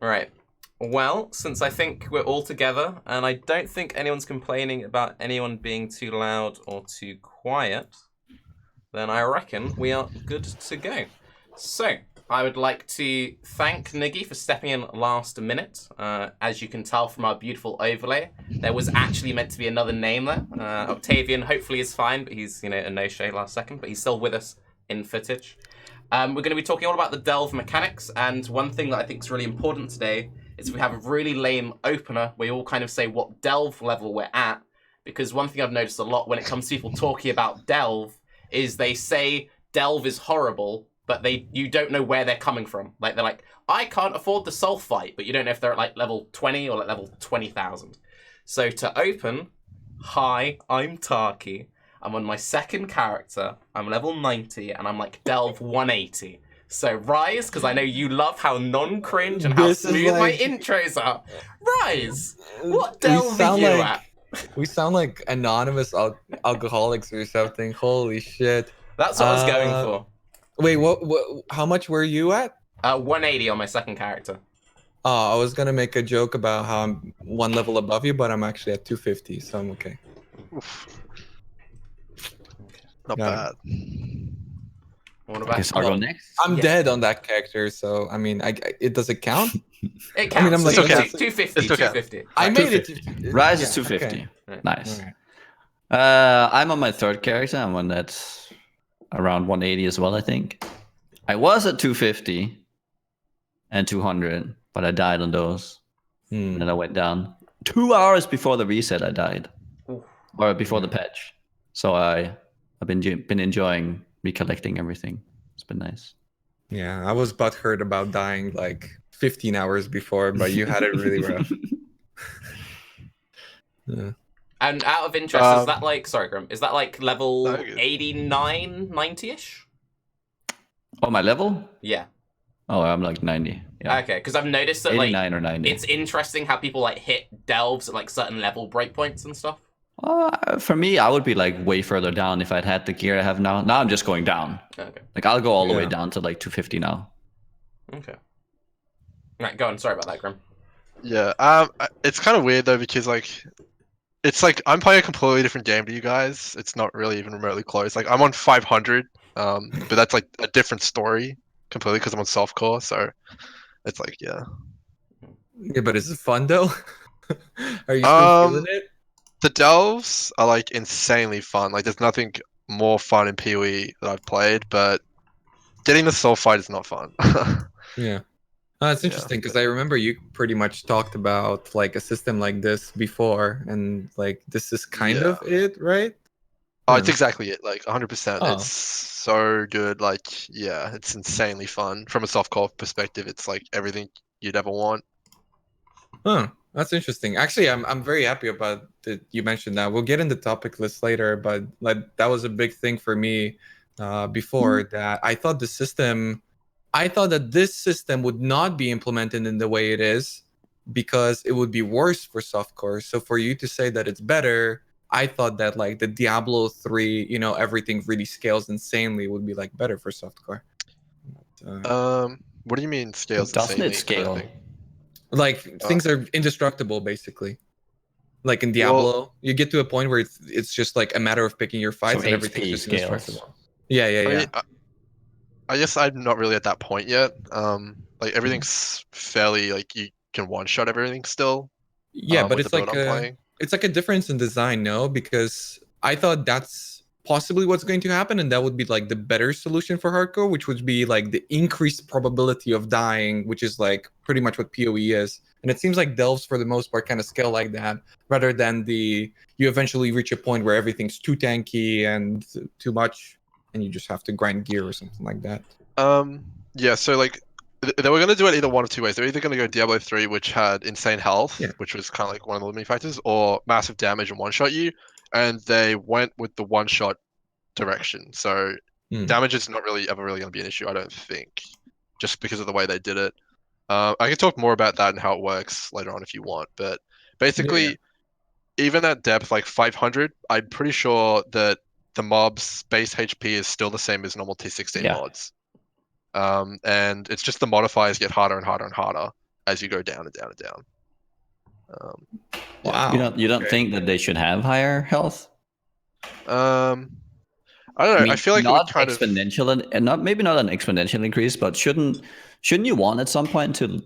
Right. Well, since I think we're all together, and I don't think anyone's complaining about anyone being too loud or too quiet, then I reckon we are good to go. So, I would like to thank Nugi for stepping in last minute. As you can tell from our beautiful overlay, there was actually meant to be another name there. Octavian hopefully is fine, but he's a no-show last second, but he's still with us in footage. We're going to be talking all about the delve mechanics, and one thing that I think is really important today is we have a really lame opener. We all kind of say what delve level we're at, because one thing I've noticed a lot when it comes to people talking about delve is they say delve is horrible, but you don't know where they're coming from. Like, they're like, I can't afford the sulfite, but you don't know if they're at like level 20 or like level 20,000. So to open, hi, I'm Tarke. I'm on my second character. I'm level 90, and I'm like delve 180. So Raiz, because I know you love how non-cringe and how smooth my intros are. Raiz, what delve are you at? We sound like anonymous alcoholics or something. Holy shit. That's what I was going for. Wait, what? How much were you at? 180 on my second character. Oh, I was gonna make a joke about how I'm one level above you, but I'm actually at 250, so I'm okay. Oof. Not bad. What about I'll go next. I'm dead on that character, so I mean, it does it count? It counts. I mean, I'm like, it's okay. okay. 250. It's okay. 250. I made it. Raiz is 250. Okay. Nice. Okay. I'm on my third character. I'm on that around 180 as well, I think. I was at 250 and 200, but I died on those. And then I went down. 2 hours before the reset, I died. Or before the patch. So I've been enjoying recollecting everything. It's been nice. Yeah, I was butthurt about dying like 15 hours before, but you had it really rough. Yeah. And out of interest, is that like, sorry, Grim, is that like level 89, 90-ish? Oh, my level? Yeah. Oh, I'm like 90. Yeah. Okay, because I've noticed that 89 like or 90. it's interesting how people like hit delves at like certain level breakpoints and stuff. For me, I would be like way further down if I'd had the gear I have now. Now I'm just going down. Okay. Like I'll go all the way down to like 250 now. Okay. Right, go on. Sorry about that, Grim. Yeah. It's kind of weird though because like, it's like I'm playing a completely different game to you guys. It's not really even remotely close. Like I'm on 500, but that's like a different story completely because I'm on softcore. So it's like Yeah, but is it fun though? Are you still feeling it? The delves are like insanely fun. Like there's nothing more fun in PoE that I've played, but getting the soul fight is not fun. Yeah. It's interesting because I remember you pretty much talked about like a system like this before, and like this is kind of it, right? Oh, it's exactly it. Like 100%. Oh. It's so good. Like, yeah, it's insanely fun. From a softcore perspective, it's like everything you'd ever want. Huh. That's interesting. Actually, I'm very happy about that you mentioned that. We'll get in the topic list later, but like that was a big thing for me before that I thought this system would not be implemented in the way it is because it would be worse for softcore. So for you to say that it's better, I thought that like the Diablo 3, everything really scales insanely would be like better for softcore. But, what do you mean scales Doesn't insanely? it scale? Like things are indestructible, basically. Like in Diablo, you get to a point where it's just like a matter of picking your fights, So and everything's just scales. indestructible. Yeah. I guess I'm not really at that point yet. Like everything's fairly like you can one shot everything still. Yeah, but with it's the like build I'm playing. it's like a difference in design, no? Because I thought that's possibly what's going to happen, and that would be like the better solution for hardcore, which would be like the increased probability of dying, which is like pretty much what PoE is. And it seems like delves for the most part kind of scale like that, rather than you eventually reach a point where everything's too tanky and too much, and you just have to grind gear or something like that. Yeah, so like they were gonna do it either one of two ways. They're either gonna go Diablo 3, which had insane health, which was kind of like one of the limiting factors, or massive damage and one shot you. And they went with the one shot direction. So damage is not really ever really gonna be an issue, I don't think, just because of the way they did it. I can talk more about that and how it works later on if you want, but basically, even at depth like 500, I'm pretty sure that the mob's base HP is still the same as normal T16 mods. And it's just the modifiers get harder and harder and harder. as you go down and down and down. Wow. You don't think that they should have higher health? I don't know. I feel like it would not kind of exponential and not maybe not an exponential increase, but shouldn't you want at some point to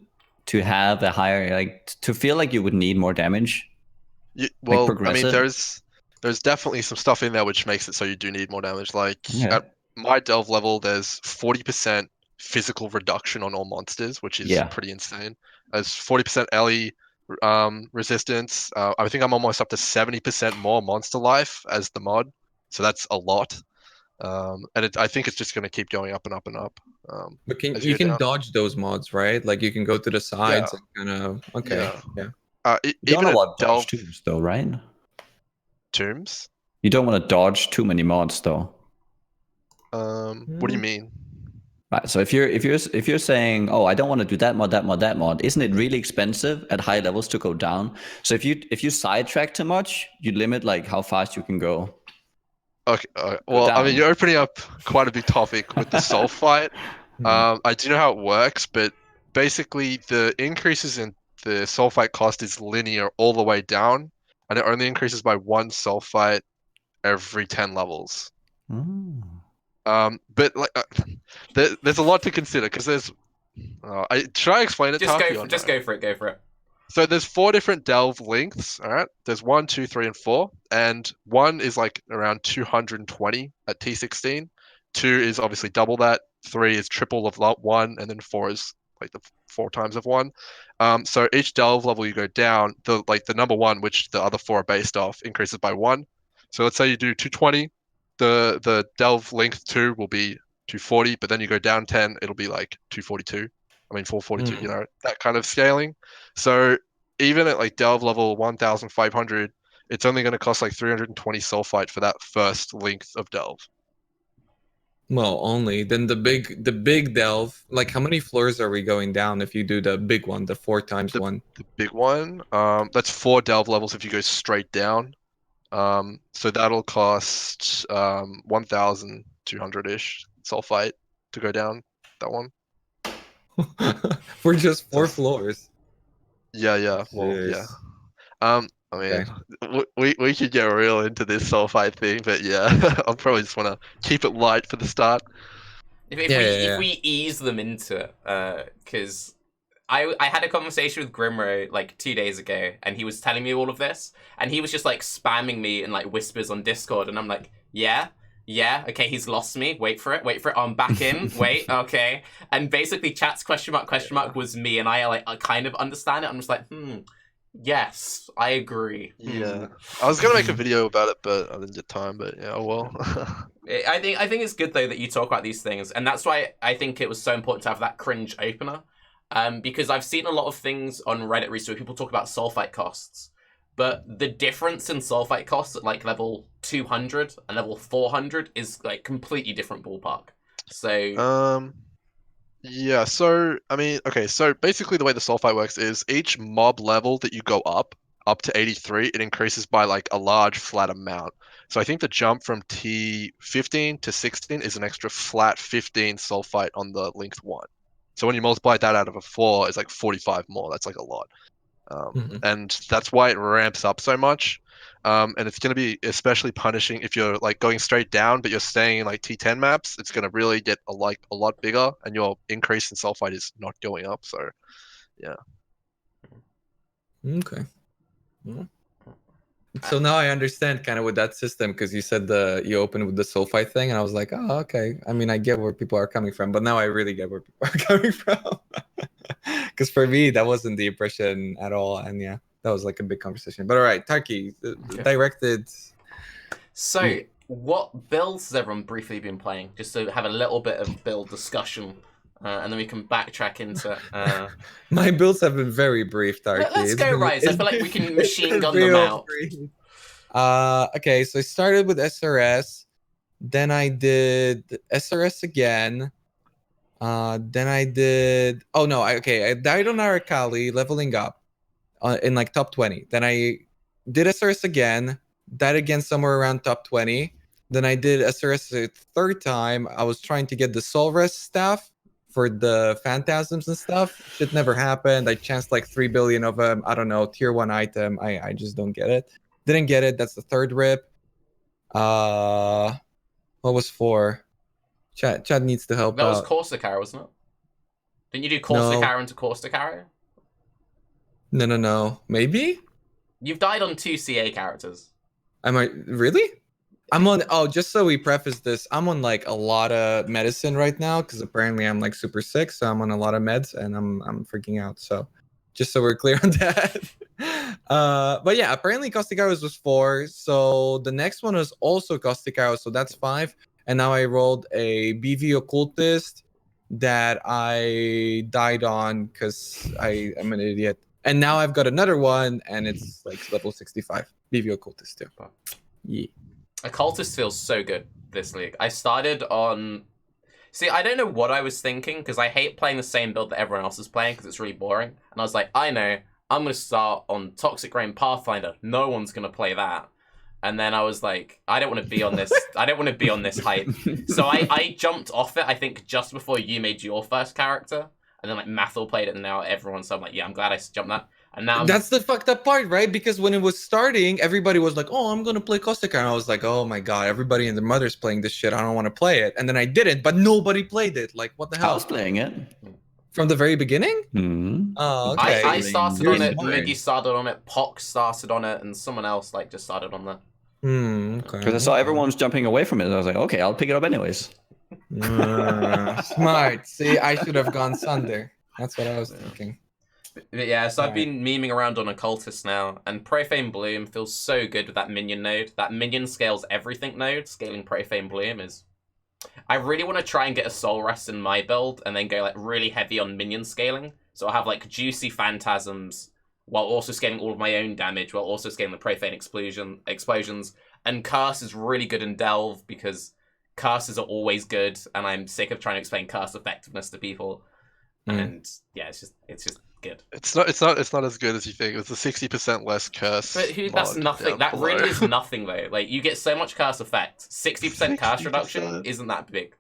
have a higher, like, to feel like you would need more damage? well, I mean, progressive? there's definitely some stuff in there which makes it so you do need more damage. Like Okay. at my delve level, there's 40% physical reduction on all monsters, which is Yeah. pretty insane. There's 40% LE resistance. I think I'm almost up to 70% more monster life as the mod, so that's a lot. And I think it's just going to keep going up and up and up. But as you go can down. dodge those mods, right? Like you can go to the sides and kind of okay, Yeah. You Even don't at want to dodge delve tombs, though, right? tombs. You don't want to dodge too many mods, though. What do you mean? Right. So if you're saying, oh, I don't want to do that mod, isn't it really expensive at high levels to go down? So if you sidetrack too much, you limit like how fast you can go. Okay. Well, I mean, down. you're opening up quite a big topic with the soul fight. I do know how it works, but basically the increases in the sulfite cost is linear all the way down, and it only increases by 1 sulfite every 10 levels. Mm. But like, there's a lot to consider because there's. Should I explain it? Just Tarke, go for it. Go for it. So there's 4 different delve lengths. All right, there's 1, 2, 3, and 4, and 1 is like around 220 at T16. 2 is obviously double that. 3 is triple of 1, and then 4 is like the 4 times of 1. So each delve level you go down, the number 1, which the other 4 are based off, increases by 1. So let's say you do 220, the delve length 2 will be 240, but then you go down 10, it'll be like 242. I mean 442. You know, that kind of scaling. So even at like delve level 1500, it's only going to cost like 320 sulfite for that first length of delve. Well, only then the big delve. Like, how many floors are we going down if you do the big one, the 4 times one? The big one, that's 4 delve levels if you go straight down. So that'll cost 1,200-ish sulfite to go down that one. For just 4 That's- floors. Yeah. Well, yeah. Jeez. I mean, Okay. we should get real into this sulfite thing, but yeah, I'll probably just want to keep it light for the start. If we ease them into it, because I had a conversation with Grimro like 2 days ago, and he was telling me all of this, and he was just like spamming me in like whispers on Discord, and I'm like, yeah, okay, he's lost me. Wait for it. I'm back in. Wait, okay. And basically, chat's question mark was me, and I kind of understand it. I'm just like, yes, I agree. Yeah, I was gonna make a video about it, but I didn't get time. But yeah, well. I think it's good though that you talk about these things, and that's why I think it was so important to have that cringe opener. Because I've seen a lot of things on Reddit recently where people talk about sulfite costs, but the difference in sulfite costs at like level 200 and level 400 is like completely different ballpark. So yeah, so I mean, okay, so basically the way the sulfite works is each mob level that you go up to 83, it increases by like a large flat amount. So I think the jump from T15 to 16 is an extra flat 15 sulfite on the length 1. So when you multiply that out of a 4, it's like 45 more. That's like a lot. And that's why it ramps up so much. And it's going to be especially punishing if you're like going straight down, but you're staying in like T10 maps. It's going to really get a lot bigger, and your increase in sulfite is not going up. So, yeah. Okay. Well, so now I understand kind of with that system, because you said you opened with the sulfite thing, and I was like, oh, okay. I mean, I get where people are coming from, but now I really get where people are coming from. Because for me, that wasn't the impression at all, and yeah, that was like a big conversation. But all right, Tarke, directed. So, what builds has everyone briefly been playing? Just to have a little bit of build discussion, and then we can backtrack into. My builds have been very brief, Tarke. Let's go, Raiz. I feel like we can machine gun them out. Okay, so I started with SRS, then I did SRS again. Then I did. Oh no! I died on Arakali, leveling up, in like top 20. Then I did SRS again, died again somewhere around top 20. Then I did SRS a third time. I was trying to get the Soul Rest staff for the phantasms and stuff. Shit never happened. I chanced like 3 billion of them. I don't know, tier 1 item. I just don't get it. Didn't get it. That's the third rip. What was 4? Chad needs to help That was out. Corsicara, wasn't it? Didn't you do Corsicara into Corsicara? No. Maybe? You've died on 2 CA characters. Am I really? I'm on. Oh, just so we preface this, I'm on like a lot of medicine right now because apparently I'm like super sick, so I'm on a lot of meds and I'm freaking out. So, just so we're clear on that. But yeah, apparently Caustic Arrows was 4. So the next one was also Caustic Arrows, so that's 5. And now I rolled a BV Occultist that I died on because I am an idiot. And now I've got another one, and it's like level 65. BV Occultist too. Yeah. Occultist feels so good this league. I started on... See, I don't know what I was thinking, because I hate playing the same build that everyone else is playing, because it's really boring. And I was like, I know, I'm going to start on Toxic Rain Pathfinder. No one's going to play that. And then I was like, I don't want to be on this. I don't want to be on this hype. So I jumped off it, I think, just before you made your first character. And then like Mathil played it, and now everyone. So I'm like, yeah, I'm glad I jumped that. And now that's the fucked up part, right? Because when it was starting, everybody was like, "Oh, I'm gonna play Caustic," and I was like, "Oh my god, everybody and their mother's playing this shit. I don't want to play it." And then I didn't, but nobody played it. Like, what the hell? I was playing it from the very beginning. Mm-hmm. Oh, okay. I started You're on it. smart. Nugi started on it. Pox started on it, and someone else like just started on that. Okay. Because I saw everyone's jumping away from it. I was like, okay, I'll pick it up anyways. Smart. See, I should have gone Sunder. That's what I was thinking. But yeah, so I've been memeing around on Occultist now, and Profane Bloom feels so good with that minion node. That minion scales everything node. Scaling Profane Bloom is... I really want to try and get a Soul Rest in my build, and then go like really heavy on minion scaling. So I'll have like juicy phantasms, while also scaling all of my own damage, while also scaling the Profane explosions. And Curse is really good in Delve, because Curses are always good, and I'm sick of trying to explain Curse effectiveness to people. And yeah, it's just good. It's not as good as you think. It was a 60% less curse. But that's nothing. That really is nothing though. Like you get so much curse effect. 60% curse reduction isn't that big.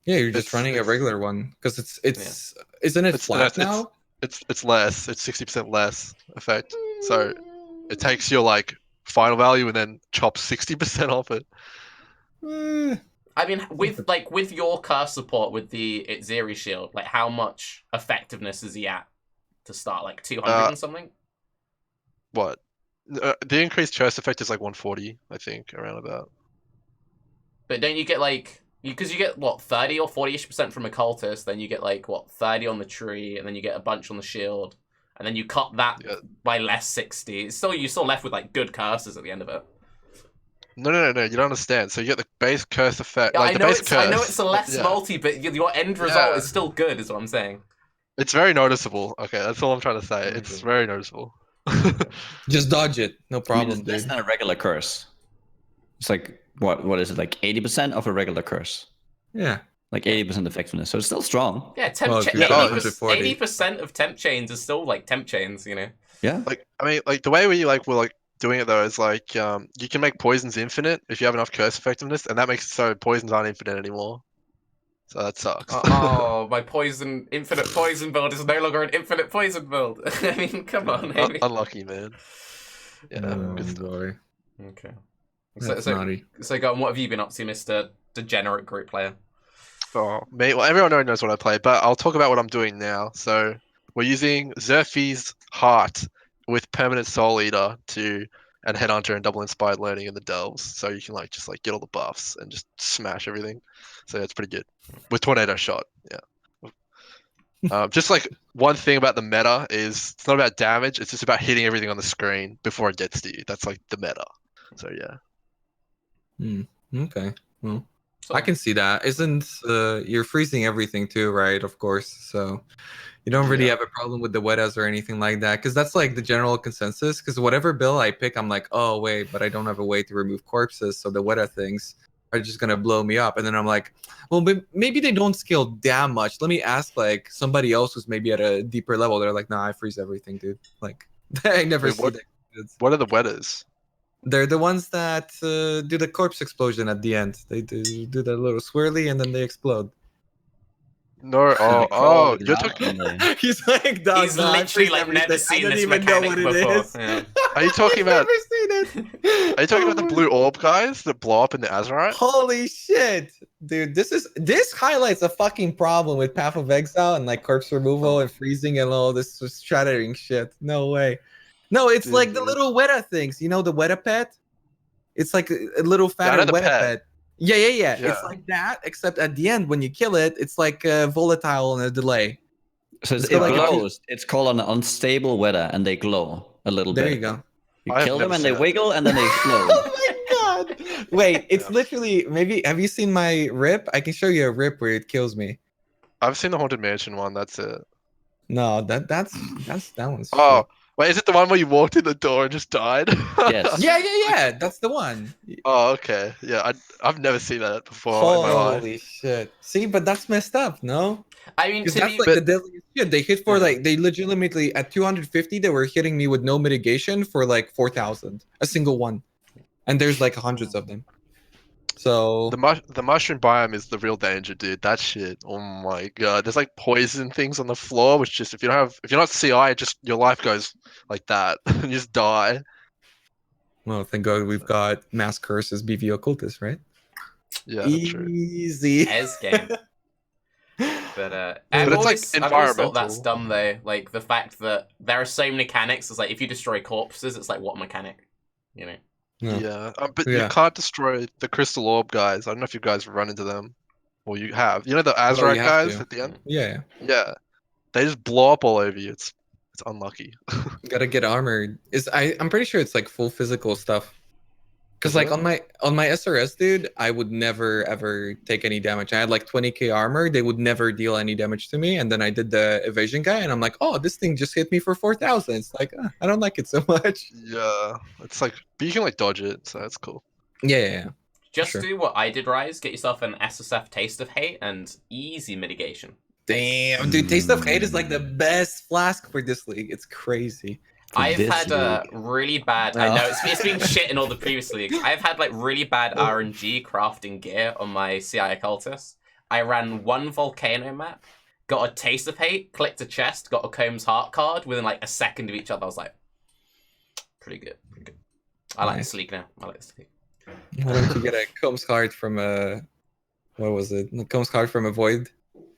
Yeah, you're just running a regular one because it's isn't it flat now? It's less. It's 60% less effect. So it takes your like final value and then chops 60% off it. I mean, with your curse support with the Itziri shield, like how much effectiveness is he at to start? Like 200 and something? What? The increased curse effect is like 140, I think, around about. But don't you get like... Because you get, what, 30 or 40-ish% from Occultist, then you get like, what, 30 on the tree, and then you get a bunch on the shield, and then you cut that by less 60. You're still left with like good curses at the end of it. No, you don't understand. So you get the base curse effect. Yeah, like I know it's a less multi, but your end result is still good, is what I'm saying. It's very noticeable. Okay, that's all I'm trying to say. It's very noticeable. Just dodge it, no problem. I mean, it's less than a regular curse. It's like what is it? Like 80% of a regular curse. Yeah. Like 80% effectiveness, so it's still strong. Yeah, 80% of temp chains is still like temp chains, you know. Yeah. Like I mean, like the way we were like doing it though is like you can make poisons infinite if you have enough curse effectiveness, and that makes it so poisons aren't infinite anymore. So that sucks. Oh, my infinite poison build is no longer an infinite poison build. I mean, come on, maybe. Unlucky, man. Yeah. Boy. Okay. So go on, what have you been up to, Mr. Degenerate Group Player? Oh, me. Well, everyone already knows what I play, but I'll talk about what I'm doing now. So we're using Zerfi's Heart with Permanent Soul Eater and Headhunter and Double Inspired Learning in the Delves, so you can like just like get all the buffs and just smash everything. So yeah, it's pretty good with Tornado Shot. Yeah. Just like one thing about the meta is it's not about damage; it's just about hitting everything on the screen before it gets to you. That's like the meta. So yeah. Okay. Well, I can see that. Isn't you're freezing everything too, right? Of course. So you don't really have a problem with the Wetas or anything like that, because that's like the general consensus. Because whatever build I pick, I'm like, oh wait, but I don't have a way to remove corpses, so the Weta things are just gonna blow me up. And then I'm like, well, maybe they don't scale that much. Let me ask like somebody else who's maybe at a deeper level. They're like, nah, I freeze everything, dude. Like I never see that. What are the Wetas? They're the ones that do the corpse explosion at the end. They do that little swirly and then they explode. No, They call oh, it you're out talking. and they- He's like, dog, He's no, I literally freeze like never everything. I seen don't this even know mechanic what it before. is. Yeah. Are you talking He's about? never seen it. Are you talking Oh about the my- blue orb guys that blow up in the Azurite? Holy shit, dude! This highlights a fucking problem with Path of Exile and like corpse removal and freezing and all this shattering shit. No way. No, it's like the Dude. little Weta things. You know the Weta pet? It's like a little Yeah, I fatter know the Weta pet. pet. Yeah. It's Yeah. like that, except at the end when you kill it, it's like volatile and a delay. So So, it like, if you- glows. It's called an unstable weather, and they glow a little There bit. you go. You I have kill them never and they seen it. wiggle and then they explode. Oh my god! Wait, it's Yeah. literally maybe. Have you seen my rip? I can show you a rip where it kills me. I've seen the Haunted Mansion one. That's it. No, that's that one's. Oh, shit. wait, is it the one where you walked in the door and just died? Yes. Yeah. That's the one. Oh, okay. Yeah, I've never seen that before in my life. Holy shit! See, but that's messed up, no? I mean, Because to that's be like But- the deadliest shit. They hit for Yeah. like they legitimately at 250 they were hitting me with no mitigation for like 4,000, a single one, and there's like hundreds of them. So The mushroom biome is the real danger, dude. That shit. Oh my god. There's like poison things on the floor, which just if you're not CI, just your life goes like that. You just die. well, thank God we've got mass curses, BV occultist, right? Yeah, true. Easy. Ez game. But But I've it's, like, always thought that's environmental. dumb though. Like the fact that there are so many mechanics. It's like if you destroy corpses, it's like what mechanic, you know? No. Yeah. But Yeah. you can't destroy the crystal orb guys. I don't know if you guys run into them. Or you have. You know the Well, Azurite you have guys to. at the end? Yeah. Yeah. They just blow up all over you. It's unlucky. Gotta get armored. I'm pretty sure it's like full physical stuff. Because Is like it? on my SRS, dude, I would never ever take any damage. I had like 20k armor. They would never deal any damage to me. And then I did the evasion guy, and I'm like, oh, this thing just hit me for 4,000. It's like I don't like it so much. Yeah. It's like but you can like dodge it, so that's cool. Yeah. Just Sure. do what I did, Rise. Get yourself an SSF Taste of Hate and easy mitigation. Damn, dude, Taste of Hate is like the best flask for this league. It's crazy. For I've this had a league. really bad. I No. know it's been shit in all the previous leagues. I've had like really bad RNG crafting gear on my CI occultist. I ran one volcano map, got a Taste of Hate, clicked a chest, got a Combs Heart card within like a second of each other. I was like, pretty good. I like Nice. this league now. I like this league. Why don't you get a Combs card from a what was it? Combs card from a void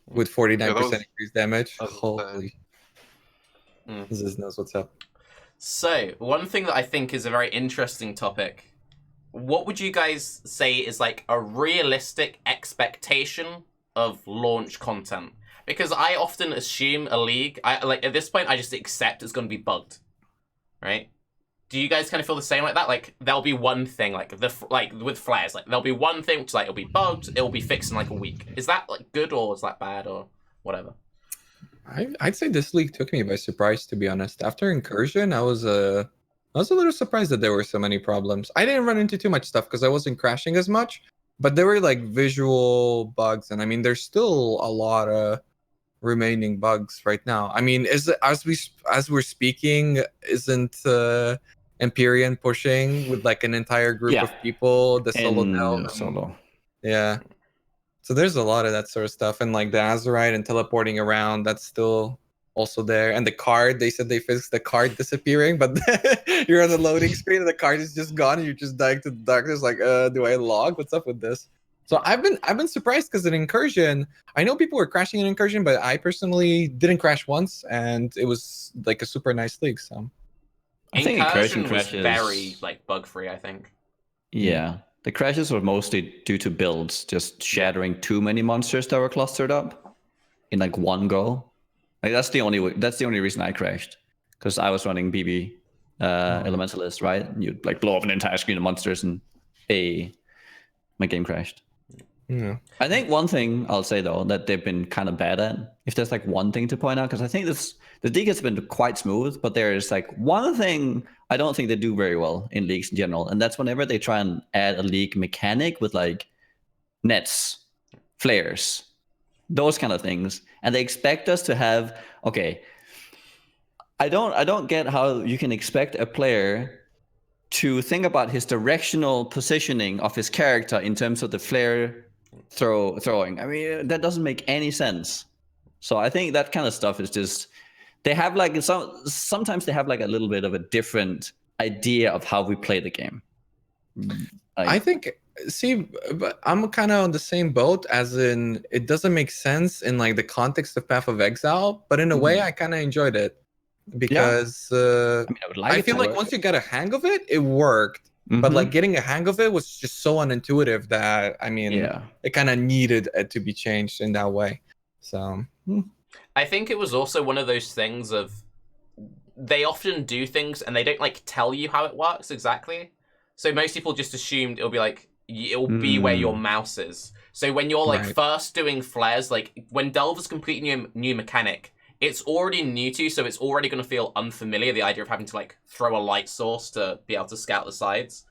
with 49% Yeah, that was- increased damage. that was Holy. Mm. This knows what's up. So, one thing that I think is a very interesting topic. What would you guys say is like a realistic expectation of launch content? Because I often assume a league, at this point I just accept it's going to be bugged. Right? Do you guys kind of feel the same like that? Like there'll be one thing like with flares, like there'll be one thing which is like it'll be bugged, it'll be fixed in like a week. Is that like good or is that bad or whatever? I'd say this league took me by surprise, to be honest. After Incursion, I was a little surprised that there were so many problems. I didn't run into too much stuff because I wasn't crashing as much, but there were like visual bugs, and I mean, there's still a lot of remaining bugs right now. I mean, as we're speaking, isn't Empyrean pushing with like an entire group Yeah. of people the solo In delve? solo. Yeah. So there's a lot of that sort of stuff, and like the Azurite and teleporting around, that's still also there. And the card, they said they fixed the card disappearing, but you're on the loading screen and the card is just gone, and you're just dying to the darkness. Like, do I log? What's up with this? So I've been surprised because in Incursion, I know people were crashing in Incursion, but I personally didn't crash once, and it was like a super nice league. So I think Incursion Incursion was crashes. very like bug free, I think. Yeah. The crashes were mostly due to builds, just shattering too many monsters that were clustered up in like one go. Like that's the only reason I crashed, because I was running BB Elementalist, right? And you'd like blow up an entire screen of monsters and my game crashed. yeah. I think one thing I'll say though that they've been kind of bad at, if there's like one thing to point out, because I think the league has been quite smooth, but there's like one thing I don't think they do very well in leagues in general, and that's whenever they try and add a league mechanic with like nets, flares, those kind of things, and they expect us to have I don't get how you can expect a player to think about his directional positioning of his character in terms of the flare throwing. I mean, that doesn't make any sense. So I think that kind of stuff is just they have like sometimes they have like a little bit of a different idea of how we play the game. I think, see, but I'm kind of on the same boat, as in it doesn't make sense in like the context of Path of Exile, but in a way I kind of enjoyed it because I mean, I would like I it feel to like work. once you get a hang of it, it worked. But like getting a hang of it was just so unintuitive that I mean, it kind of needed it to be changed in that way. So I think it was also one of those things of they often do things and they don't like tell you how it works exactly. So most people just assumed it'll be like it'll be where your mouse is. So when you're like first doing flares, like when Delve is completely new mechanic, it's already new to you, so it's already going to feel unfamiliar, the idea of having to like throw a light source to be able to scout the sides.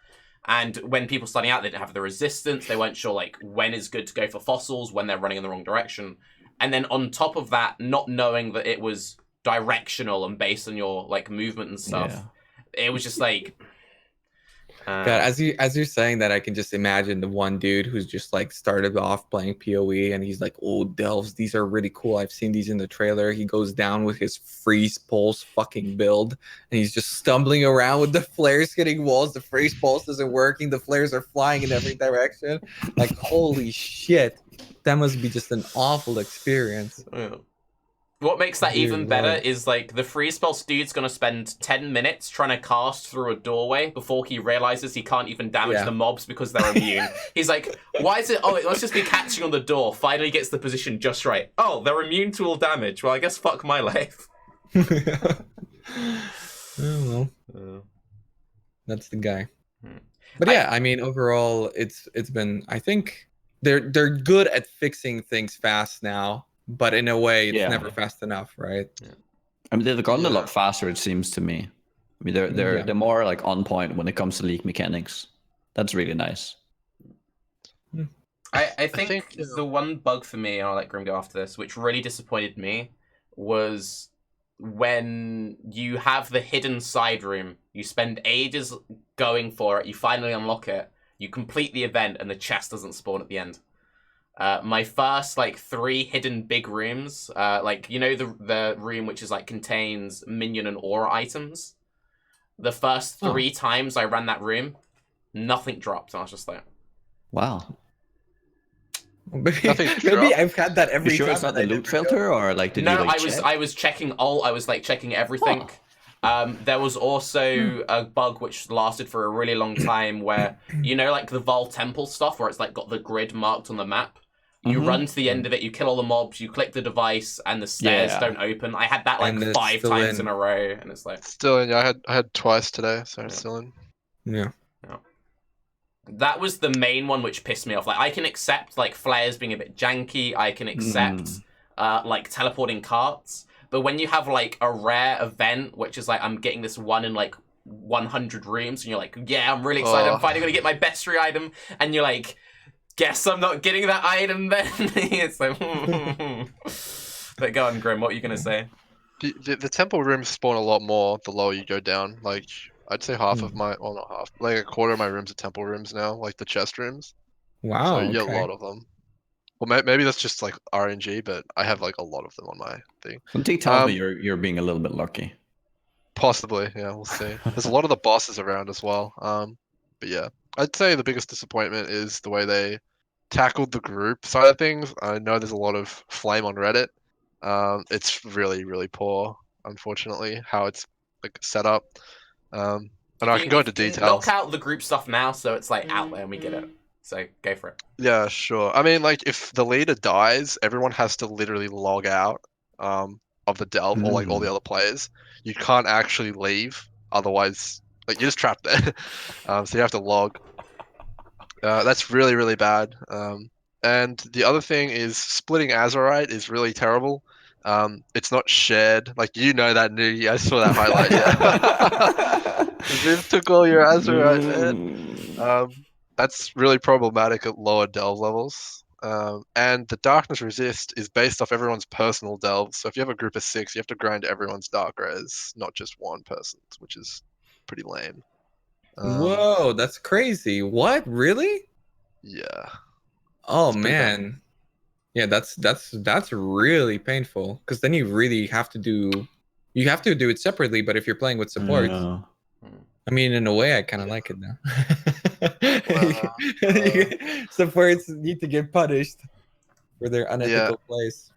And when people starting out, they didn't have the resistance, they weren't sure like when is good to go for fossils, when they're running in the wrong direction. And then on top of that, not knowing that it was directional and based on your like movement and stuff, it was just like God, as you're saying that, I can just imagine the one dude who's just like started off playing PoE and he's like, oh, delves, these are really cool, I've seen these in the trailer. He goes down with his freeze pulse fucking build and he's just stumbling around with the flares hitting walls. The freeze pulse isn't working, the flares are flying in every direction. Like, holy shit, that must be just an awful experience. What makes that even better Lord. is like the freeze pulse dude's gonna spend 10 minutes trying to cast through a doorway before he realizes he can't even damage the mobs because they're immune. He's like, why is it? Oh, it must just be catching on the door. Finally gets the position just right. Oh, they're immune to all damage. Well, I guess fuck my life. Oh well, that's the guy. But yeah, I mean, overall, it's been. I think they're good at fixing things fast now. But in a way, it's never fast enough, right? I mean, they've gotten a lot faster, it seems to me. I mean, they're more like on point when it comes to league mechanics. That's really nice. I think the one bug for me, and I'll let Grim go after this, which really disappointed me, was when you have the hidden side room. You spend ages going for it. You finally unlock it. You complete the event, and the chest doesn't spawn at the end. My first like 3 hidden big rooms, like you know the room which is like contains minion and aura items. The first 3 times I ran that room, nothing dropped. And I was just like, wow. Maybe I've had that every time. You sure it's not the loot filter, or like did you like check? I was checking all. I was like checking everything. There was also a bug which lasted for a really long time where, you know, like the Vol Temple stuff where it's like got the grid marked on the map. You run to the end of it, you kill all the mobs, you click the device, and the stairs don't open. I had that like 5 times in a row, and it's like still in. Yeah, I had twice today, so it's still in. Yeah. That was the main one which pissed me off. Like I can accept like flares being a bit janky. I can accept like teleporting carts. But when you have like a rare event, which is like I'm getting this one in like 100 rooms, and you're like, yeah, I'm really excited. I'm finally gonna get my bestiary item, and you're like, guess I'm not getting that item then. It's like, But go on, Grim. What are you gonna say? The temple rooms spawn a lot more the lower you go down. Like I'd say half of my, well, not half, like a quarter of my rooms are temple rooms now, like the chest rooms. Wow. So you get a lot of them. Well, maybe that's just like RNG, but I have like a lot of them on my thing. Something tells me you're being a little bit lucky. Possibly, yeah, we'll see. There's a lot of the bosses around as well. But yeah, I'd say the biggest disappointment is the way they tackled the group side of things. I know there's a lot of flame on Reddit. It's really, really poor, unfortunately, how it's like set up. And I can go into details. Knock out the group stuff now, so it's like out there and we get it. So go for it. Yeah, sure. I mean, like if the leader dies, everyone has to literally log out of the delve, or like all the other players. You can't actually leave, otherwise, like you're just trapped there. So you have to log. That's really, really bad. And the other thing is splitting Azurite is really terrible. It's not shared. Like you know that, Nugi. I saw that highlight. Yeah. This took all your Azurite, man. That's really problematic at lower delve levels. And the darkness resist is based off everyone's personal delves. So if you have a group of 6, you have to grind everyone's dark res, not just one person's, which is pretty lame. Whoa, that's crazy. What? Really? Yeah. Oh man. Yeah, that's really painful because then you really have to do it separately. But if you're playing with support, Yeah. I mean, in a way, I kind of like it now. Wow. Supports need to get punished for their Yeah, unethical plays.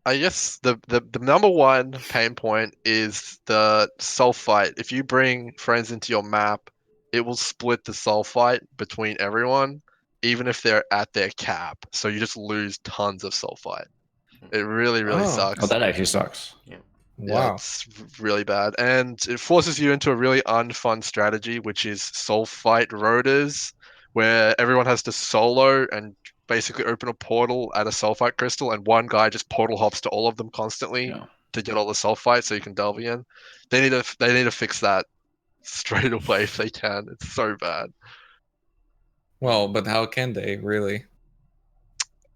I guess the number one pain point is the soul fight. If you bring friends into your map, it will split the soul fight between everyone, even if they're at their cap. So you just lose tons of soul fight. It really, really Oh, Oh, sucks. that actually sucks. Yeah, wow. it's really bad. And it forces you into a really unfun strategy, which is soul fight rotors, where everyone has to solo and basically open a portal at a sulfite crystal, and one guy just portal hops to all of them constantly Yeah. to get all the sulfite so you can delve in. They need to fix that straight away if they can. It's so bad. Well, but how can they really?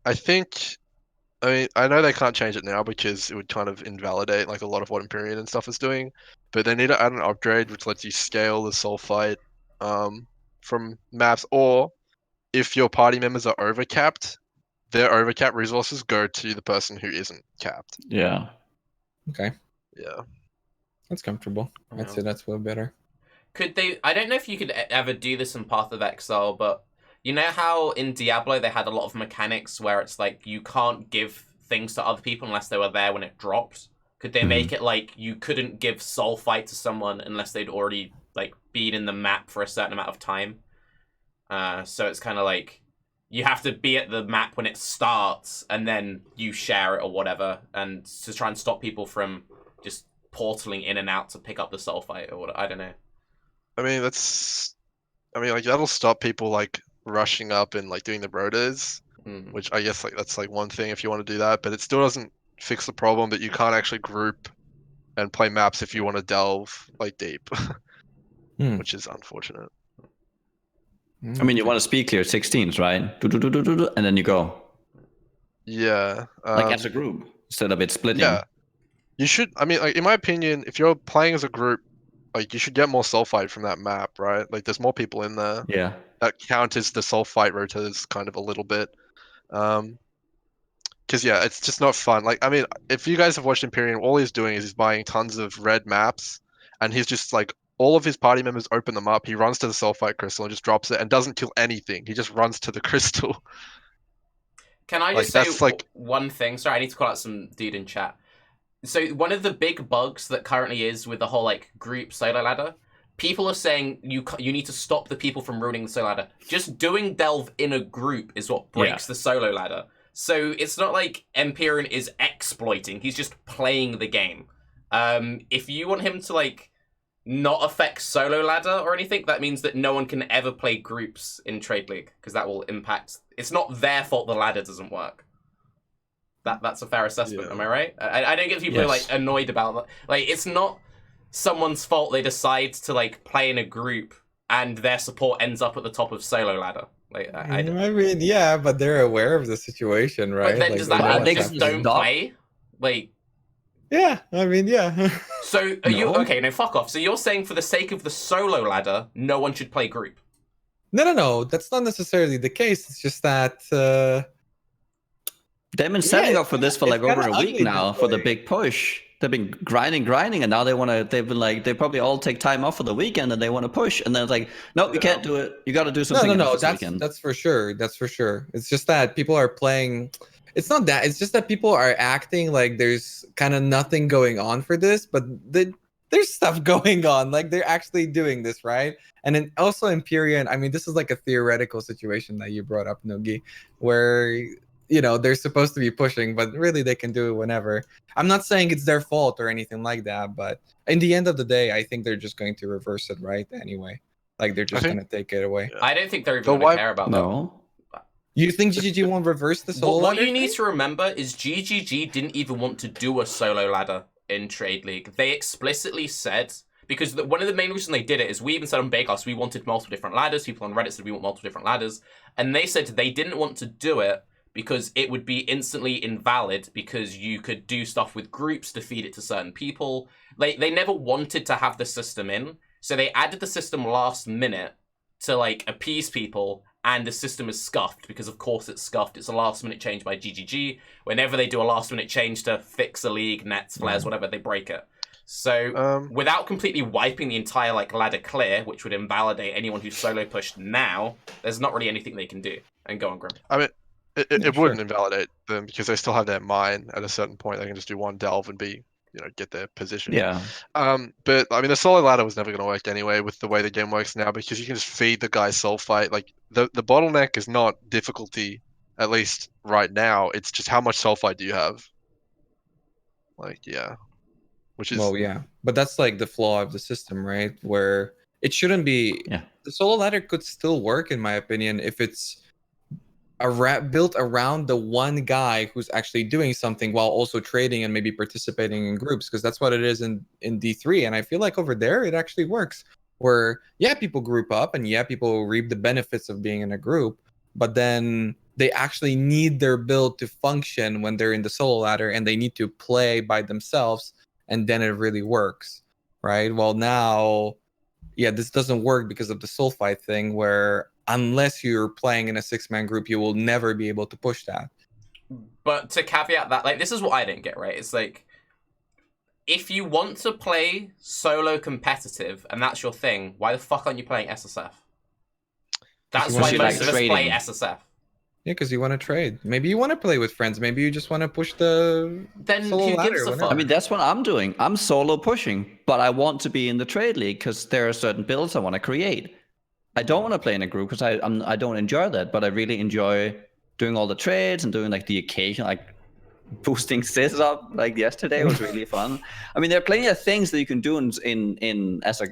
I think I mean, I know they can't change it now because it would kind of invalidate like a lot of what Empyrean and stuff is doing, but they need to add an upgrade which lets you scale the sulfite um, from maps, or if your party members are overcapped, their overcap resources go to the person who isn't capped. Yeah. Okay, Yeah. that's comfortable. I'd say that's way better. Could they? I don't know if you could ever do this in Path of Exile, but you know how in Diablo they had a lot of mechanics where it's like you can't give things to other people unless they were there when it dropped. Could they make it like you couldn't give soul fight to someone unless they'd already like been in the map for a certain amount of time? So it's kind of like you have to be at the map when it starts, and then you share it or whatever, and to try and stop people from just portaling in and out to pick up the soul fight or whatever. I don't know. I mean, like that'll stop people like rushing up and like doing the rotors, which I guess like that's like one thing if you want to do that, but it still doesn't fix the problem that you can't actually group and play maps if you want to delve like deep, which is unfortunate. I mean, you want to speed clear 16s, right? Do, and then you go. Yeah. Like as a group, instead of it splitting. Yeah. You should. I mean, like in my opinion, if you're playing as a group, like you should get more sulfite from that map, right? Like there's more people in there. Yeah. That counters the sulfite rotors kind of a little bit. Because yeah, it's just not fun. Like I mean, if you guys have watched Imperium, all he's doing is he's buying tons of red maps, and he's just like all of his party members open them up. He runs to the sulfite crystal and just drops it and doesn't kill anything. He just runs to the crystal. Can I Like just say that's like one thing? Sorry, I need to call out some dude in chat. So one of the big bugs that currently is with the whole like group solo ladder, people are saying you need to stop the people from ruining the solo ladder. Just doing delve in a group is what breaks the solo ladder. So it's not like Empyrean is exploiting; he's just playing the game. If you want him to like not affect solo ladder or anything, that means that no one can ever play groups in Trade League because that will impact. It's not their fault the ladder doesn't work. That's a fair assessment, am I right? I don't get people who are like annoyed about that. Like it's not someone's fault they decide to like play in a group and their support ends up at the top of solo ladder. Like I mean, yeah, but they're aware of the situation, right? But then like, does that mean they just can don't stop. play? Like yeah, I mean, yeah. so are you okay? No, fuck off. So you're saying for the sake of the solo ladder, no one should play group? No. That's not necessarily the case. It's just that they've been setting up for this for like over a week ugly now for the big push. They've been grinding, and now they've been like, they probably all take time off for the weekend and they want to push. And then it's like, nope, you can't do it. You got to do something No. this weekend. That's for sure. That's for sure. It's just that people are playing. It's not that. It's just that people are acting like there's kind of nothing going on for this, but there's stuff going on. Like they're actually doing this, right? And then also Empyrean. I mean, this is like a theoretical situation that you brought up, Nugi, where they're supposed to be pushing, but really they can do it whenever. I'm not saying it's their fault or anything like that, but in the end of the day, I think they're just going to reverse it, right? Anyway, like they're just going to take it away. I don't think they're even going to care about that. You think GGG won't reverse the solo What ladder you need thing? to remember is GGG didn't even want to do a solo ladder in Trade League. They explicitly said, because one of the main reasons they did it is we even said on Baeclast we wanted multiple different ladders. People on Reddit said we want multiple different ladders. And they said they didn't want to do it because it would be instantly invalid because you could do stuff with groups to feed it to certain people. They never wanted to have the system in, so they added the system last minute to like appease people, and the system is scuffed because, of course, it's scuffed. It's a last-minute change by GGG. Whenever they do a last-minute change to fix a league, nets, flares, whatever, they break it. So without completely wiping the entire ladder clear, which would invalidate anyone who's solo pushed now, there's not really anything they can do. And go on, Grim. I mean, it wouldn't invalidate them because they still have their mine at a certain point. They can just do one delve and be, get their position. Yeah. But I mean, the solo ladder was never going to work anyway with the way the game works now because you can just feed the guy soul fight. Like the bottleneck is not difficulty, at least right now. It's just how much soul fight do you have. Like, yeah. Which is but that's like the flaw of the system, right? Where it shouldn't be. Yeah. The solo ladder could still work, in my opinion, if it's built around the one guy who's actually doing something while also trading and maybe participating in groups, because that's what it is in D3. And I feel like over there it actually works. Where people group up and people reap the benefits of being in a group, but then they actually need their build to function when they're in the solo ladder, and they need to play by themselves. And then it really works, right? Well, now, this doesn't work because of the soul fight thing, where unless you're playing in a 6-man group, you will never be able to push that. But to caveat that, this is what I didn't get, right? It's like, if you want to play solo competitive, and that's your thing, why the fuck aren't you playing SSF? That's why most of us play SSF. Yeah, because you want to trade. Maybe you want to play with friends. Maybe you just want to push the solo ladder. I mean, that's what I'm doing. I'm solo pushing, but I want to be in the trade league because there are certain builds I want to create. I don't want to play in a group because I don't enjoy that, but I really enjoy doing all the trades and doing the occasion boosting Sis up yesterday was really fun. I mean, there are plenty of things that you can do in as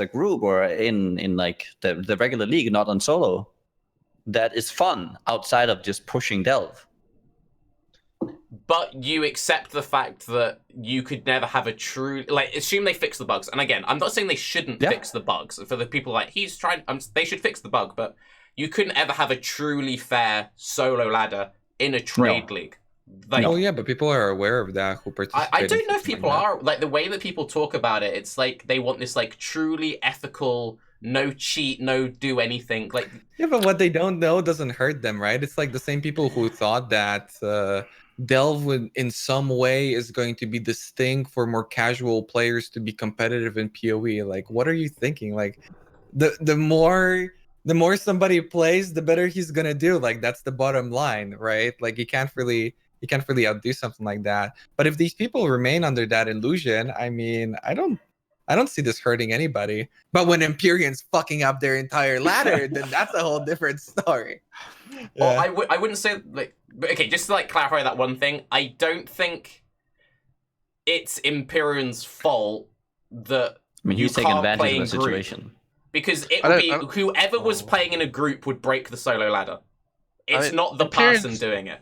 a group or in the regular league, not on solo. That is fun outside of just pushing delve. But you accept the fact that you could never have a true assume they fix the bugs. And again, I'm not saying they shouldn't fix the bugs. For the people he's trying, they should fix the bug. But you couldn't ever have a truly fair solo ladder in a trade league. But people are aware of that who participate. I don't know if people are the way that people talk about it. It's like they want this truly ethical. No cheat, no do anything. But what they don't know doesn't hurt them, right? It's like the same people who thought that Delve in some way is going to be this thing for more casual players to be competitive in PoE. What are you thinking? The more somebody plays, the better he's gonna do. That's the bottom line, right? You can't really outdo something like that. But if these people remain under that illusion, I mean, I don't see this hurting anybody. But when Empyrean's fucking up their entire ladder, then that's a whole different story. Well, I wouldn't say but okay, just to clarify that one thing, I don't think it's Empyrean's fault that he's taking advantage of the situation. Because it would be whoever was playing in a group would break the solo ladder. It's not the person doing it.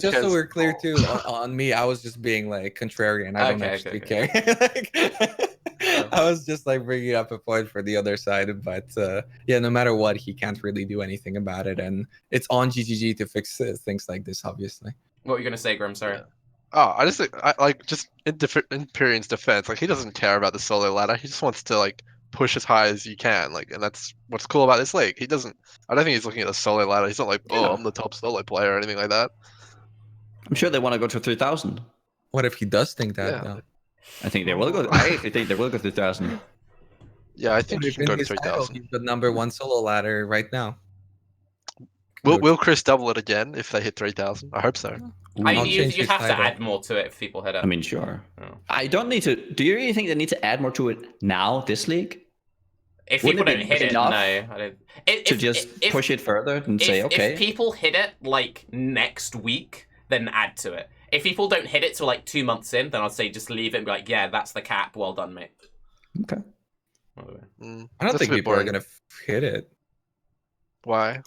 Just so we're clear too, on me, I was just being contrarian. I don't actually care. I was just bringing up a point for the other side, but no matter what, he can't really do anything about it, and it's on GGG to fix things like this, obviously. What were you gonna say, Grim? Sorry. Yeah. Oh, I just think, just in Empyrean's defense, he doesn't care about the solo ladder. He just wants to push as high as you can, and that's what's cool about this league. He doesn't. I don't think he's looking at the solo ladder. He's not I'm the top solo player or anything like that. I'm sure they want to go to 3,000. What if he does think that? Yeah. I think they will go. I think they will go 3,000. Yeah, I think he can go to 3,000. He's the #1 solo ladder right now. Will Chris double it again if they hit 3,000? I hope so. You have to add more to it if people hit it. I mean, sure. Oh. I don't need to. Do you really think they need to add more to it now, this league? If people don't hit it, no, I don't. To just push it further and say, okay. If people hit it next week, then add to it. If people don't hit it till 2 months in, then I'd say just leave it and be yeah, that's the cap. Well done, mate. Okay. I don't think people are gonna hit it. Why?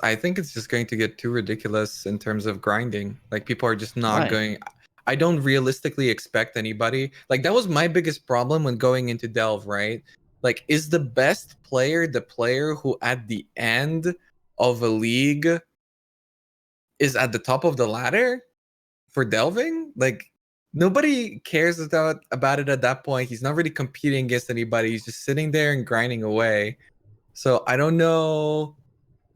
I think it's just going to get too ridiculous in terms of grinding. People are just not going. I don't realistically expect anybody. That was my biggest problem when going into Delve, right? Is the best player the player who at the end of a league is at the top of the ladder for delving? Nobody cares about it at that point. He's not really competing against anybody. He's just sitting there and grinding away. So I don't know.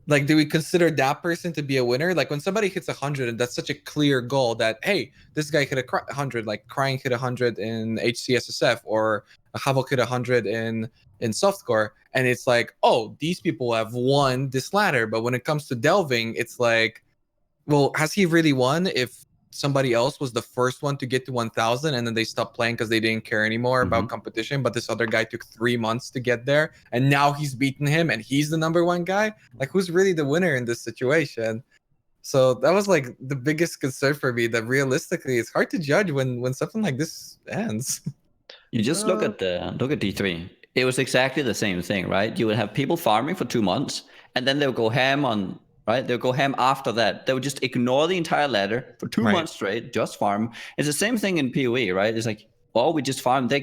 Like, do we consider that person to be a winner? Like when somebody hits 100, and that's such a clear goal that, hey, this guy hit 100, like Crying hit 100 in HCSSF, or Havok hit 100 in softcore, and it's like, oh, these people have won this ladder. But when it comes to delving, it's like, well, has he really won if somebody else was the first one to get to 1000 and then they stopped playing because they didn't care anymore about competition, but this other guy took 3 months to get there and now he's beaten him and he's the number one guy? Like, who's really the winner in this situation? So that was like the biggest concern for me, that realistically it's hard to judge when something like this ends. You just look at D3. It was exactly the same thing, right? You would have people farming for 2 months, and then they'll go ham on, right? They'll go ham after that. They would just ignore the entire ladder for 2 months straight, just farm. It's the same thing in PoE, right? It's like, well, we just farm. They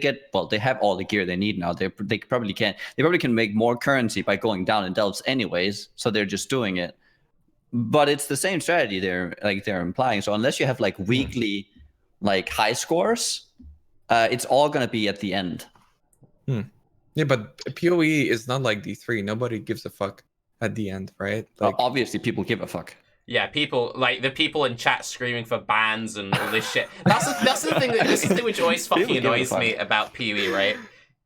have all the gear they need now. They probably can make more currency by going down in delves anyways. So they're just doing it. But it's the same strategy they're implying. So unless you have like weekly, like high scores, it's all gonna be at the end. Yeah, but PoE is not like D3. Nobody gives a fuck at the end, right? Like, obviously, people give a fuck. Yeah, people, like the people in chat screaming for bans and all this shit. That's the thing. This is the thing which always fucking annoys me about PoE, right?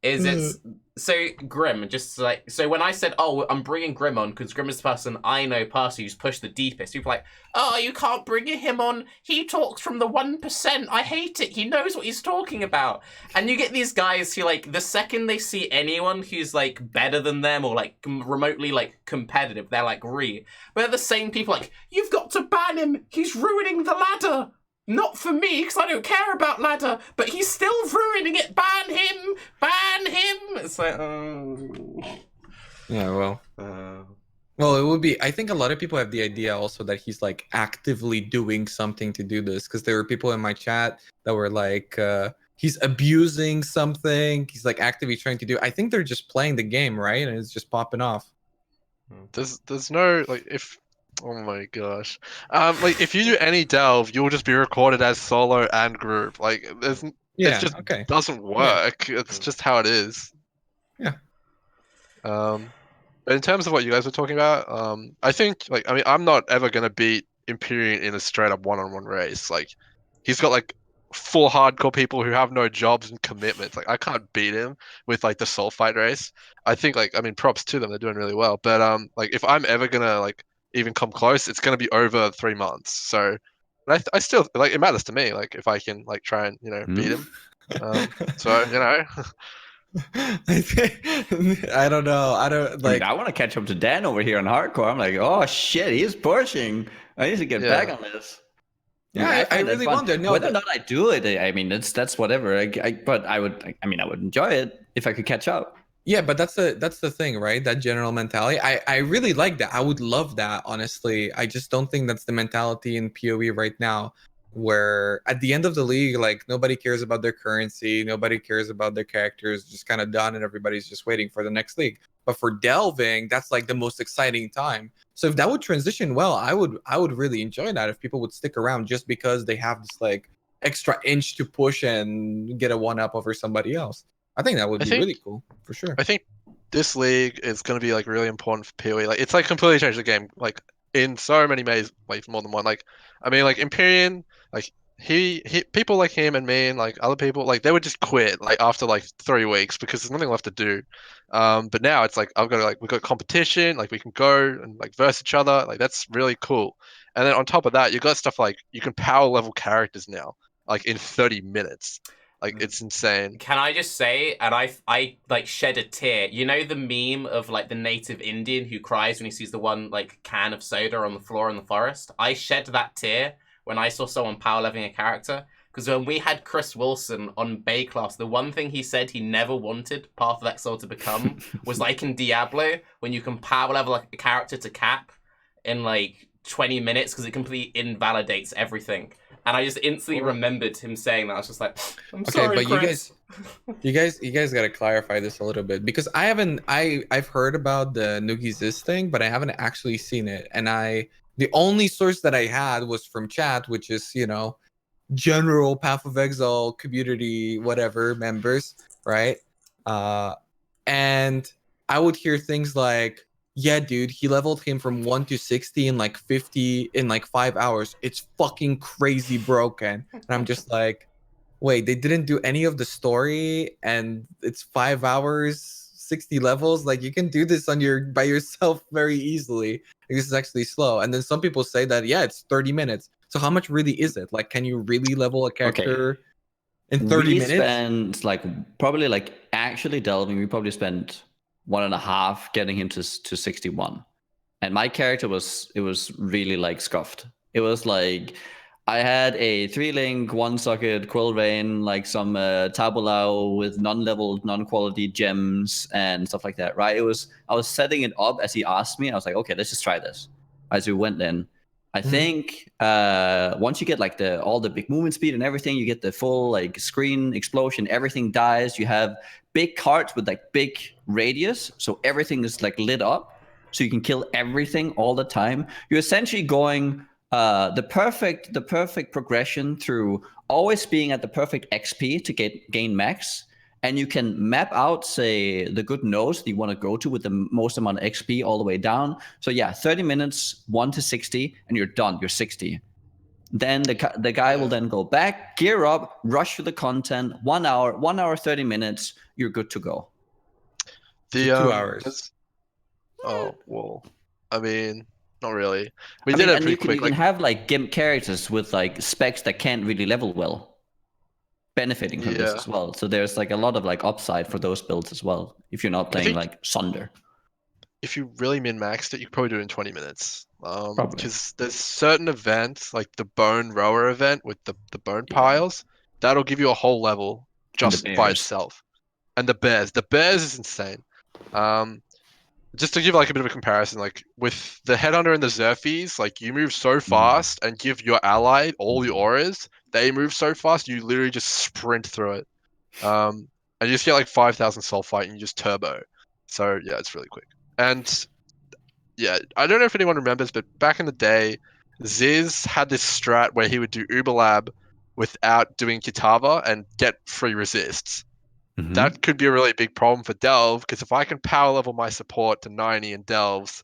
Is it's so Grim, just like, so when I said, oh, I'm bringing Grim on because Grim is the person I know personally who's pushed the deepest, people are like, oh, you can't bring him on, he talks from the 1%, I hate it, he knows what he's talking about. And you get these guys who, like, the second they see anyone who's like better than them or like remotely like competitive, they're like, but they're the same people like, you've got to ban him, he's ruining the ladder. Not for me, because I don't care about ladder, but he's still ruining it. Ban him! Ban him! It's like, yeah, well. Well, it would be, I think a lot of people have the idea also that he's like actively doing something to do this, because there were people in my chat that were like, he's abusing something, he's like actively trying to do. I think they're just playing the game, right? And it's just popping off. There's no, like, if... Oh my gosh. Like, if you do any delve, you'll just be recorded as solo and group. Like, it just doesn't work. It's just how it is. Yeah. But in terms of what you guys were talking about, I think, like, I mean, I'm not ever gonna beat Empyrean in a straight up one-on-one race. Like, he's got like 4 hardcore people who have no jobs and commitments. Like, I can't beat him with like the soul fight race. I think, like, I mean, props to them, they're doing really well. But like, if I'm ever gonna like even come close, it's going to be over 3 months. So I still, like, it matters to me, like, if I can like try and beat him. So I don't know, I don't like, I want to catch up to Dan over here on hardcore. I'm like, oh shit, he's pushing, I need to get back on this. Yeah, I really wonder. No, whether or not I do it, I mean, that's whatever. But I would enjoy it if I could catch up. Yeah, but that's the thing, right? That general mentality. I really like that. I would love that, honestly. I just don't think that's the mentality in PoE right now, where at the end of the league, like, nobody cares about their currency, nobody cares about their characters, just kind of done, and everybody's just waiting for the next league. But for delving, that's like the most exciting time. So if that would transition well, I would really enjoy that if people would stick around just because they have this like extra inch to push and get a 1-up over somebody else. I think that would be really cool, for sure. I think this league is going to be like really important for PoE. Like, it's like completely changed the game, like in so many ways, like more than one. Like, I mean, like Empyrean, like he people like him and me and like other people, like they would just quit like after like 3 weeks because there's nothing left to do. But now it's like I've got like, we've got competition, like we can go and like verse each other, like that's really cool. And then on top of that, you got stuff like you can power level characters now, like in 30 minutes. Like, it's insane. Can I just say, and I like shed a tear. You know the meme of like the native Indian who cries when he sees the one like can of soda on the floor in the forest? I shed that tear when I saw someone power leveling a character. Because when we had Chris Wilson on Baeclast, the one thing he said he never wanted Path of Exile to become was like in Diablo, when you can power level like a character to cap in like 20 minutes because it completely invalidates everything. And I just instantly remembered him saying that. I was just like, I'm sorry, but Chris. you guys got to clarify this a little bit, because I've heard about the Nugi's thing, but I haven't actually seen it. And the only source that I had was from chat, which is, general Path of Exile community, whatever members, right? And I would hear things like, yeah, dude, he leveled him from 1 to 60 in like 50 in like 5 hours. It's fucking crazy broken. And I'm just like, wait, they didn't do any of the story and it's 5 hours, 60 levels? Like you can do this by yourself very easily. This is actually slow. And then some people say that, yeah, it's 30 minutes. So how much really is it? Like, can you really level a character in 30 we minutes? spent like probably like actually delving, we probably spent 1.5 getting him to 61. And my character was really like scuffed. It was like I had a 3-link, 1-socket Quill Rain, like some Tabulao with non-leveled, non-quality gems and stuff like that, right? I was setting it up as he asked me. I was like, okay, let's just try this. As we went in, I think once you get like all the big movement speed and everything, you get the full like screen explosion, everything dies. You have big cards with like big radius, so everything is like lit up, so you can kill everything all the time. You're essentially going the perfect progression through always being at the perfect XP to gain max. And you can map out, say, the good nodes that you want to go to with the most amount of XP all the way down. So yeah, 30 minutes, 1 to 60, and you're done. You're 60. Then the guy will then go back, gear up, rush through the content. 1 hour, 30 minutes. You're good to go. 2 hours. Oh well, I mean, not really. We I did mean, it and pretty you can quick. you can have like GIMP characters with like specs that can't really level well, benefiting from this Yeah. as well. So there's like a lot of like upside for those builds as well. If you're not playing think- like Sunder, If you really min-maxed it, you could probably do it in 20 minutes. Probably. Because there's certain events, like the bone rower event with the bone Yeah. piles, that'll give you a whole level And the just by bears. itself. And the bears is insane. Just to give like a bit of a comparison, like with the headhunter and the Zerfies, like you move so fast and give your ally all the auras, they move so fast, you literally just sprint through it. And you just get like 5,000 soul fight and you just turbo. So yeah, it's really quick. And yeah, I don't know if anyone remembers, but back in the day, Ziz had this strat where he would do Uberlab without doing Kitava and get free resists. Mhm. That could be a really big problem for Delve, because if I can power level my support to 90 in Delves,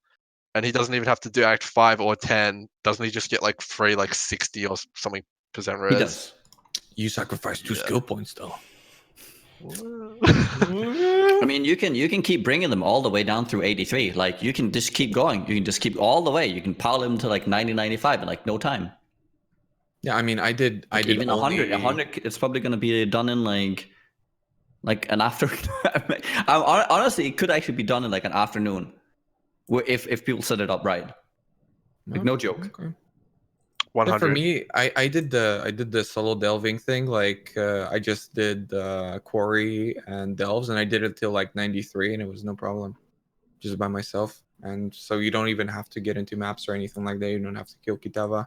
and he doesn't even have to do Act 5 or 10, doesn't he just get like free like 60 or something percent res? He does. You sacrifice 2 skill points though. I mean, you can keep bringing them all the way down through 83. Like you can just keep going. You can just keep all the way. You can power them to like 90, 95 in like no time. Yeah, I mean, I did Even only... 100. It's probably gonna be done in like an afternoon. Honestly, it could actually be done in like an afternoon, if people set it up right. Like no joke. Okay. 100. Yeah, for me, I did the solo delving thing. Like I just did quarry and delves, and I did it till like 93, and it was no problem, just by myself. And so you don't even have to get into maps or anything like that. You don't have to kill Kitava.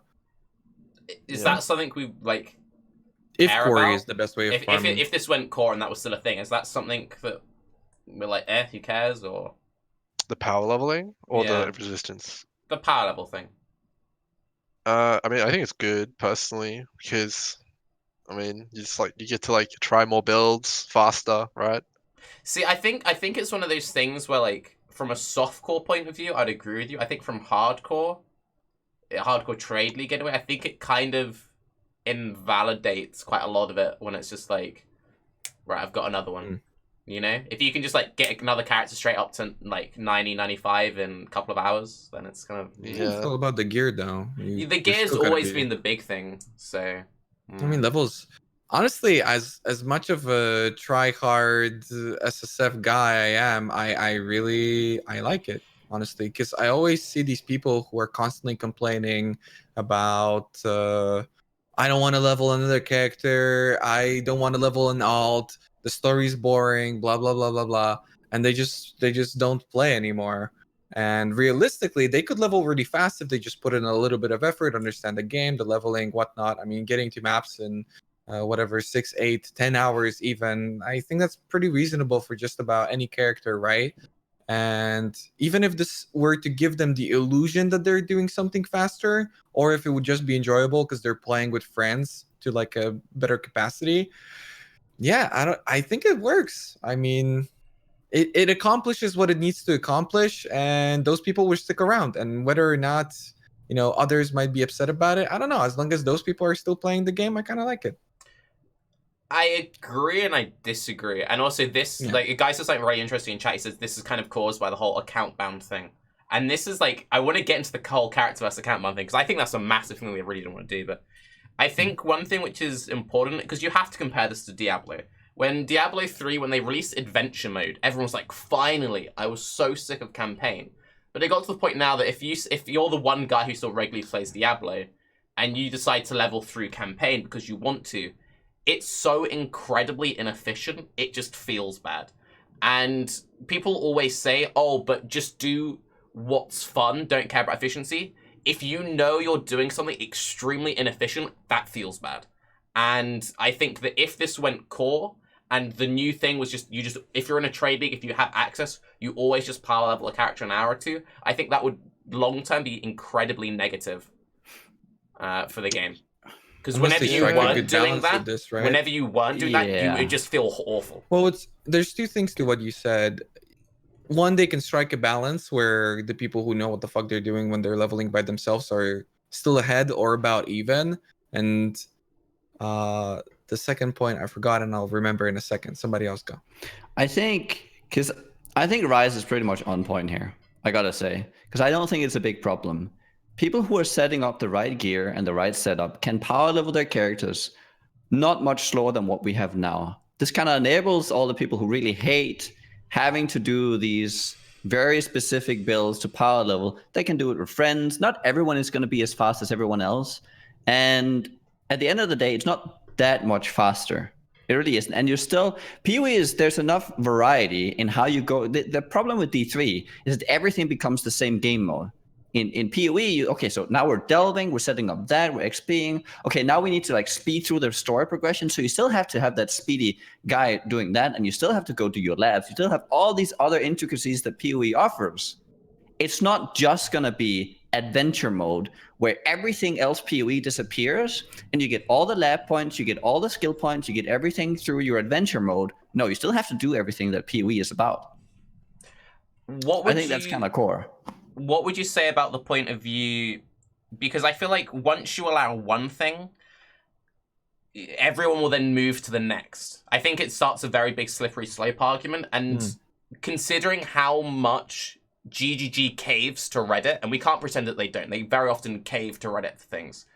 Is that something we like? If care quarry about? is the best way of farming. If this went core and that was still a thing, is that something that we're like, who cares, or The power leveling or Yeah. the resistance? the power level thing? I mean, I think it's good personally, because I mean, you get to like try more builds faster, right? See, I think it's one of those things where, like, from a softcore point of view, I'd agree with you. I think from hardcore trade league anyway, I think it kind of invalidates quite a lot of it when it's just like, right, I've got another one. You know, if you can just like get another character straight up to like 90, 95 in a couple of hours, then it's kind of It's all about the gear, though. The gear's always been the big thing. So I mean, levels. Honestly, as much of a try-hard SSF guy I am, I really like it, honestly, because I always see these people who are constantly complaining about I don't want to level another character, I don't want to level an alt, the story's boring, blah blah blah blah blah, and they just don't play anymore. And realistically, they could level really fast if they just put in a little bit of effort, understand the game, the leveling, whatnot. I mean, getting to maps in whatever 6, 8, 10 hours even, I think that's pretty reasonable for just about any character, right? And even if this were to give them the illusion that they're doing something faster, or if it would just be enjoyable because they're playing with friends to like a better capacity, yeah, I think it works. I mean, it accomplishes what it needs to accomplish, and those people will stick around. And whether or not, others might be upset about it, I don't know. As long as those people are still playing the game, I kind of like it. I agree and I disagree. And also this, like, a guy says something very interesting in chat. He says this is kind of caused by the whole account bound thing. And this is like, I want to get into the whole character versus account bound thing, because I think that's a massive thing we really don't want to do. But I think one thing which is important, because you have to compare this to Diablo. When Diablo 3, when they released Adventure Mode, everyone was like, finally, I was so sick of campaign. But it got to the point now that if you're the one guy who still regularly plays Diablo, and you decide to level through campaign because you want to, it's so incredibly inefficient, it just feels bad. And people always say, oh, but just do what's fun, don't care about efficiency. If you know you're doing something extremely inefficient, that feels bad. And I think that if this went core, and the new thing was if you're in a trade league, if you have access, you always just power level a character an hour or two, I think that would long term be incredibly negative for the game. Because whenever you weren't doing that, you would just feel awful. Well, there's two things to what you said. One, they can strike a balance where the people who know what the fuck they're doing when they're leveling by themselves are still ahead or about even. And the second point I forgot, and I'll remember in a second. Somebody else go. I think Raiz is pretty much on point here, I gotta say, because I don't think it's a big problem. People who are setting up the right gear and the right setup can power level their characters not much slower than what we have now. This kind of enables all the people who really hate having to do these very specific builds to power level. They can do it with friends. Not everyone is going to be as fast as everyone else. And at the end of the day, it's not that much faster. It really isn't. And you're still, PoE there's enough variety in how you go. The problem with D3 is that everything becomes the same game mode. In PoE, okay, so now we're delving, we're setting up that, we're XPing. Okay, now we need to like speed through the story progression. So you still have to have that speedy guy doing that, and you still have to go to your labs. You still have all these other intricacies that PoE offers. It's not just gonna be adventure mode where everything else PoE disappears and you get all the lab points, you get all the skill points, you get everything through your adventure mode. No, you still have to do everything that PoE is about. I think that's kind of core. What would you say about the point of view? Because I feel like once you allow one thing, everyone will then move to the next. I think it starts a very big slippery slope argument. And considering how much GGG caves to Reddit, and we can't pretend that they don't. They very often cave to Reddit for things.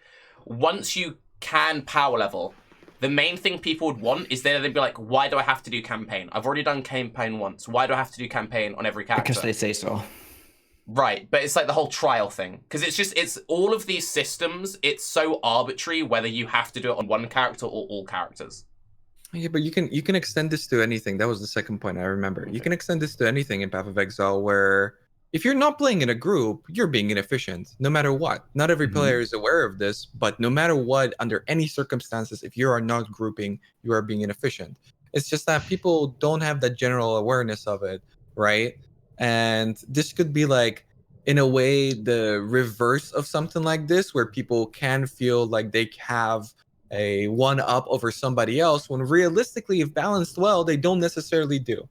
Once you can power level, the main thing people would want is they'd be like, why do I have to do campaign? I've already done campaign once. Why do I have to do campaign on every character? Because they say so. Right, but it's like the whole trial thing. Because it's all of these systems, it's so arbitrary whether you have to do it on one character or all characters. Yeah, but you can extend this to anything. That was the second point I remember. You can extend this to anything in Path of Exile where if you're not playing in a group, you're being inefficient, no matter what. Not every player is aware of this, but no matter what, under any circumstances, if you are not grouping, you are being inefficient. It's just that people don't have that general awareness of it, right? And this could be like, in a way, the reverse of something like this, where people can feel like they have a one-up over somebody else, when realistically, if balanced well, they don't necessarily do.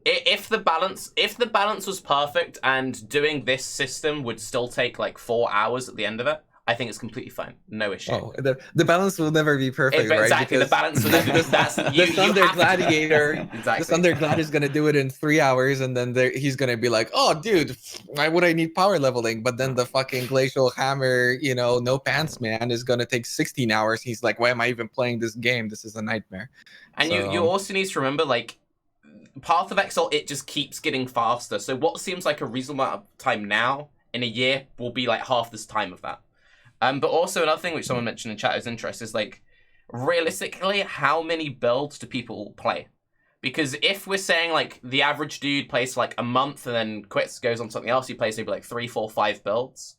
If the balance was perfect and doing this system would still take like 4 hours at the end of it, I think it's completely fine. No issue. Oh, the balance will never be perfect, right? Exactly, because the balance will never be the Thunder Gladiator. Exactly. The Thunder Glad is gonna do it in 3 hours, and then he's gonna be like, "Oh, dude, why would I need power leveling?" But then the fucking Glacial Hammer, no pants man, is gonna take 16 hours. He's like, "Why am I even playing this game? This is a nightmare." And you also need to remember, like, Path of Exile, it just keeps getting faster. So what seems like a reasonable amount of time now, in a year, will be like half this time of that. But also another thing which someone mentioned in chat is interesting is, like, realistically, how many builds do people play? Because if we're saying, like, the average dude plays for, like, a month and then quits, goes on something else, he plays maybe, like, 3, 4, 5 builds.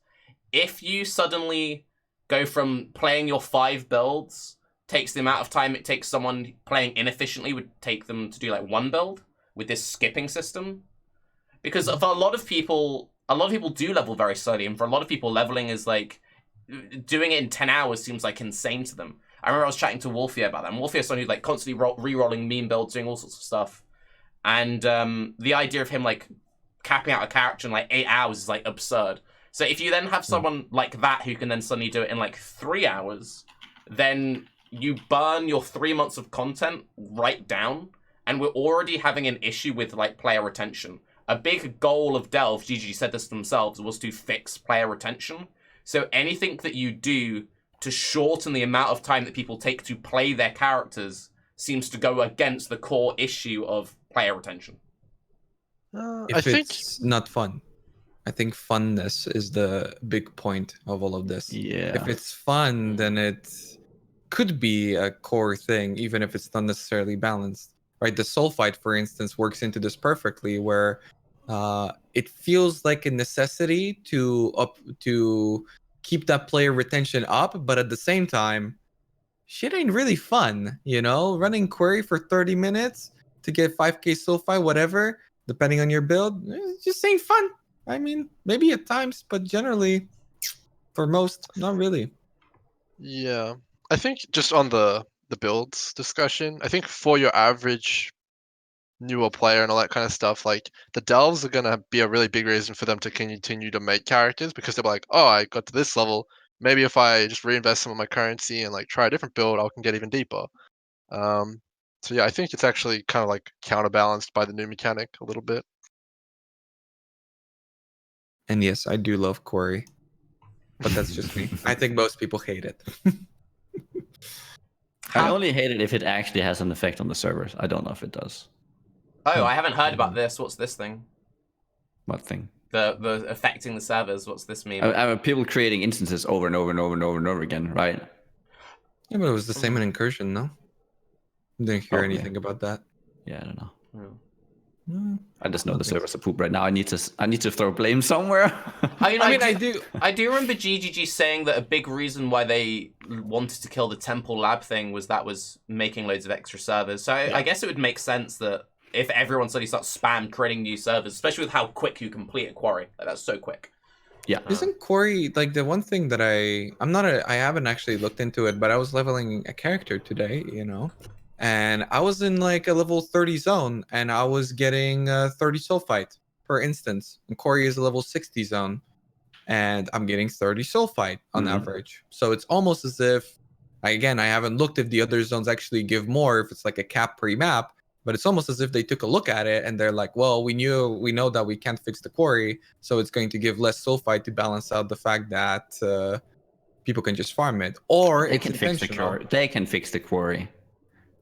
If you suddenly go from playing your 5 builds, takes the amount of time it takes someone playing inefficiently would take them to do, like, 1 build with this skipping system. Because for a lot of people do level very slowly, and for a lot of people, leveling is, like, doing it in 10 hours seems like insane to them. I remember I was chatting to Wolfia about that, and Wolfia is someone who's like constantly re-rolling meme builds, doing all sorts of stuff. And the idea of him like capping out a character in like 8 hours is like absurd. So if you then have someone like that who can then suddenly do it in like 3 hours, then you burn your 3 months of content right down, and we're already having an issue with like player retention. A big goal of Delve, GG said this themselves, was to fix player retention. So anything that you do to shorten the amount of time that people take to play their characters seems to go against the core issue of player retention. If it's not fun. I think funness is the big point of all of this. Yeah. If it's fun, then it could be a core thing, even if it's not necessarily balanced. Right? The soul fight, for instance, works into this perfectly, where it feels like a necessity to keep that player retention up, but at the same time, shit ain't really fun. You know, running query for 30 minutes to get 5k soul fight, whatever, depending on your build, it just ain't fun. I mean, maybe at times, but generally, for most, not really. Yeah, I think just on the builds discussion, I think for your average newer player and all that kind of stuff, like the delves are gonna be a really big reason for them to continue to make characters, because they're like, oh, I got to this level. Maybe if I just reinvest some of my currency and like try a different build, I can get even deeper. So yeah, I think it's actually kind of like counterbalanced by the new mechanic a little bit. And yes, I do love Quarry, but that's just me. I think most people hate it. I only hate it if it actually has an effect on the servers. I don't know if it does. Oh, I haven't heard about this. What's this thing? What thing? The affecting the servers. What's this mean? I mean, people creating instances over and over and over and over and over again, right? Yeah, but it was the same in Incursion, no? Didn't hear Probably. anything about that. Yeah, I don't know. Hmm. I just know the servers are poop right now. I need to throw blame somewhere. I do remember GGG saying that a big reason why they wanted to kill the Temple Lab thing was making loads of extra servers. So I guess it would make sense that if everyone suddenly starts spam creating new servers, especially with how quick you complete a quarry, that's so quick. Yeah. Isn't Quarry like the one thing that I haven't actually looked into it, but I was leveling a character today, you know, and I was in like a level 30 zone, and I was getting 30 soul fight per instance. And Quarry is a level 60 zone, and I'm getting 30 soul fight on average. So it's almost as if, I haven't looked if the other zones actually give more, if it's like a cap per map. But it's almost as if they took a look at it and they're like, well, we know that we can't fix the quarry, so it's going to give less soul fight to balance out the fact that people can just farm it. Or They it's can fix the intentional. quarry. They can fix the quarry.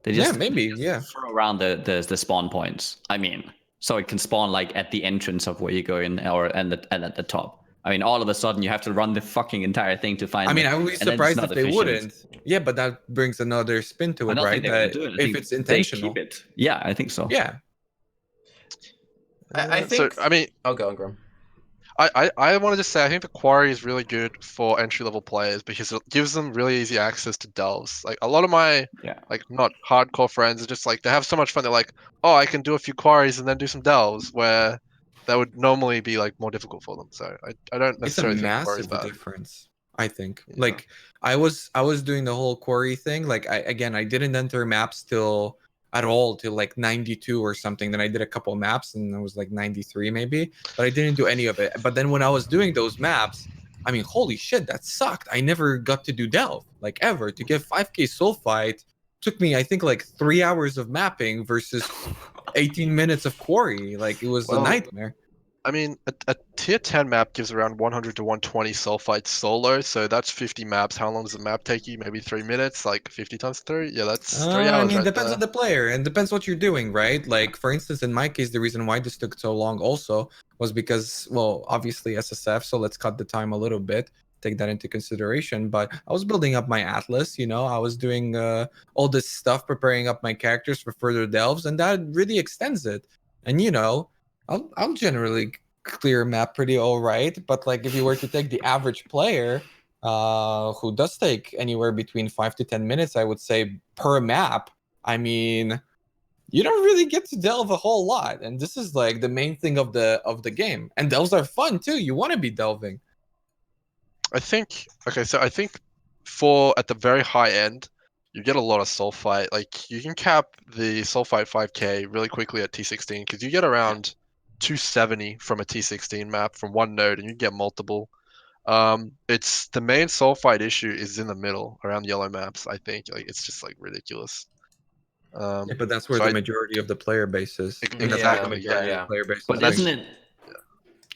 They just throw around the spawn points. I mean, so it can spawn like at the entrance of where you go in, and at the top. I mean, all of a sudden you have to run the fucking entire thing to find. I mean, I would be surprised if they wouldn't. Yeah, but that brings another spin to it, right? That if it's intentional, they keep it. Yeah, I think so. Yeah. I think. So I mean, I'll go on, Grim. I want to just say I think the quarry is really good for entry level players because it gives them really easy access to delves. Like a lot of my like not hardcore friends are just like they have so much fun. They're like, oh, I can do a few quarries and then do some delves, where that would normally be like more difficult for them. So I don't necessarily think quarry is It's a bad. massive difference. I think. Yeah. Like I was doing the whole quarry thing. Like I didn't enter maps till like 92 or something. Then I did a couple maps and I was like 93 maybe, but I didn't do any of it. But then when I was doing those maps, I mean, holy shit, that sucked. I never got to do delve like ever. To get 5k soul fight took me, I think, like 3 hours of mapping versus 18 minutes of quarry. Like it was a nightmare. I mean, a tier 10 map gives around 100 to 120 soul fights solo, so that's 50 maps. How long does a map take you? Maybe 3 minutes, like 50 times 3? Yeah, that's 3 hours. I mean, right depends there. on the player and depends what you're doing, right? Like, for instance, in my case, the reason why this took so long also was because, well, obviously SSF, so let's cut the time a little bit, take that into consideration. But I was building up my Atlas, you know, I was doing all this stuff, preparing up my characters for further delves, and that really extends it. And, you know, I'll generally clear map pretty all right, but like if you were to take the average player who does take anywhere between 5 to 10 minutes, I would say, per map, I mean, you don't really get to delve a whole lot, and this is like the main thing of the game. And delves are fun too. You want to be delving. I think for at the very high end, you get a lot of sulfite. Like you can cap the sulfite 5k really quickly at T16 because you get around 270 from a T16 map from one node, and you get multiple. It's the main sulfite issue is in the middle around yellow maps. I think like it's just like ridiculous. Yeah, but that's where so the I- majority of the player base is. Ex- And that's where the exactly, majority yeah. of the player base But is.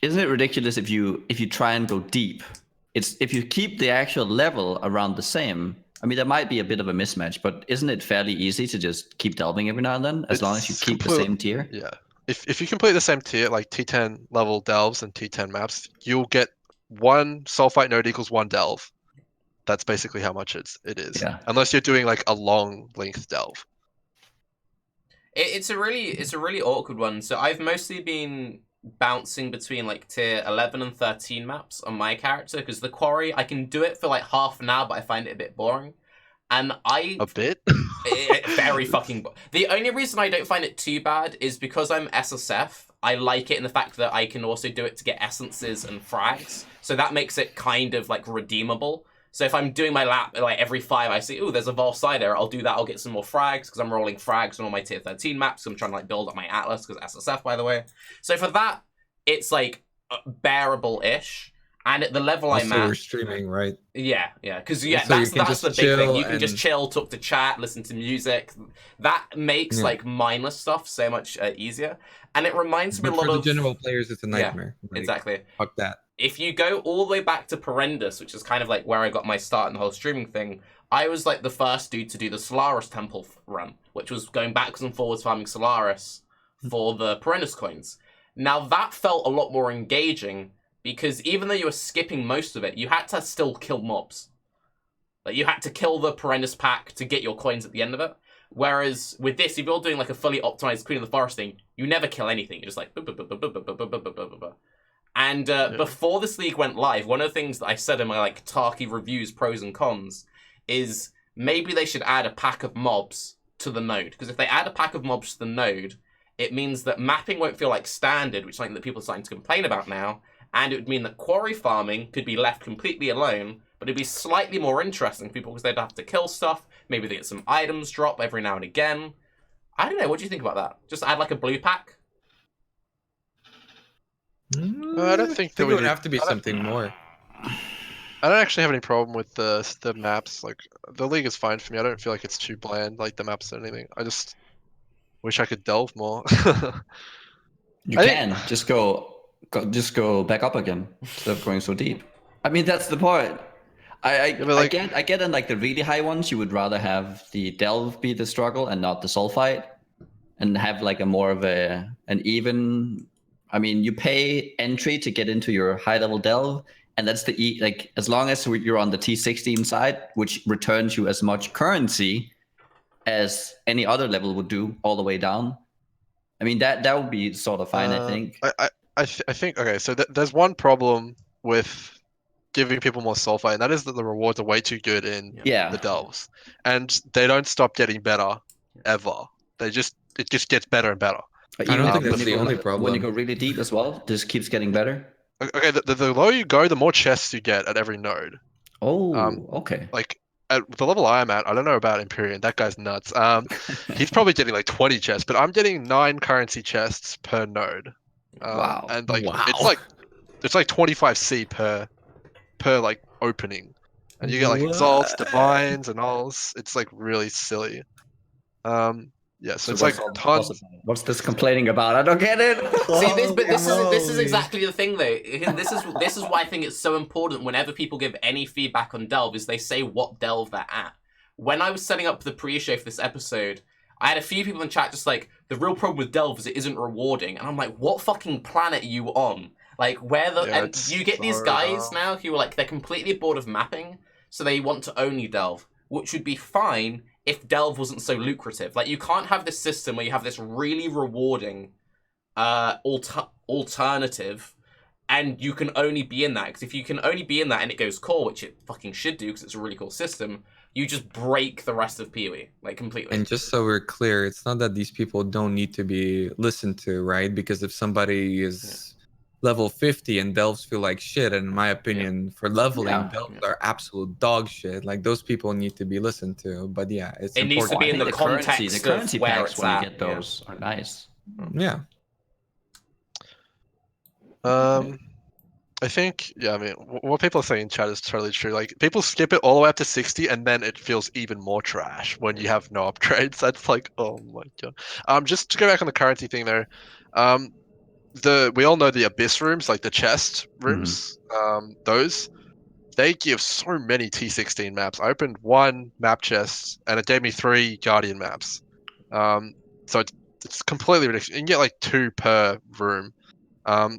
isn't it ridiculous if you try and go deep? It's if you keep the actual level around the same. I mean, there might be a bit of a mismatch, but isn't it fairly easy to just keep delving every now and then, as long as you It's keep the complete- same tier? Yeah. If you complete the same tier, like T10 level delves and T10 maps, you'll get one sulfite node equals one delve. That's basically how much it is. Yeah. Unless you're doing like a long length delve. It's a really awkward one. So I've mostly been bouncing between like tier 11 and 13 maps on my character because the quarry I can do it for like half an hour, but I find it a bit boring. And A bit? very fucking. The only reason I don't find it too bad is because I'm SSF. I like it in the fact that I can also do it to get essences and frags. So that makes it kind of like redeemable. So if I'm doing my lap like every 5, I see, oh, there's a Vol Cider, I'll do that. I'll get some more frags because I'm rolling frags on all my tier 13 maps. So I'm trying to like build up my Atlas because SSF, by the way. So for that, it's like bearable-ish. And at the level I'm Also, at, we're streaming, right? yeah, because So you can that's just the big thing. chill You can just and- chill, talk to chat, listen to music. That makes Yeah. like mindless stuff so much easier. And it reminds me But a lot for the of general players, it's a nightmare. Like, exactly. Fuck that. If you go all the way back to Perendus, which is kind of like where I got my start in the whole streaming thing, I was like the first dude to do the Solaris Temple run, which was going backwards and forwards farming Solaris for the Perendus coins. Now that felt a lot more engaging because even though you were skipping most of it, you had to still kill mobs. Like you had to kill the Perendus pack to get your coins at the end of it. Whereas with this, if you're doing like a fully optimized Queen of the Forest thing, you never kill anything. You're just like... And before this league went live, one of the things that I said in my like Tarke reviews, pros and cons, is maybe they should add a pack of mobs to the node. Because if they add a pack of mobs to the node, it means that mapping won't feel like standard, which is something that people are starting to complain about now. And it would mean that quarry farming could be left completely alone, but it'd be slightly more interesting for people because they'd have to kill stuff. Maybe they get some items drop every now and again. I don't know. What do you think about that? Just add like a blue pack? I don't think that it we would need- have to be I don't- something more. I don't actually have any problem with the maps. Like the league is fine for me. I don't feel like it's too bland, like the maps or anything. I just wish I could delve more. You I can just go back up again instead of going so deep. I mean, that's the point. I but, like- I get in like the really high ones, you would rather have the delve be the struggle and not the sulfite, and have like a more of an even. I mean, you pay entry to get into your high level delve, and that's like as long as you're on the T16 side, which returns you as much currency as any other level would do, all the way down. I mean, that would be sort of fine, I think. I think okay. So there's one problem with giving people more sulfite, and that is that the rewards are way too good in Yeah. the delves, and they don't stop getting better ever. It just gets better and better. But I don't even think when that's you the go- only When problem. you go really deep as well, this keeps getting better. Okay, the lower you go, the more chests you get at every node. Oh, okay. Like at the level I am at, I don't know about Empyrean. That guy's nuts. He's probably getting like 20 chests, but I'm getting 9 currency chests per node. Wow. And like Wow. it's like 25C per like opening, and you get like What? exalts, divines, and alls. It's like really silly. Yeah, so it's like tons. What's this complaining about? I don't get it. See this, but this is moly. exactly the thing though. This is why I think it's so important. Whenever people give any feedback on Delve, is they say what Delve they're at. When I was setting up the pre-show for this episode, I had a few people in chat just like, the real problem with Delve is it isn't rewarding, and I'm like, what fucking planet are you on? Like where the Yeah, and it's you get these so guys dumb. now who are like they're completely bored of mapping, so they want to only Delve, which would be fine if Delve wasn't so lucrative. Like, you can't have this system where you have this really rewarding alternative, and you can only be in that. Because if you can only be in that and it goes core, which it fucking should do because it's a really cool system, you just break the rest of PoE, like, completely. And just so we're clear, it's not that these people don't need to be listened to, right? Because if somebody is level 50 and delves feel like shit. And in my opinion, for leveling, delves are absolute dog shit. Like those people need to be listened to. But yeah, it's It needs to be in the context currency of where packs it's when at. you get those are nice. Yeah. I think, yeah, I mean, what people are saying in chat is totally true. Like, people skip it all the way up to 60, and then it feels even more trash when you have no upgrades. That's like, oh my god. Just to go back on the currency thing though, we all know the abyss rooms, like the chest rooms. Those they give so many T16 maps. I opened one map chest, and it gave me 3 Guardian maps. So it's completely ridiculous. You can get like 2 per room.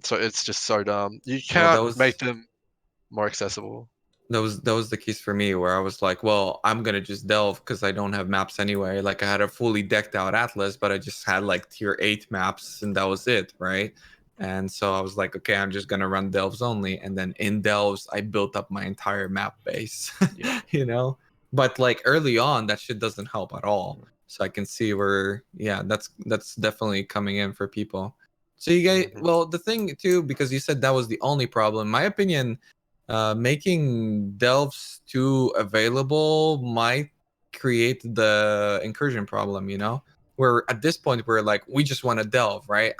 So it's just so dumb. You can't make them more accessible. That was the case for me, where I was like, well, I'm gonna just delve because I don't have maps anyway. Like I had a fully decked out atlas, but I just had like tier 8 maps, and that was it, right? And so I was like, okay, I'm just gonna run delves only. And then in delves, I built up my entire map base. You know? But like early on, that shit doesn't help at all. So I can see where, yeah, that's definitely coming in for people. So you guys, well, the thing too, because you said that was the only problem. My opinion, making delves too available might create the incursion problem. You know, where at this point we're like, we just want to delve, right?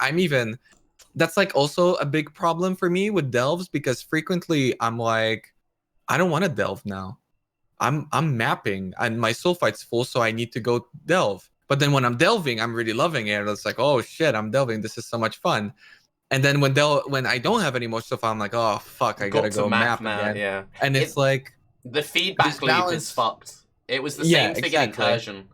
That's like also a big problem for me with delves, because frequently I'm like, I don't want to delve now. I'm mapping and my sulfite's full, so I need to go delve. But then when I'm delving, I'm really loving it. It's like, oh shit, I'm delving. This is so much fun. And then when I don't have any more stuff, I'm like, oh fuck, I gotta go map now, again. Yeah. And it's like the feedback loop is fucked. It was the same thing in incursion.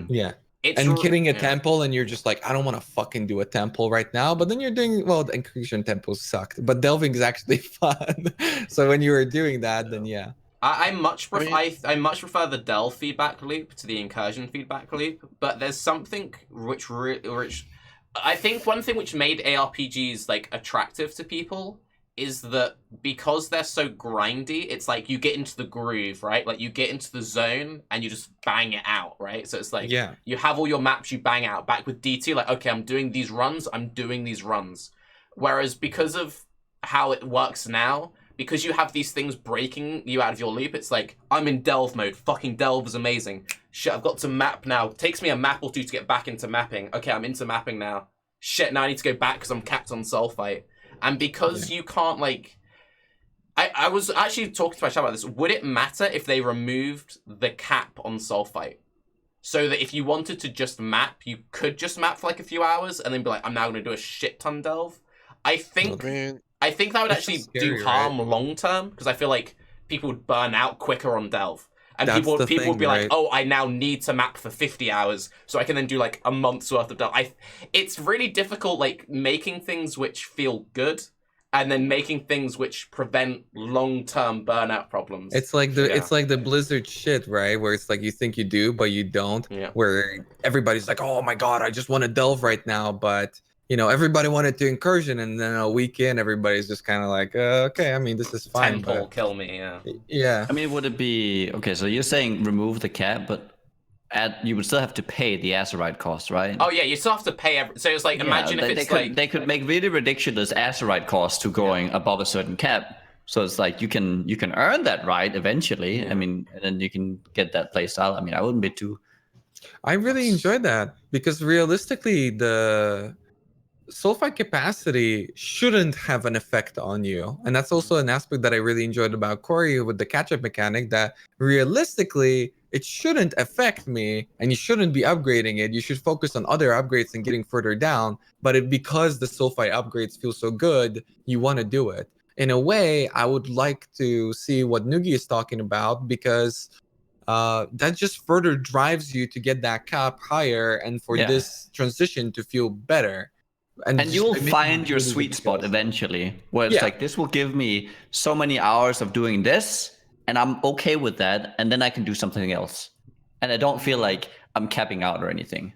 Yeah. It's and hitting a temple, and you're just like, I don't want to fucking do a temple right now. But then you're doing, well, the incursion temples sucked, but delving is actually fun. So when you were doing that, then yeah. I much prefer the delve feedback loop to the incursion feedback loop, but there's something which I think one thing which made ARPGs like attractive to people is that because they're so grindy, it's like you get into the groove, right? Like you get into the zone and you just bang it out, right? So it's like you have all your maps, you bang out. Back with DT, like, okay, I'm doing these runs. Whereas because of how it works now, because you have these things breaking you out of your loop, it's like, I'm in delve mode. Fucking delve is amazing. Shit, I've got to map now. It takes me a map or 2 to get back into mapping. Okay, I'm into mapping now. Shit, now I need to go back because I'm capped on sulfite. And because you can't, like... I was actually talking to my chat about this. Would it matter if they removed the cap on sulfite? So that if you wanted to just map, you could just map for like a few hours and then be like, I'm now going to do a shit ton delve? I think that would actually do harm long term, because I feel like people would burn out quicker on delve. And people would be like, oh, I now need to map for 50 hours so I can then do like a month's worth of delve. It's really difficult, like making things which feel good and then making things which prevent long-term burnout problems. It's like the Blizzard shit, right? Where it's like you think you do, but you don't. Yeah. Where everybody's like, oh my god, I just want to delve right now, but you know, everybody wanted to incursion, and then a week in, everybody's just kind of like, okay, I mean, this is fine. Temple, kill me, yeah. I mean, would it be okay? So you're saying remove the cap, but you would still have to pay the Azerite cost, right? Oh yeah, you still have to pay. So it's like, imagine if they could make really ridiculous Azerite costs to going above a certain cap. So it's like you can earn that right eventually. I mean, and then you can get that play style. I mean, I wouldn't be too. I really enjoyed that, because realistically, the sulfite capacity shouldn't have an effect on you. And that's also an aspect that I really enjoyed about Corey with the catch-up mechanic, that realistically it shouldn't affect me, and you shouldn't be upgrading it. You should focus on other upgrades and getting further down. But because the sulfite upgrades feel so good, you want to do it. In a way, I would like to see what Nugi is talking about, because that just further drives you to get that cap higher and for this transition to feel better. And you'll find your sweet spot eventually, where it's like, this will give me so many hours of doing this, and I'm okay with that, and then I can do something else. And I don't feel like I'm capping out or anything.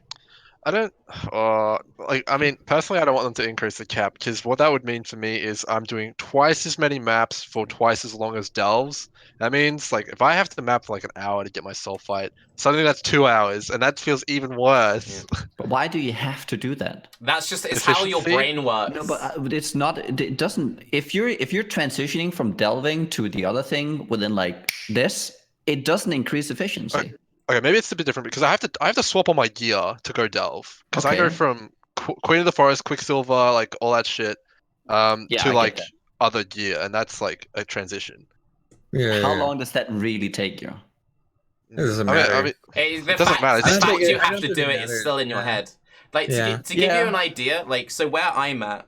I don't. I mean, personally, I don't want them to increase the cap because what that would mean for me is I'm doing twice as many maps for twice as long as delves. That means like if I have to map for like an hour to get my soul fight, suddenly that's 2 hours, and that feels even worse. But why do you have to do that? That's just it's how your Efficiency? brain works. No, but it's not. It doesn't. If you're transitioning from delving to the other thing within like this, it doesn't increase efficiency. Okay, maybe it's a bit different because I have to swap all my gear to go delve because I go Okay. from Queen of the Forest, Quicksilver, like all that shit, Yeah, to I get like that. other gear, and that's like a transition. Yeah, How yeah. long does that really take you? It doesn't I mean, matter. The It doesn't matter, it's the just fact fun. you I have don't to think do it it is matters, still in your yeah. head. Like Yeah. to give you an idea, like so where I'm at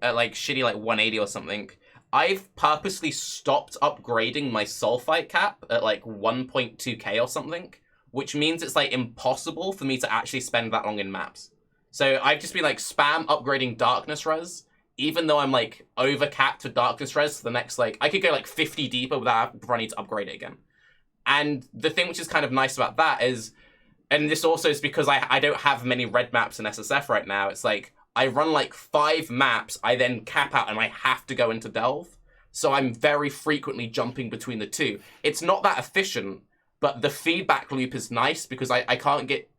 like shitty like 180 or something, I've purposely stopped upgrading my soul fight cap at like 1.2k or something, which means it's like impossible for me to actually spend that long in maps. So I've just been like spam upgrading darkness res, even though I'm like over capped with darkness res for the next like I could go like 50 deeper without running to upgrade it again. And the thing which is kind of nice about that is, and this also is because I don't have many red maps in SSF right now, it's like I run like 5 maps, I then cap out and I have to go into Delve. So I'm very frequently jumping between the two. It's not that efficient, but the feedback loop is nice because I can't get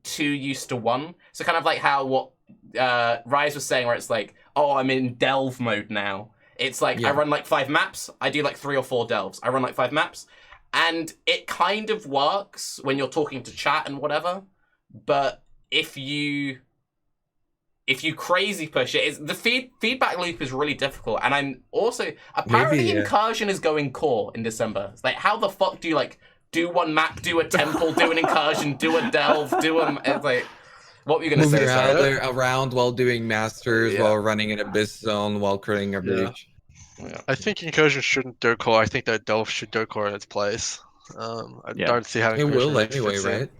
too used to one. So kind of like how what Raiz was saying where it's like, oh, I'm in Delve mode now. It's like I run like 5 maps, I do like 3 or 4 delves. I run like 5 maps. And it kind of works when you're talking to chat and whatever, but if you crazy push it, the feedback loop is really difficult. And I'm also apparently incursion is going core in December. It's like how the fuck do you like do one map, do a temple, do an incursion, do a delve, do a it's like what were you gonna say? Around while doing masters, Yeah. while running an abyss zone, while creating a breach. Yeah. I think incursion shouldn't do core. I think that delve should do core in its place. I don't see how It incursion will anyway, fits in. right?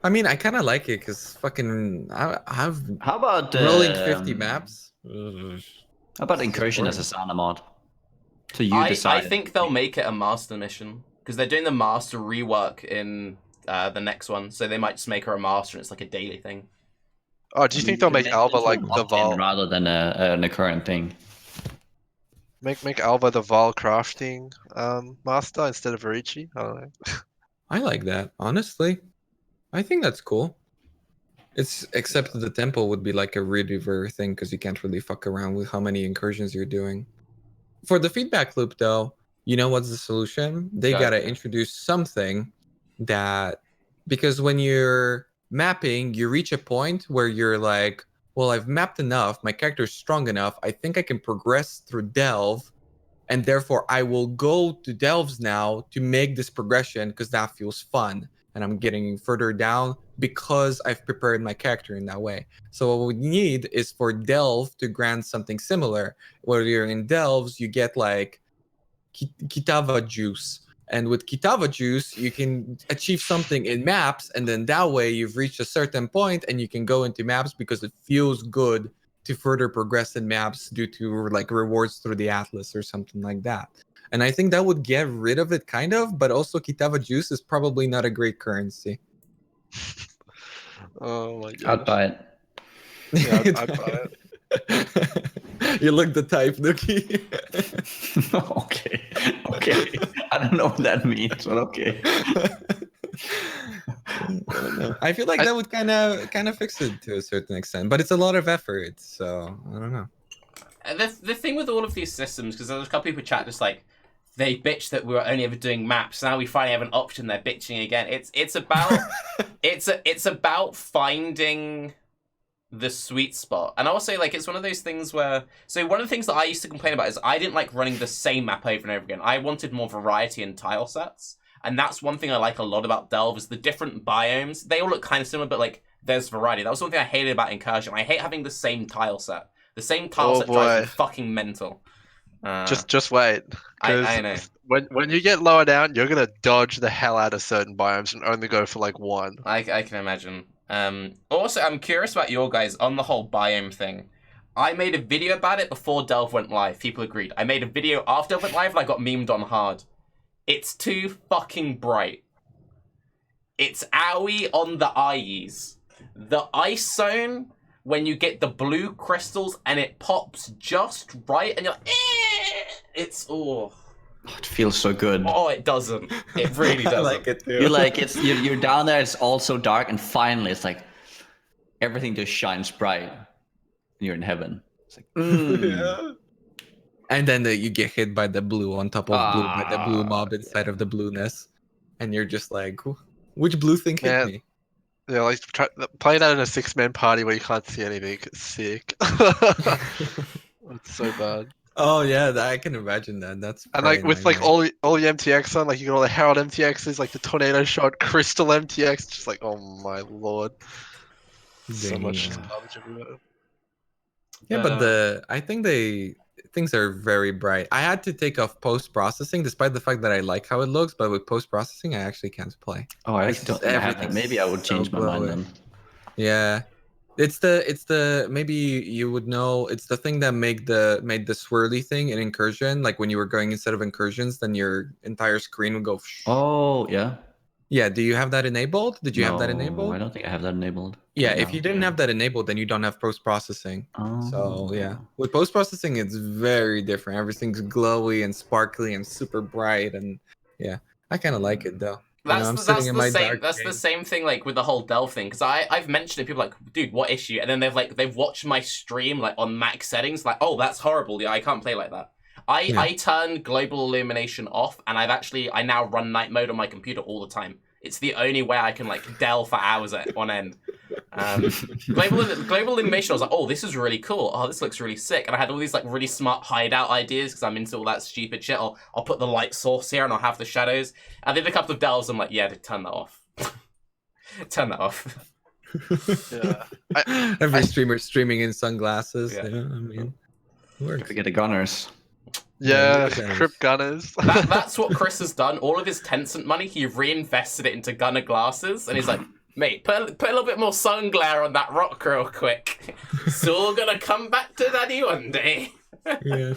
I mean, I kind of like it because fucking I've How about rolling 50 maps. How about incursion as a Zana mod? So you I decide. think they'll make it a master mission because they're doing the master rework in the next one, so they might just make her a master and it's like a daily thing. Oh, do you think they'll make Alva like the Val? rather than a current thing? Make Alva the Val crafting master instead of Verici? I don't know. I like that, honestly. I think that's cool. It's except the tempo would be like a reaver thing because you can't really fuck around with how many incursions you're doing. For the feedback loop, though, you know what's the solution? They gotta introduce something that because when you're mapping, you reach a point where you're like, well, I've mapped enough, my character's strong enough, I think I can progress through Delve, and therefore I will go to Delves now to make this progression because that feels fun. And I'm getting further down because I've prepared my character in that way. So what we need is for Delve to grant something similar. Where you're in Delves, you get like Kitava juice. And with Kitava juice, you can achieve something in maps, and then that way you've reached a certain point and you can go into maps because it feels good to further progress in maps due to like rewards through the Atlas or something like that. And I think that would get rid of it kind of, but also Kitava juice is probably not a great currency. Oh my god. I'd buy it. Yeah, I'd buy it. You look the type, Nugi. Okay. I don't know what that means, but okay. I feel like that would kind of fix it to a certain extent, but it's a lot of effort, so I don't know. The thing with all of these systems, because there's a couple people chat just like they bitch that we were only ever doing maps. Now we finally have an option. They're bitching again. It's about it's about finding the sweet spot. And I'll say like it's one of those things where one of the things that I used to complain about is I didn't like running the same map over and over again. I wanted more variety in tile sets. And that's one thing I like a lot about Delve is the different biomes. They all look kind of similar, but like there's variety. That was one thing I hated about Incursion. I hate having the same tile set. The same tile set drives me fucking mental. Just wait. I know. When you get lower down, you're gonna dodge the hell out of certain biomes and only go for like one. I can imagine. Also, I'm curious about your guys on the whole biome thing. I made a video about it before Delve went live. People agreed. I made a video after Delve went live and I got memed on hard. It's too fucking bright. It's owie on the eyes. The ice zone, when you get the blue crystals and it pops just right, and you're like, it's It feels so good. Oh, it doesn't. It really doesn't. I like it too. You're like you're down there. It's all so dark, and finally, it's like everything just shines bright. You're in heaven. It's like, Yeah. And then you get hit by the blue on top of blue, by the blue mob inside of the blueness, and you're just like, which blue thing hit Man. me? Yeah, like play that in a 6-man party where you can't see anything. It's sick. It's so bad. Oh yeah, I can imagine that. That's And like with like nightmare. all the MTX on, like you got all the Herald MTXs, like the Tornado Shot, Crystal MTX, just like oh my lord, so much Damn. garbage everywhere. Yeah, but I think things are very bright. I had to take off post processing, despite the fact that I like how it looks. But with post processing, I actually can't play. oh, I It's actually don't just think I have that. everything's Maybe I would so change my mind glowy. then. Yeah, it's the maybe you would know. It's the thing that made the swirly thing in incursion. Like when you were going instead of incursions, then your entire screen would go. Oh yeah. Yeah. Do you have that enabled? Did you have that No, enabled? I don't think I have that enabled. Yeah, right if now. you didn't have that enabled, then you don't have post processing. So yeah, with post processing, it's very different. Everything's glowy and sparkly and super bright, and yeah, I kind of like it though. I'm sitting in my dark That's the same thing like with the whole Delve thing, because I've mentioned it, people are like, dude, what issue? And then they've watched my stream like on max settings, like, oh, that's horrible. Yeah, I can't play like that. I turn global illumination off, and I now run night mode on my computer all the time. It's the only way I can like delve for hours on end. Global illumination, I was like, oh, this is really cool. Oh, this looks really sick. And I had all these like really smart hideout ideas because I'm into all that stupid shit. I'll put the light source here and I'll have the shadows. I did a couple of delves. I'm like, yeah, turn that off. Turn that off. Yeah. Every streamer streaming in sunglasses. Yeah. Yeah, I mean, works. Forget the gunners. Yeah, Yeah, Crypt Gunners. That's what Chris has done. All of his Tencent money, he reinvested it into gunner glasses, and he's like, mate, put a little bit more sun glare on that rock real quick. It's all gonna come back to daddy one day. Yeah.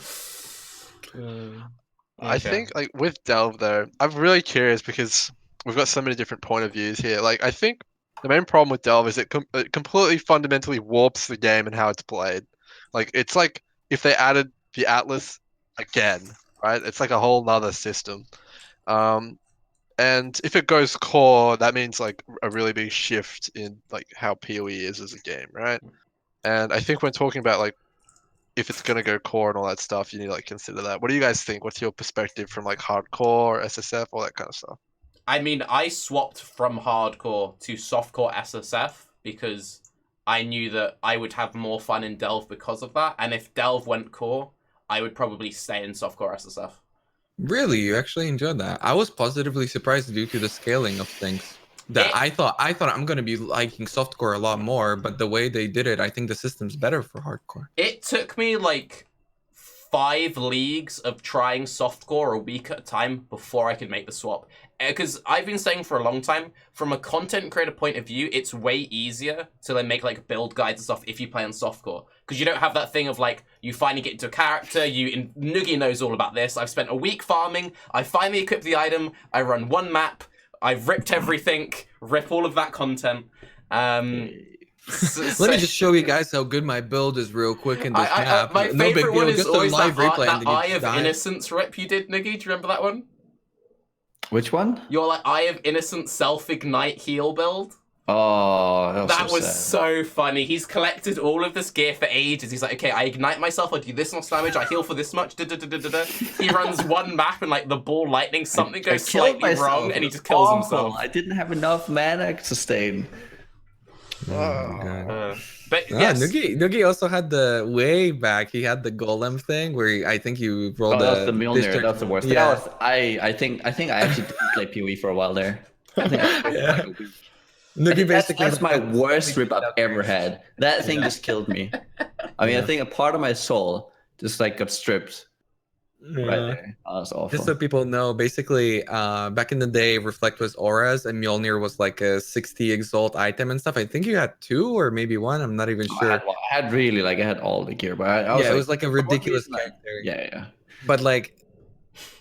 I think like with Delve though, I'm really curious because we've got so many different point of views here. Like I think the main problem with Delve is it completely fundamentally warps the game and how it's played. Like it's like if they added the Atlas again, right? It's like a whole nother system. And if it goes core, that means like a really big shift in like how PoE is as a game, right? And I think when talking about like if it's gonna go core and all that stuff, you need to like consider that. What do you guys think? What's your perspective from like hardcore, SSF, all that kind of stuff? I mean, I swapped from hardcore to softcore SSF because I knew that I would have more fun in Delve because of that. And if Delve went core, I would probably stay in softcore SSF. Really, you actually enjoyed that? I was positively surprised due to the scaling of things. That I thought I'm gonna be liking softcore a lot more, but the way they did it, I think the system's better for hardcore. It took me like 5 leagues of trying softcore a week at a time before I could make the swap. Because I've been saying for a long time, from a content creator point of view, it's way easier to then make like build guides and stuff if you play on softcore. Because you don't have that thing of like, you finally get into a character, Nugi knows all about this, I've spent a week farming, I finally equip the item, I run one map, I've ripped everything, rip all of that content. Let me just show you guys how good my build is real quick in this map. My No big favorite one deal, is just a always live that replay and then Eye you of die. Innocence rip you did, Nugi. Do you remember that one? Which one? Your like Eye of Innocence self-ignite heal build. Oh, That was sad. so funny. He's collected all of this gear for ages. He's like, okay, I ignite myself, I do this much damage, I heal for this much. He runs one map and like the ball lightning, something goes I killed slightly myself. wrong, and he just kills Awful. himself. I didn't have enough mana to sustain. But yes, Nugi also had the way back. He had the golem thing where I think you rolled that's the Mjolnir. That's the worst. Yeah. That was, I think I actually didn't play PoE for a while there. I think I played Yeah. like a week. Nugi basically That's my worst rip I've ever had. That thing just killed me. I mean, I think a part of my soul just like got stripped right there. Oh, that was awful. Just so people know, basically, back in the day, Reflect was auras and Mjolnir was like a 60 exalt item and stuff. I think you had 2 or maybe 1. I'm not even sure. I had really like I had all the gear, but I was it was like a ridiculous character. Yeah. But like,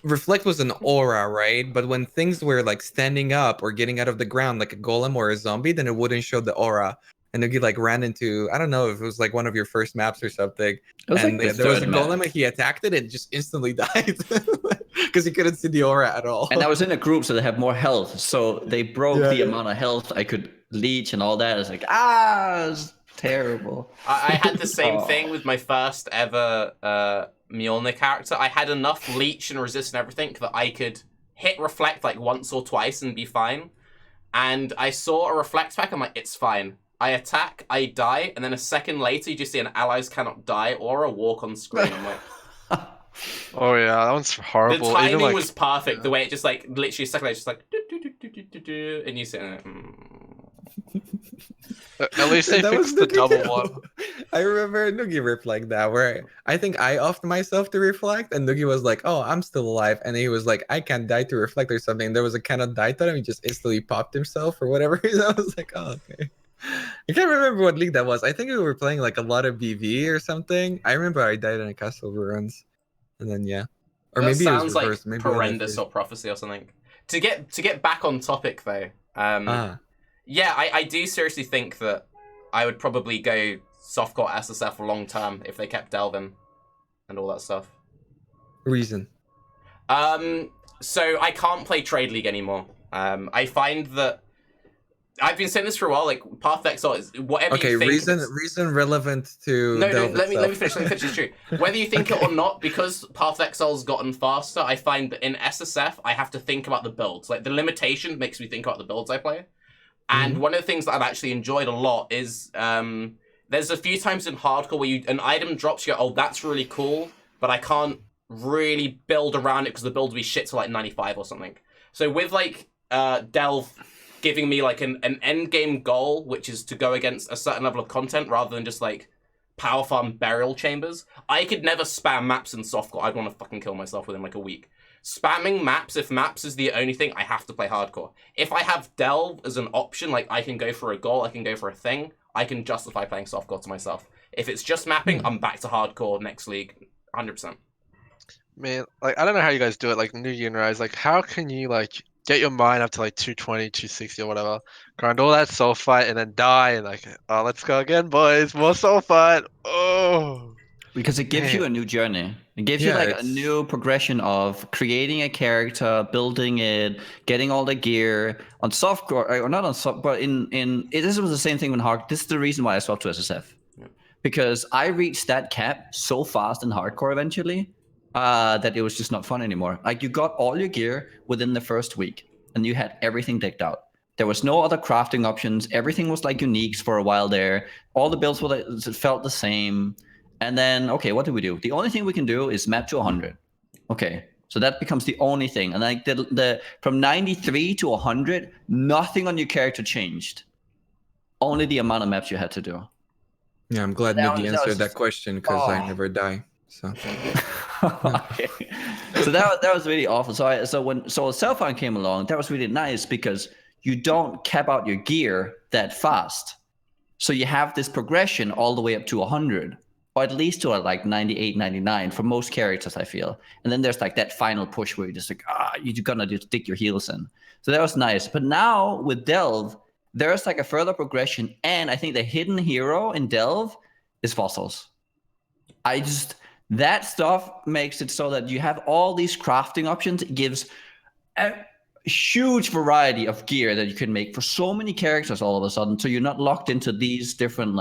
Reflect was an aura, right? But when things were like standing up or getting out of the ground, like a golem or a zombie, then it wouldn't show the aura. And Nugi like ran into, I don't know if it was like one of your first maps or something. It was And like the there was a third map. golem and he attacked it and just instantly died because he couldn't see the aura at all. And I was in a group, so they have more health. So they broke Yeah, the yeah. amount of health I could leech and all that. It's like, it's terrible. I had the same Oh. thing with my first ever Mjolnir character. I had enough leech and resist and everything that I could hit reflect like once or twice and be fine. And I saw a reflect pack, I'm like, it's fine. I attack, I die, and then a second later you just see an allies cannot die aura walk on screen. I'm like, Oh yeah, that one's horrible. the timing Even like was perfect. The way it just like literally a second later, just like do, and you sit there, at least they That was fixed the Nugi double too. one. I remember a Nugi rip like that, where I think I offed myself to reflect, and Nugi was like, "Oh, I'm still alive," and he was like, "I can't die to reflect or something." There was a cannot die to him. He just instantly popped himself or whatever. I was like, "Oh, okay." I can't remember what league that was. I think we were playing like a lot of BV or something. I remember I died in a castle runs, and then yeah, or that maybe it was sounds like reversed. Maybe when I horrendous first- or prophecy or something. To get back on topic though, yeah, I do seriously think that I would probably go softcore SSF long term if they kept Delvin and all that stuff. Reason. So I can't play Trade League anymore. I find that I've been saying this for a while. Like Path of Exile is whatever Okay, you think. reason relevant to No, Delve let me itself. finish. Let me finish. It's true. Whether you think it or not, because Path of Exile's gotten faster, I find that in SSF I have to think about the builds. Like the limitation makes me think about the builds I play. And one of the things that I've actually enjoyed a lot is there's a few times in hardcore where an item drops, you go, oh, that's really cool, but I can't really build around it because the build will be shit to like 95 or something. So with like Delve giving me like an end game goal, which is to go against a certain level of content rather than just like power farm burial chambers, I could never spam maps in softcore. I'd want to fucking kill myself within like a week. Spamming maps, if maps is the only thing, I have to play hardcore. If I have Delve as an option, like I can go for a goal, I can go for a thing, I can justify playing softcore to myself. If it's just mapping, I'm back to hardcore next league, 100%. Man, like I don't know how you guys do it, like Nugi and Raiz. Like how can you like get your mind up to like 220, 260 or whatever, grind all that soul fight and then die and like, oh, let's go again, boys, more soul fight. Oh. Because it gives you a new journey. It gives you Yeah, like a it's- new progression of creating a character, building it, getting all the gear on softcore, or not on soft, but this was the same thing when hard. This is the reason why I swapped to SSF, because I reached that cap so fast in hardcore eventually that it was just not fun anymore. Like you got all your gear within the first week, and you had everything decked out. There was no other crafting options. Everything was like uniques for a while there. All the builds felt the same. And then, okay, what do we do? The only thing we can do is map to 100. Okay, so that becomes the only thing. And like the from 93 to 100, nothing on your character changed. Only the amount of maps you had to do. Yeah, I'm glad That Nugi was answered that just- question because I never die. So Okay. So that was really awful. So when Selfhand came along, that was really nice because you don't cap out your gear that fast. So you have this progression all the way up to 100. Or at least to like 98, 99 for most characters, I feel. And then there's like that final push where you're just like, you're gonna just dig your heels in. So that was nice. But now with Delve, there's like a further progression. And I think the hidden hero in Delve is fossils. That stuff makes it so that you have all these crafting options. It gives a huge variety of gear that you can make for so many characters all of a sudden. So you're not locked into these different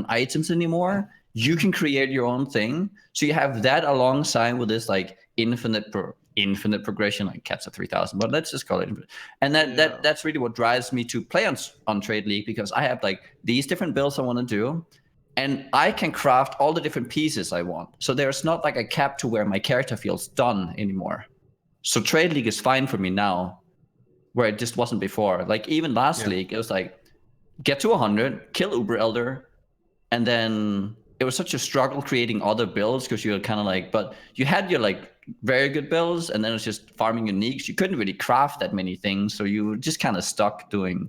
items anymore. You can create your own thing. So you have that alongside with this like infinite progression, like cats at 3000, but let's just call it. And that's really what drives me to play on Trade League, because I have like these different builds I want to do, and I can craft all the different pieces I want. So there's not like a cap to where my character feels done anymore. So Trade League is fine for me now, where it just wasn't before. Like even last league, it was like get to 100, kill Uber Elder, and then it was such a struggle creating other builds because you were kind of like, but you had your like very good builds, and then it was just farming uniques. You couldn't really craft that many things, so you were just kind of stuck doing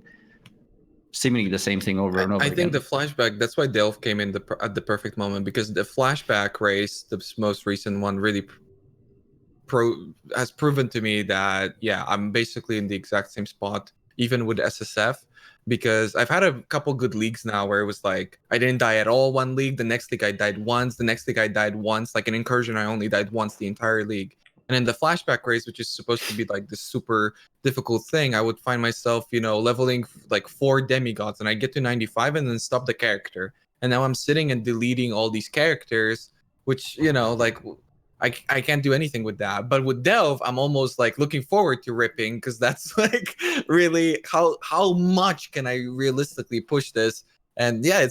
seemingly the same thing over and over I again. think the flashback, that's why Delve came in at the perfect moment, because the flashback race, the most recent one, really has proven to me that yeah, I'm basically in the exact same spot, even with SSF, because I've had a couple good leagues now where it was like I didn't die at all one league, the next league I died once, the next league I died once, like an incursion I only died once the entire league. And in the flashback race, which is supposed to be like this super difficult thing, I would find myself, leveling like 4 demigods, and I get to 95 and then stop the character. And now I'm sitting and deleting all these characters, which, like I can't do anything with that. But with Delve, I'm almost like looking forward to ripping, because that's like really how much can I realistically push this. And yeah,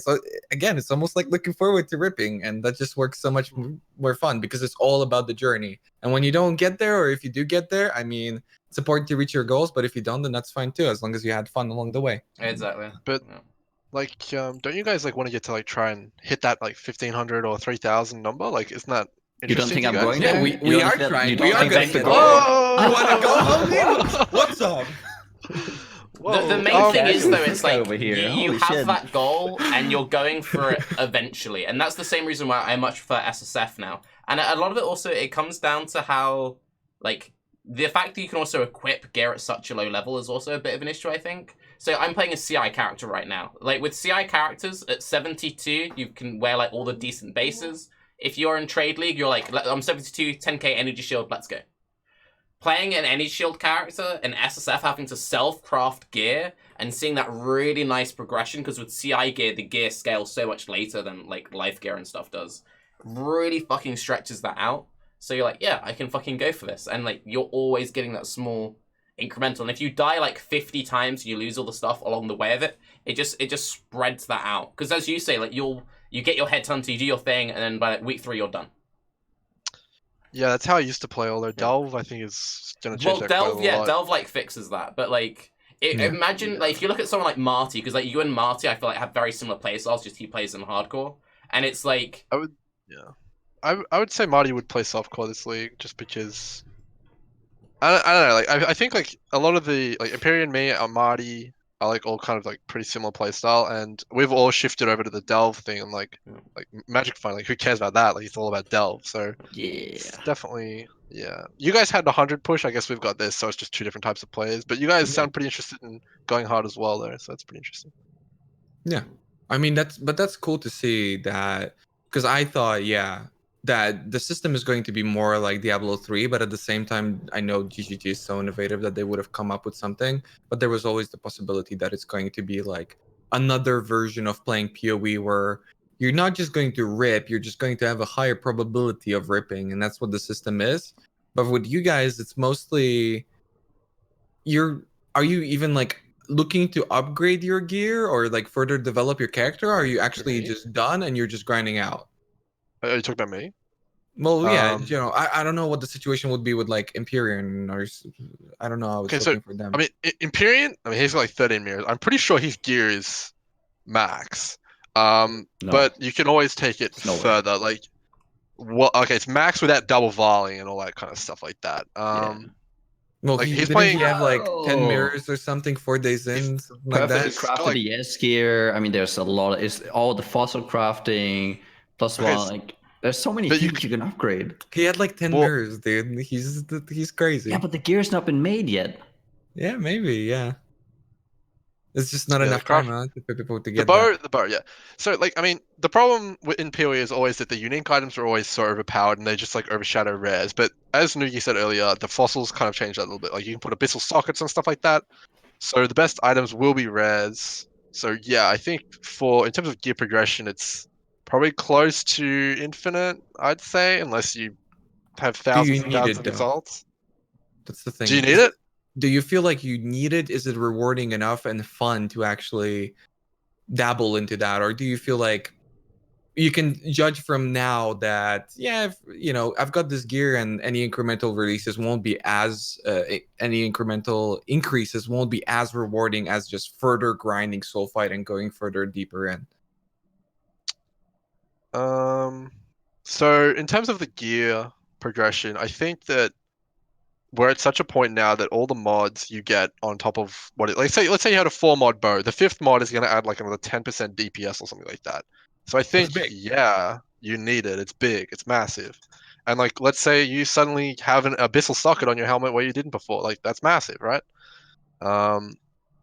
it's almost like looking forward to ripping, and that just works so much more fun because it's all about the journey. And when you don't get there, or if you do get there, I mean, it's important to reach your goals, but if you don't, then that's fine too, as long as you had fun along the way. Exactly. But Yeah. like, don't you guys like want to get to like try and hit that like 1500 or 3000 number? Like, isn't that You don't interesting think to I'm you guys? going Yeah, there? we You are don't feel- trying. you We don't are think gonna that's the get goal? Oh! You want to go, homie? What's up? The main Whoa, thing is casual though, it's like over here. you Holy have shit. that goal and you're going for it eventually, and that's the same reason why I much prefer SSF now. And a lot of it also, it comes down to how, like, the fact that you can also equip gear at such a low level is also a bit of an issue, I think. So I'm playing a CI character right now. Like, with CI characters at 72, you can wear like all the decent bases. If you're in trade league, you're like, I'm 72, 10k energy shield, let's go. Playing an energy shield character and SSF having to self-craft gear and seeing that really nice progression, because with CI gear, the gear scales so much later than like life gear and stuff does, really fucking stretches that out. So you're like, yeah, I can fucking go for this. And like, you're always getting that small incremental. And if you die like 50 times, you lose all the stuff along the way of it. It just spreads that out. Because as you say, like you get your head hunter, you do your thing, and then by like week 3, you're done. Yeah, that's how I used to play. Although Delve, I think, is gonna change that Delve, quite a lot. Delve like fixes that, but like, imagine like if you look at someone like Marty, because like you and Marty, I feel like have very similar play styles. Just he plays in hardcore, and it's like I would say Marty would play softcore this league just because I don't know. Like I think like a lot of the like Empyrean, me, and Marty are like all kind of like pretty similar play style, and we've all shifted over to the Delve thing, and like Magic Fun. Like who cares about that? Like it's all about Delve. So Yeah. it's definitely You guys had the 100 push. I guess we've got this, so it's just 2 different types of players. But you guys sound pretty interested in going hard as well, though. So that's pretty interesting. Yeah, I mean that's cool to see that, because I thought that the system is going to be more like Diablo 3, but at the same time I know GGG is so innovative that they would have come up with something, but there was always the possibility that it's going to be like another version of playing PoE where you're not just going to rip, you're just going to have a higher probability of ripping, and that's what the system is. But with you guys, it's mostly are you even like looking to upgrade your gear or like further develop your character? Or are you actually just done and you're just grinding out? Are you talking about me? Well, yeah, I don't know what the situation would be with like Empyrean, or I don't know. I was looking for them. I mean, Empyrean. I mean, he's got like 13 mirrors. I'm pretty sure his gear is max. No. But you can always take it further. Like, okay, it's max without double volleying and all that kind of stuff like that. Well, like he's playing. He have like 10 mirrors or something, 4 days in, something like that. Perfect crafted ES gear. I mean, there's a lot. It's all the fossil crafting plus one. Like, there's so many things you can upgrade. He had like 10 mirrors, dude. He's crazy. Yeah, but the gear's not been made yet. Yeah, maybe. Yeah. It's just not enough time for people to get the bow, yeah. So, like, I mean, the problem in PoE is always that the unique items are always so overpowered and they just, like, overshadow rares. But as Nugi said earlier, the fossils kind of changed that a little bit. Like, you can put abyssal sockets and stuff like that. So the best items will be rares. So, yeah, I think in terms of gear progression, it's probably close to infinite, I'd say, unless you have thousands and thousands of results. That's the thing. Do you need it? Do you feel like you need it? Is it rewarding enough and fun to actually dabble into that? Or do you feel like you can judge from now that, I've got this gear and any incremental releases won't be any incremental increases won't be as rewarding as just further grinding soul fight and going further deeper in? So in terms of the gear progression, I think that we're at such a point now that all the mods you get on top of let's say you had a 4 mod bow, the 5th mod is going to add like another 10% DPS or something like that. So I think you need it. It's big, it's massive. And like, let's say you suddenly have an abyssal socket on your helmet where you didn't before. Like, that's massive, right?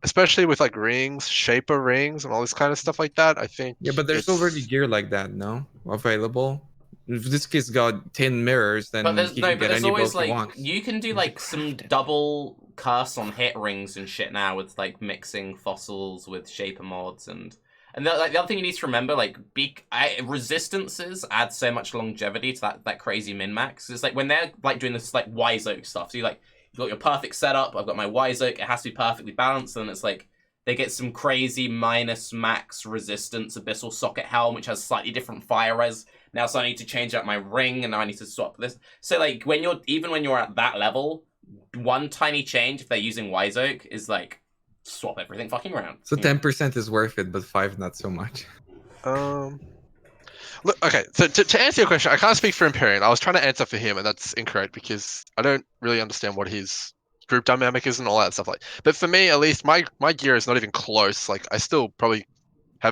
Especially with like rings, shaper rings, and all this kind of stuff like that. I think Yeah, but there's already it's gear like that, no? Available. If this kid's got 10 mirrors, But then he can but get there's any always build he like wants. you can do like some Crafted. double curse on hit rings and shit now with like mixing fossils with shaper mods and like the other thing you need to remember like resistances add so much longevity to that crazy min max. It's like when they're like doing this like wise oak stuff. So you've got your perfect setup. I've got my wise oak. It has to be perfectly balanced, and it's like they get some crazy minus max resistance abyssal socket helm, which has slightly different fire res. Now, so I need to change out my ring, and now I need to swap this. So, like, when you're at that level, one tiny change if they're using Wise Oak is like swap everything fucking around. So 10% is worth it, but 5 not so much. Look, okay. So to answer your question, I can't speak for Empyrean. I was trying to answer for him, and that's incorrect because I don't really understand what his group dynamic is and all that stuff like. But for me, at least, my gear is not even close. Like, I still probably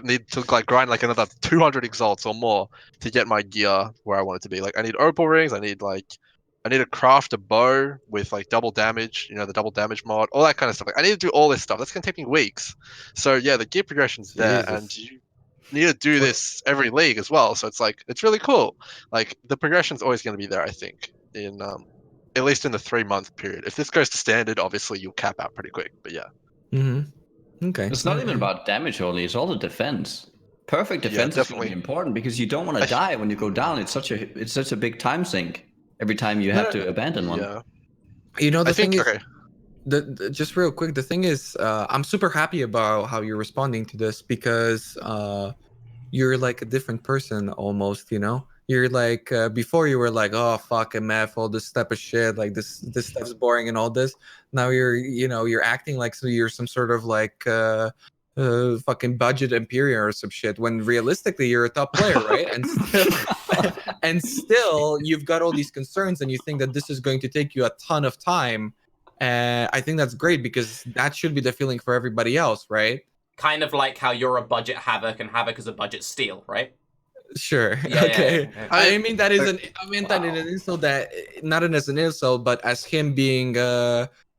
need to like grind like another 200 exalts or more to get my gear where I want it to be. Like, I need opal rings. I need to craft a bow with like double damage. You know, the double damage mod, all that kind of stuff. Like, I need to do all this stuff. That's gonna take me weeks. So yeah, the gear progression's there, and Jesus. you need to do this every league as well. So it's like it's really cool. Like the progression's always going to be there. I think in at least in the 3 month period. If this goes to standard, obviously you'll cap out pretty quick. But yeah, Okay. It's not even about damage only, it's also defense. Perfect yeah, defense is going to be definitely. important because you don't want to I th- die when you go down. It's such a big time sink every time you have to abandon one. Yeah, You know, I the thing think is, okay. just real quick, the thing is, I'm super happy about how you're responding to this because you're like a different person almost, you know? You're like, before you were like, oh, fuck MF, all this type of shit, like this stuff's boring and all this. Now you're acting like so you're some sort of like, fucking budget Imperial or some shit when realistically you're a top player, right? And still, and still you've got all these concerns and you think that this is going to take you a ton of time. And I think that's great because that should be the feeling for everybody else, right? Kind of like how you're a budget Havoc and Havoc is a budget Steel, right? Sure. Yeah, Okay. yeah. I mean that is I mean that in Wow. an insult that not as an insult, but as him being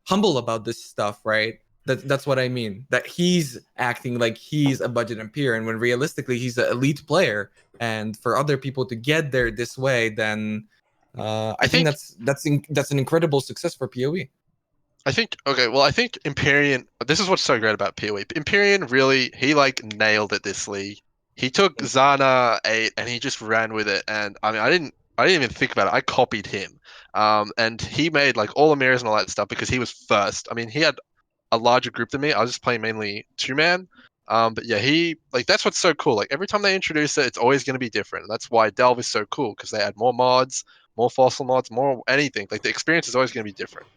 humble about this stuff, right? That's what I mean. That he's acting like he's a budget Imperial, and when realistically he's an elite player. And for other people to get there this way, then I I think think that's an incredible success for PoE. I think okay. Well, I think Empyrean. This is what's so great about PoE. Empyrean really he like nailed it this league. He took Zana 8 and he just ran with it. And I mean, I didn't even think about it. I copied him. And he made like all the mirrors and all that stuff because he was first. I mean, he had a larger group than me. I was just playing mainly 2-man. But yeah, he like that's what's so cool. Like every time they introduce it, it's always going to be different. And that's why Delve is so cool because they add more mods, more fossil mods, more anything. Like the experience is always going to be different.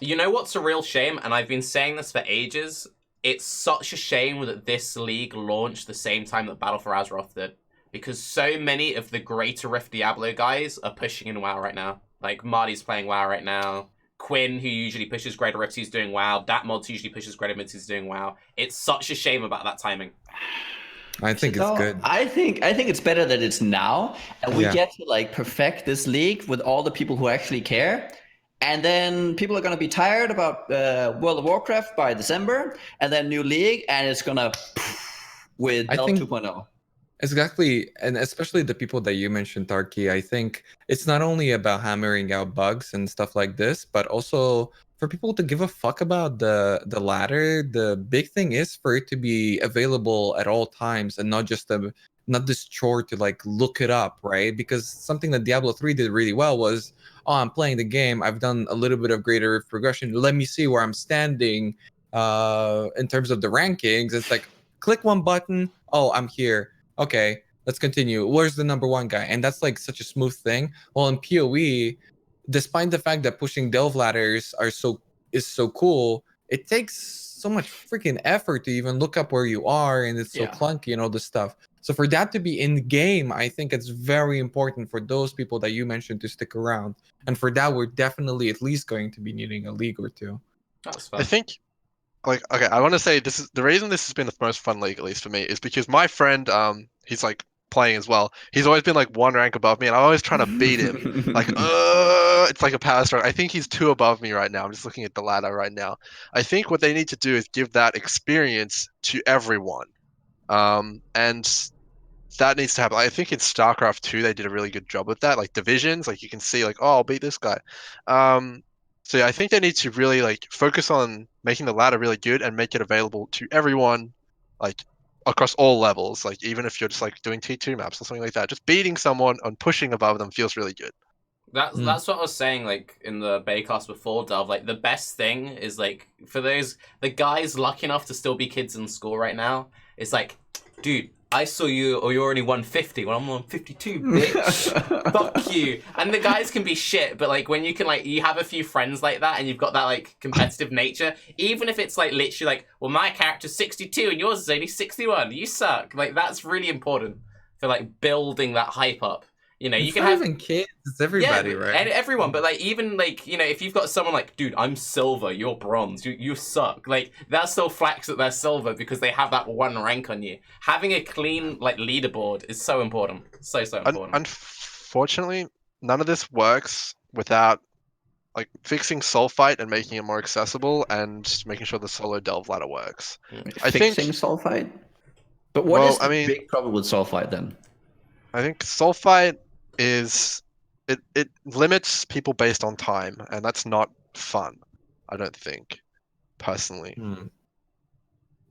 You know what's a real shame, and I've been saying this for ages. It's such a shame that this league launched the same time that Battle for Azeroth did, because so many of the Greater Rift Diablo guys are pushing in WoW right now. Like Marty's playing WoW right now. Quinn, who usually pushes Greater Rifts, he's doing WoW. Datmods usually pushes Greater Mids, he's doing WoW. It's such a shame about that timing. I think it's No, good. I think it's better that it's now, and we Yeah. get to like perfect this league with all the people who actually care. And then people are going to be tired about World of Warcraft by December, and then new league, and it's going to with I Delve think 2.0. Exactly, and especially the people that you mentioned, Tarke. I think it's not only about hammering out bugs and stuff like this, but also for people to give a fuck about the ladder. The big thing is for it to be available at all times and not this chore to like look it up, right? Because something that Diablo 3 did really well was, oh, I'm playing the game. I've done a little bit of greater progression. Let me see where I'm standing in terms of the rankings. It's like click one button. Oh, I'm here. Okay, let's continue. Where's the number one guy? And that's like such a smooth thing. Well, in PoE, despite the fact that pushing delve ladders is so cool, it takes so much freaking effort to even look up where you are, and it's so Yeah. clunky and all this stuff. So for that to be in game, I think it's very important for those people that you mentioned to stick around. And for that, we're definitely at least going to be needing a league or two. That's I fun. think like okay, I want to say this is the reason this has been the most fun league at least for me is because my friend he's like playing as well. He's always been like one rank above me, and I'm always trying to beat him. Like, it's like a power struggle. I think he's 2 above me right now. I'm just looking at the ladder right now. I think what they need to do is give that experience to everyone. And that needs to happen. I think in StarCraft 2 they did a really good job with that. Like divisions, like you can see, like, oh, I'll beat this guy. So yeah, I think they need to really like focus on making the ladder really good and make it available to everyone, like across all levels. Like even if you're just like doing T2 maps or something like that, just beating someone and pushing above them feels really good. That's what I was saying, like in the Baeclast before, Dove. Like the best thing is like for the guys lucky enough to still be kids in school right now. It's like, dude, I saw you, or you're only 150 when I'm 152, bitch. Fuck you. And the guys can be shit, but like when you can like you have a few friends like that, and you've got that like competitive nature, even if it's like literally like, well, my character's 62 and yours is only 61. You suck. Like that's really important for like building that hype up. You know, you can have even kids, it's everybody, right? And everyone, but like even like, you know, if you've got someone like, dude, I'm silver, you're bronze, you suck. Like that still flags that they're silver because they have that one rank on you. Having a clean like leaderboard is so important. So important. Unfortunately, none of this works without like fixing Sulfite and making it more accessible and making sure the solo delve ladder works. Fixing Sulfite? But what is the big problem with Sulfite then? I think Sulfite is it limits people based on time, and that's not fun. I don't think, personally.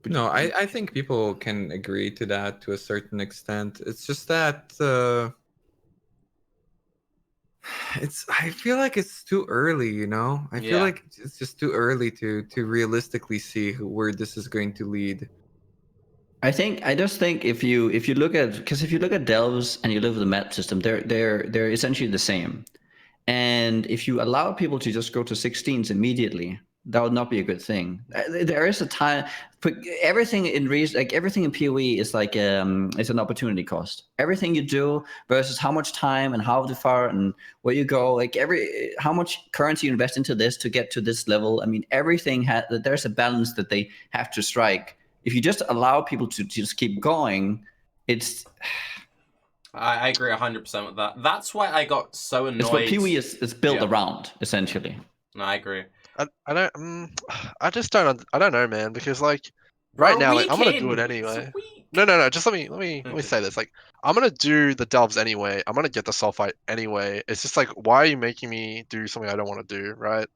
No, I think people can agree to that to a certain extent. It's just that I feel like it's too early, you know? I feel like it's just too early to realistically see where this is going to lead. I just think if you look at delves and you look at the map system, they're essentially the same. And if you allow people to just go to 16s immediately, that would not be a good thing. There is a time, everything in Raiz, like everything in PoE is like it's an opportunity cost. Everything you do versus how much time and how far and where you go, like how much currency you invest into this to get to this level. I mean, everything there's a balance that they have to strike. If you just allow people to just keep going, it's. I agree 100% with that. That's why I got so annoyed. It's what PoE is built around, essentially. No, I agree. I don't. I just don't. I don't know, man. Because like right now, like, I'm gonna do it anyway. No. Just let me say this. Like I'm gonna do the delves anyway. I'm gonna get the Sulfite anyway. It's just like, why are you making me do something I don't want to do, right?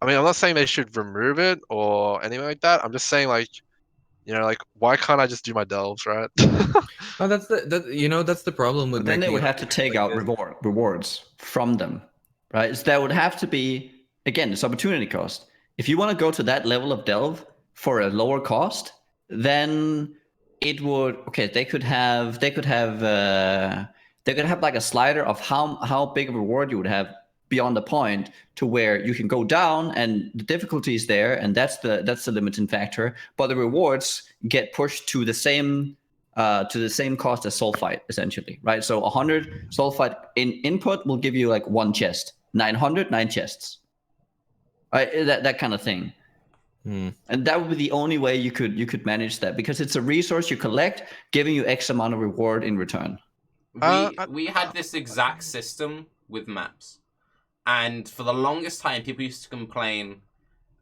I mean, I'm not saying they should remove it or anything like that. I'm just saying like, you know, like why can't I just do my delves, right? Oh, that's the problem with. But then they would have to take out rewards from them, right? So that would have to be, again, it's opportunity cost. If you want to go to that level of delve for a lower cost, then it would they could have like a slider of how big of a reward you would have beyond the point to where you can go down and the difficulty is there, and that's the limiting factor. But the rewards get pushed to the same cost as Sulfite, essentially, right? So 100 Sulfite in input will give you like 1 chest, 900, 9 chests, right? That kind of thing. And that would be the only way you could manage that, because it's a resource you collect, giving you X amount of reward in return. We had this exact system with maps. And for the longest time, people used to complain,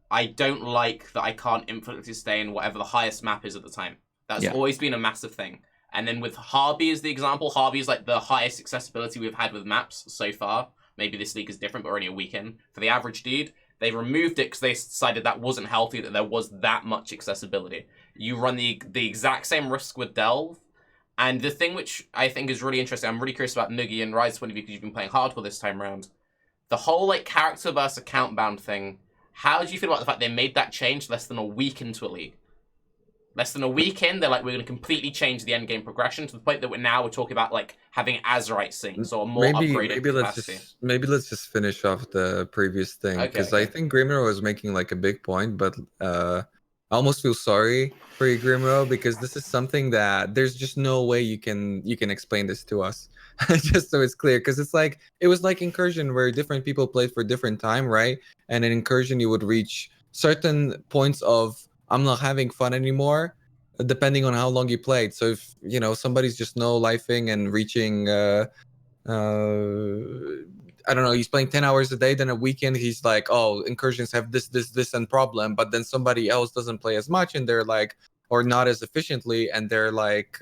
I don't like that I can't infinitely stay in whatever the highest map is at the time. That's always been a massive thing. And then with Harby as the example, Harby is like the highest accessibility we've had with maps so far. Maybe this league is different, but we're only a week in. For the average dude, they removed it because they decided that wasn't healthy, that there was that much accessibility. You run the exact same risk with Delve. And the thing which I think is really interesting, I'm really curious about Nugi and Rai's point of view because you've been playing hardcore this time around. The whole like character versus account bound thing, how do you feel about the fact they made that change less than a week into a league? Less than a week in, they're like, we're going to completely change the endgame progression to the point that we're talking about like having Azerite syncs or more upgraded capacity. Maybe let's just finish off the previous thing, because I think Grimro was making like a big point, but I almost feel sorry for you, Grimro, because this is something that there's just no way you can explain this to us. Just so it's clear, because it was like Incursion, where different people played for different time, right? And in Incursion you would reach certain points of I'm not having fun anymore, depending on how long you played. So if somebody's just no lifing and reaching I don't know, he's playing 10 hours a day, then a weekend he's like, oh, incursions have this and problem, but then somebody else doesn't play as much and they're like, or not as efficiently, and they're like,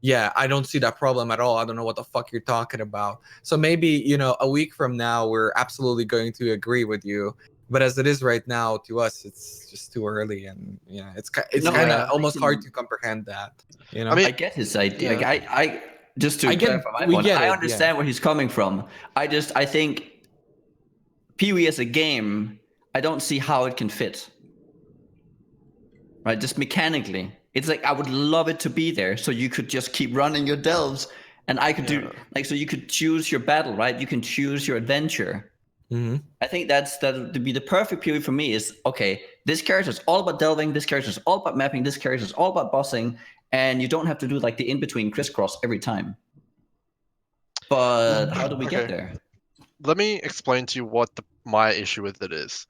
yeah, I don't see that problem at all. I don't know what the fuck you're talking about. So maybe, a week from now, we're absolutely going to agree with you. But as it is right now, to us, it's just too early, and it's No, kind of almost hard to comprehend that. I mean, I get his idea. yeah. Like, I just to clarify my we point, get I it, understand where he's coming from. I think PoE as a game, I don't see how it can fit. Right, just mechanically. It's like I would love it to be there, so you could just keep running your delves, and I could do so you could choose your battle, right? You can choose your adventure. Mm-hmm. I think that would be the perfect PoE for me. Is okay. This character is all about delving. This character is all about mapping. This character is all about bossing, and you don't have to do like the in between crisscross every time. But how do we get there? Let me explain to you what my issue with it is.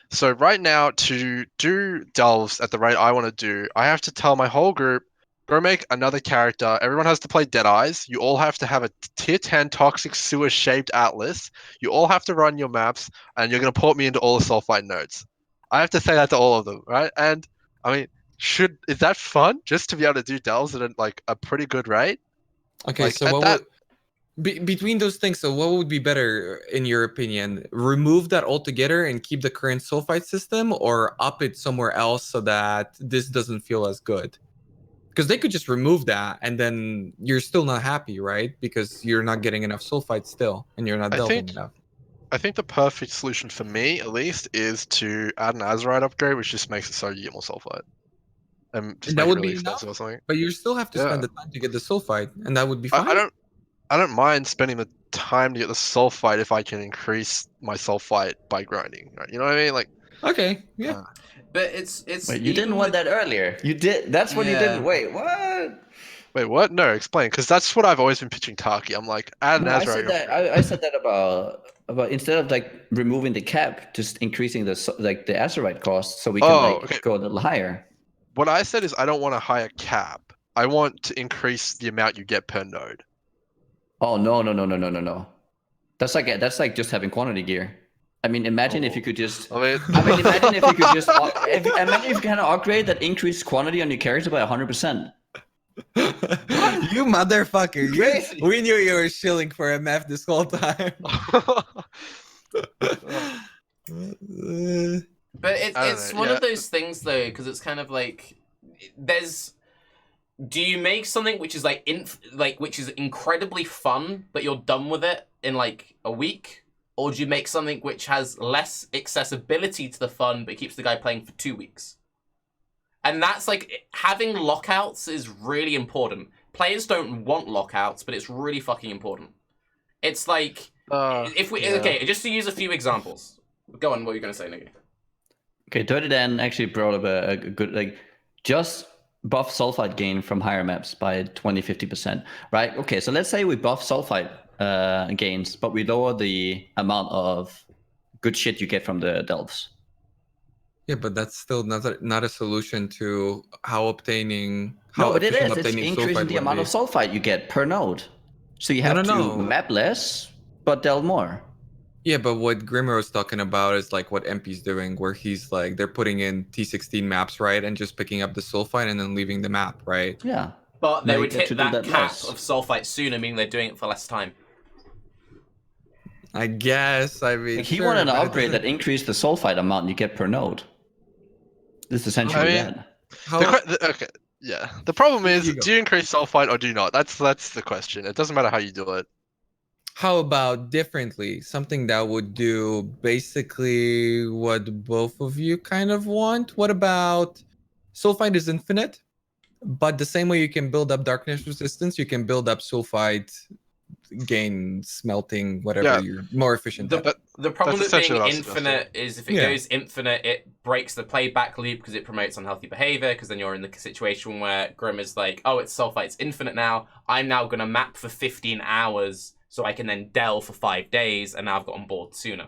So right now, to do delves at the rate I want to do, I have to tell my whole group, go make another character. Everyone has to play Deadeyes. You all have to have a tier 10 toxic sewer shaped atlas. You all have to run your maps, and you're going to port me into all the sulfite nodes. I have to say that to all of them, right? And I mean, is that fun just to be able to do delves at a pretty good rate? Okay, Like, so what would between those things, so what would be better in your opinion? Remove that altogether and keep the current sulfite system, or up it somewhere else so that this doesn't feel as good? Because they could just remove that and then you're still not happy, right? Because you're not getting enough sulfite still and you're not delving enough. I think the perfect solution for me, at least, is to add an Azurite upgrade, which just makes it so you get more sulfite. And just that make it would really be expensive enough, or something. but you still have to spend the time to get the sulfite, and that would be fine. I don't mind spending the time to get the sulfite if I can increase my sulfite by grinding. Right? You know what I mean? Like, okay, yeah. But it's Wait, you didn't want that earlier. You did. That's what you didn't. Wait, what? Wait, what? No, explain. Because that's what I've always been pitching Tarke. I'm like, add an I Azurite. said that. I said that about instead of like removing the cap, just increasing the Azurite cost so we can go a little higher. What I said is I don't want a higher cap. I want to increase the amount you get per node. Oh no. That's like just having quantity gear. I mean, imagine if you could just. Imagine if you could just. Imagine if you can upgrade that increased quantity on your character by 100%. You motherfucker! We knew you were shilling for MF this whole time. But it's one of those things though, because it's kind of like do you make something which is which is incredibly fun, but you're done with it in like a week, or do you make something which has less accessibility to the fun but keeps the guy playing for 2 weeks? And that's like having lockouts is really important. Players don't want lockouts, but it's really fucking important. It's like okay, just to use a few examples. Go on, what are you gonna say, Nugi? Okay, Dirty Dan actually brought up a good just buff sulfite gain from higher maps by 20-50%, right? Okay, so let's say we buff sulfite gains, but we lower the amount of good shit you get from the delves. Yeah, but that's still not a solution to how obtaining. No, but it is. It's increasing the amount of sulfite you get per node. So you have to map less, but delve more. Yeah, but what Grimro is talking about is like what MP's doing, where he's like they're putting in T16 maps, right, and just picking up the sulfite and then leaving the map, right? Yeah. But they would hit that cap of sulfite sooner, meaning they're doing it for less time. I guess. I mean, he wanted an upgrade that increased the sulfite amount you get per node. This is essentially that. Okay, yeah. The problem is, do you increase sulfite or do you not? That's the question. It doesn't matter how you do it. How about differently? Something that would do basically what both of you kind of want. What about sulfite is infinite, but the same way you can build up darkness resistance, you can build up sulfite gain, smelting, whatever. You're more efficient. The problem with being infinite is if it goes infinite, it breaks the playback loop because it promotes unhealthy behavior, because then you're in the situation where Grim is like, oh, it's sulfite's infinite now. I'm now going to map for 15 hours so I can then delve for 5 days, and now I've got on board sooner.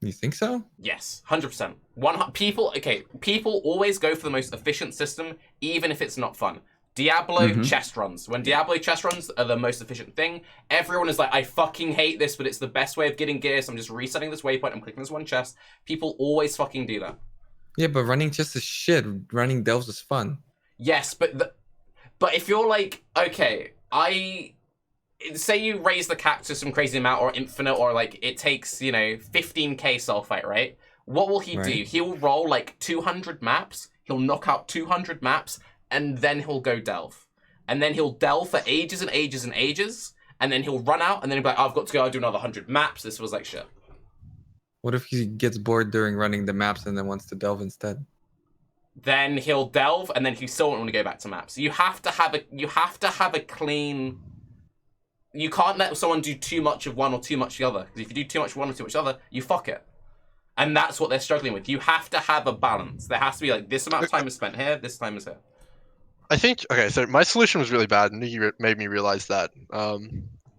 You think so? Yes, 100%. People always go for the most efficient system, even if it's not fun. Diablo chest runs. When Diablo chest runs are the most efficient thing, everyone is like, I fucking hate this, but it's the best way of getting gear, so I'm just resetting this waypoint, I'm clicking this one chest. People always fucking do that. Yeah, but running chests is shit. Running delves is fun. Yes, but if you're like, okay, say you raise the cap to some crazy amount or infinite or like it takes, 15k sulfite, right? What will he do? He'll roll like 200 maps, he'll knock out 200 maps, and then he'll go delve. And then he'll delve for ages and ages and ages, and then he'll run out, and then he'll be like, I've got to go do another 100 maps. This was like shit. What if he gets bored during running the maps and then wants to delve instead? Then he'll delve, and then he still won't want to go back to maps. You have to have a clean. You can't let someone do too much of one or too much of the other. Because if you do too much of one or too much of the other, you fuck it. And that's what they're struggling with. You have to have a balance. There has to be like this amount of time is spent here, this time is here. I think, okay, so my solution was really bad, and Nugi made me realize that.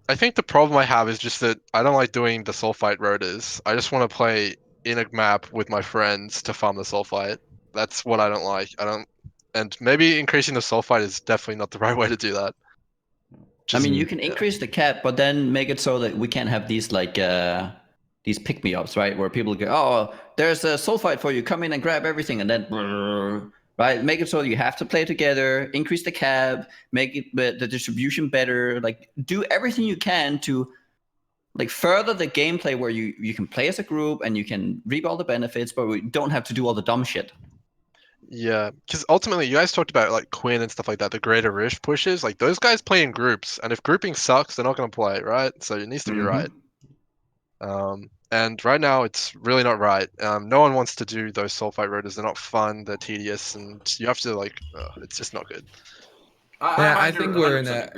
I think the problem I have is just that I don't like doing the sulfite rotors. I just want to play in a map with my friends to farm the sulfite. That's what I don't like. And maybe increasing the sulfite is definitely not the right way to do that. I mean, you can increase the cap, but then make it so that we can't have these like these pick-me-ups, right? Where people go, oh, there's a sulfite for you, come in and grab everything, and then right? Make it so you have to play together, increase the cap, make it the distribution better, like do everything you can to like further the gameplay where you can play as a group and you can reap all the benefits, but we don't have to do all the dumb shit. Yeah, because ultimately you guys talked about like Quinn and stuff like that, the greater Rift pushes, like those guys play in groups, and if grouping sucks, they're not going to play, right? So it needs to be right. And right now it's really not right. No one wants to do those sulfite rotors. They're not fun, they're tedious, and you have to like, it's just not good. I think we're in a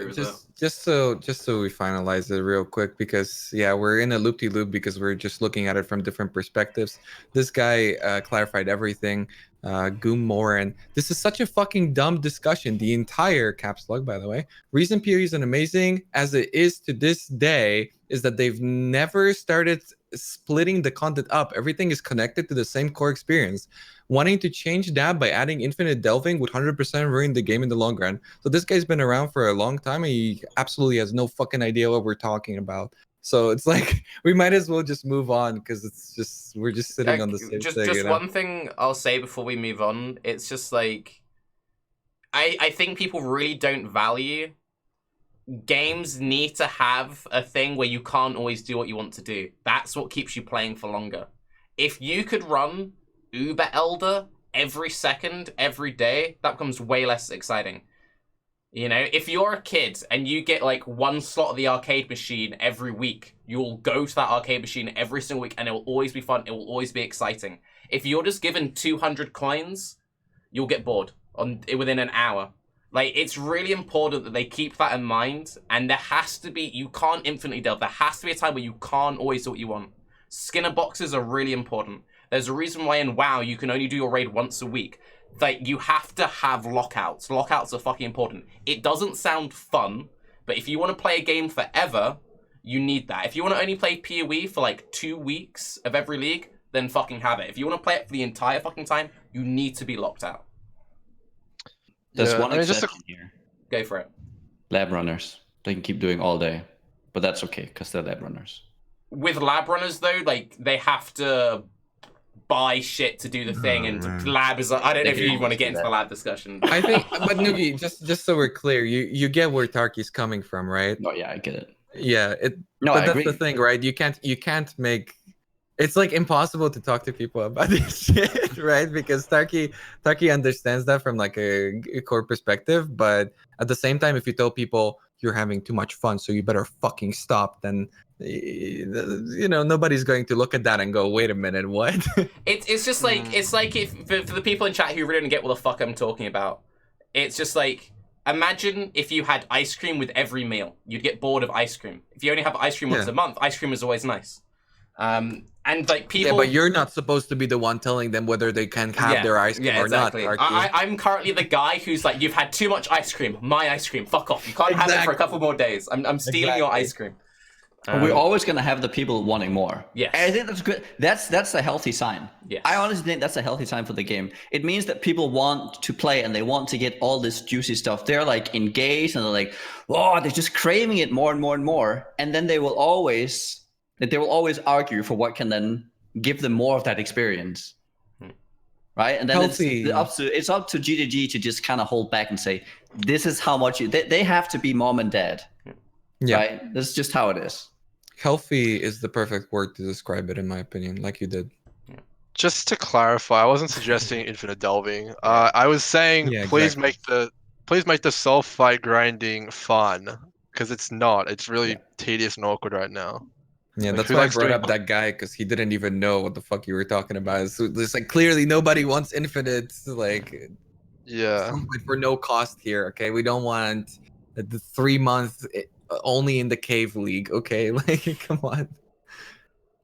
just so we finalize it real quick, because we're in a loop-de-loop because we're just looking at it from different perspectives. This guy clarified everything. Moran. This is such a fucking dumb discussion. The entire caps log, by the way. Reason PoE is amazing as it is to this day is that they've never started splitting the content up. Everything is connected to the same core experience. Wanting to change that by adding infinite delving would 100% ruin the game in the long run. So this guy's been around for a long time and he absolutely has no fucking idea what we're talking about. So it's like we might as well just move on, because it's just we're just sitting on the same thing. Just one thing I'll say before we move on. It's just like I think people really don't value games need to have a thing where you can't always do what you want to do. That's what keeps you playing for longer. If you could run Uber Elder every second, every day, that becomes way less exciting. If you're a kid and you get like one slot of the arcade machine every week, you'll go to that arcade machine every single week and it will always be fun. It will always be exciting. If you're just given 200 coins, you'll get bored within an hour. Like, it's really important that they keep that in mind, and there has to be, you can't infinitely delve. There has to be a time where you can't always do what you want. Skinner boxes are really important. There's a reason why in WoW you can only do your raid once a week. Like, you have to have lockouts. Lockouts are fucking important. It doesn't sound fun, but if you want to play a game forever, you need that. If you want to only play PoE for like 2 weeks of every league, then fucking have it. If you want to play it for the entire fucking time, you need to be locked out. There's one exception here. Go for it. Lab runners. They can keep doing all day, but that's okay because they're lab runners. With lab runners though, like they have to buy shit to do the thing, and lab is. I don't know if you even want to get into the lab discussion. I think, but Nugi, just so we're clear, you get where Tarke's coming from, right? Oh yeah, I get it. Yeah, No, but I that's agree. the thing, right? You can't make. It's like impossible to talk to people about this shit, right? Because Tarke understands that from like a core perspective, but at the same time, if you tell people you're having too much fun, so you better fucking stop, then nobody's going to look at that and go, wait a minute, what? It's just like it's like if for the people in chat who really don't get what the fuck I'm talking about, it's just like imagine if you had ice cream with every meal, you'd get bored of ice cream. If you only have ice cream once a month, ice cream is always nice. And like people, but you're not supposed to be the one telling them whether they can have their ice cream or exactly. not. I'm currently the guy who's like, you've had too much ice cream. My ice cream, fuck off. You can't have it for a couple more days. I'm stealing your ice cream. We're always going to have the people wanting more. Yes. And I think that's good. That's a healthy sign. Yes. I honestly think that's a healthy sign for the game. It means that people want to play and they want to get all this juicy stuff. They're like engaged and they're like, oh, they're just craving it more and more and more. And then they will always argue for what can then give them more of that experience. Right? And then it's up to GDG to just kind of hold back and say, this is how much they have to be mom and dad. Yeah. Right? This is just how it is. Healthy is the perfect word to describe it, in my opinion, like you did. Just to clarify, I wasn't suggesting infinite delving. I was saying please make the self fight grinding fun, because it's not. It's really tedious and awkward right now. Yeah, Like, that's who why I likes brought doing- up that guy, because he didn't even know what the fuck you were talking about. So it's like clearly nobody wants infinite, like Yeah. for no cost here. Okay, we don't want the 3 month only in the cave league. Okay, like come on.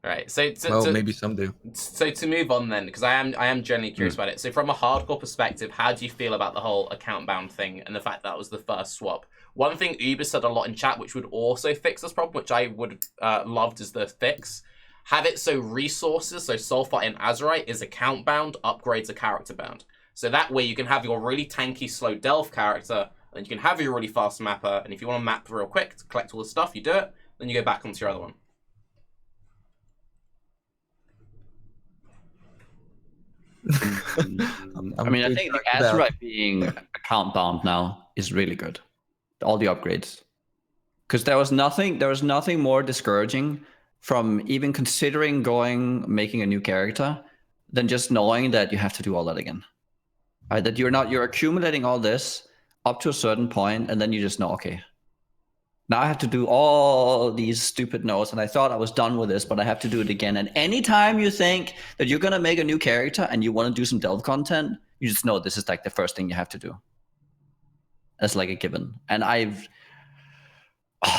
Right. So Maybe some do. So to move on then, because I am genuinely curious about it. So from a hardcore perspective, how do you feel about the whole account bound thing and the fact that was the first swap? One thing Uber said a lot in chat, which would also fix this problem, which I would loved as the fix. Have it so resources, so Sulfite and Azurite is account bound, upgrades are character bound. So that way you can have your really tanky, slow Delve character, and you can have your really fast mapper, and if you want to map real quick to collect all the stuff, you do it, then you go back onto your other one. I mean, I think the Azurite being account bound now is really good. All the upgrades, because there was nothing more discouraging from even considering making a new character than just knowing that you have to do all that again. Right? That you're accumulating all this up to a certain point, and then you just know, okay, now I have to do all these stupid notes, and I thought I was done with this, but I have to do it again. And anytime you think that you're gonna make a new character and you want to do some Delve content, you just know this is like the first thing you have to do. That's like a given. And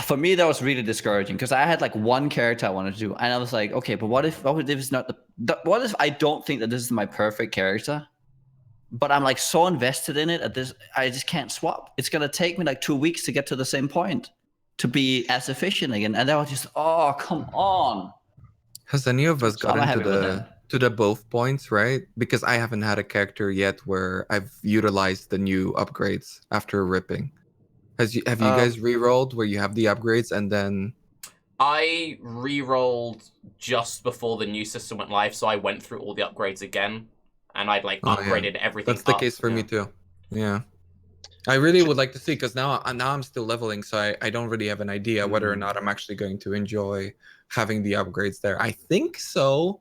for me, that was really discouraging, because I had like one character I wanted to do, and I was like, okay, but what if it's not what if I don't think that this is my perfect character, but I'm like so invested in it at this, I just can't swap. It's gonna take me like 2 weeks to get to the same point to be as efficient again. And they were just, oh, come on. Has any of us gotten to the both points, right? Because I haven't had a character yet where I've utilized the new upgrades after ripping. Have you guys re-rolled where you have the upgrades and then? I re-rolled just before the new system went live, so I went through all the upgrades again, and I'd like upgraded everything. That's the case for me too. Yeah. I really would like to see, because now I'm still leveling, so I don't really have an idea whether or not I'm actually going to enjoy having the upgrades there. I think so,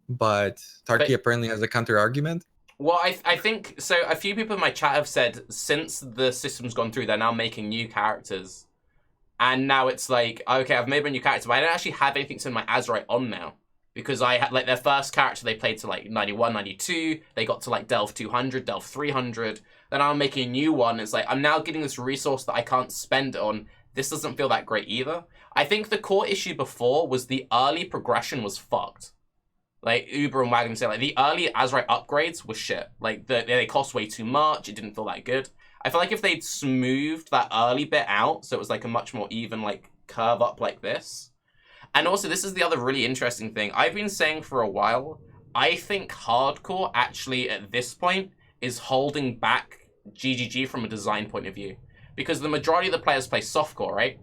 but Tarke apparently has a counter argument. Well, I think so. A few people in my chat have said since the system's gone through, they're now making new characters, and now it's like, okay, I've made my new character, but I don't actually have anything to my Azurite on now, because I had like their first character they played to like 91, 92. They got to like Delve 200, Delve 300. Then I'm making a new one. It's like I'm now getting this resource that I can't spend on. This doesn't feel that great either. I think the core issue before was the early progression was fucked. Like Uber and Wagon say, like the early Azurite upgrades were shit. Like they cost way too much. It didn't feel that good. I feel like if they'd smoothed that early bit out, so it was like a much more even like curve up like this. And also, this is the other really interesting thing. I've been saying for a while, I think hardcore actually at this point is holding back GGG from a design point of view, because the majority of the players play softcore, right?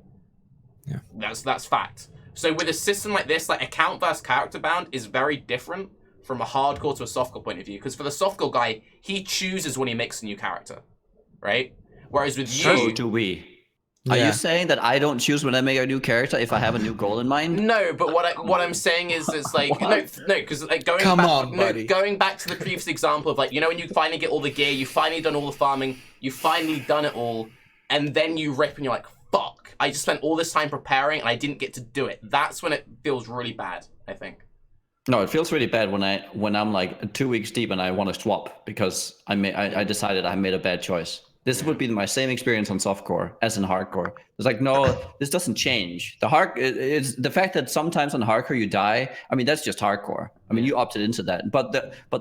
Yeah, that's fact. So with a system like this, like account versus character bound is very different from a hardcore to a softcore point of view, because for the softcore guy, he chooses when he makes a new character, right? Whereas with So you, do we. Are you saying that I don't choose when I make a new character if I have a new goal in mind? No, but what I'm saying is it's like no, because like going back to the previous example of like, you know, when you finally get all the gear, you finally done all the farming, you finally done it all, and then you rip and you're like, fuck, I just spent all this time preparing and I didn't get to do it. That's when it feels really bad, I think. No, it feels really bad when I'm like 2 weeks deep and I want to swap because I decided I made a bad choice. This would be my same experience on softcore as in hardcore. It's like, no, this doesn't change. It's the fact that sometimes on hardcore you die. I mean, that's just hardcore. I mean, you opted into that. But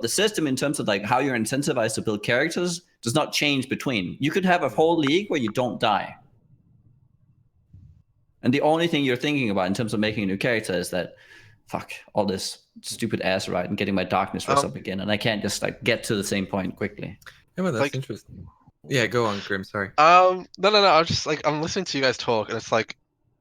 the system in terms of like how you're incentivized to build characters does not change between. You could have a whole league where you don't die. And the only thing you're thinking about in terms of making a new character is that, fuck, all this stupid ass right and getting my darkness rest up again, and I can't just like get to the same point quickly. Yeah, but that's Like- interesting. Yeah, go on, Grim. Sorry. No. I'm just like I'm listening to you guys talk, and it's like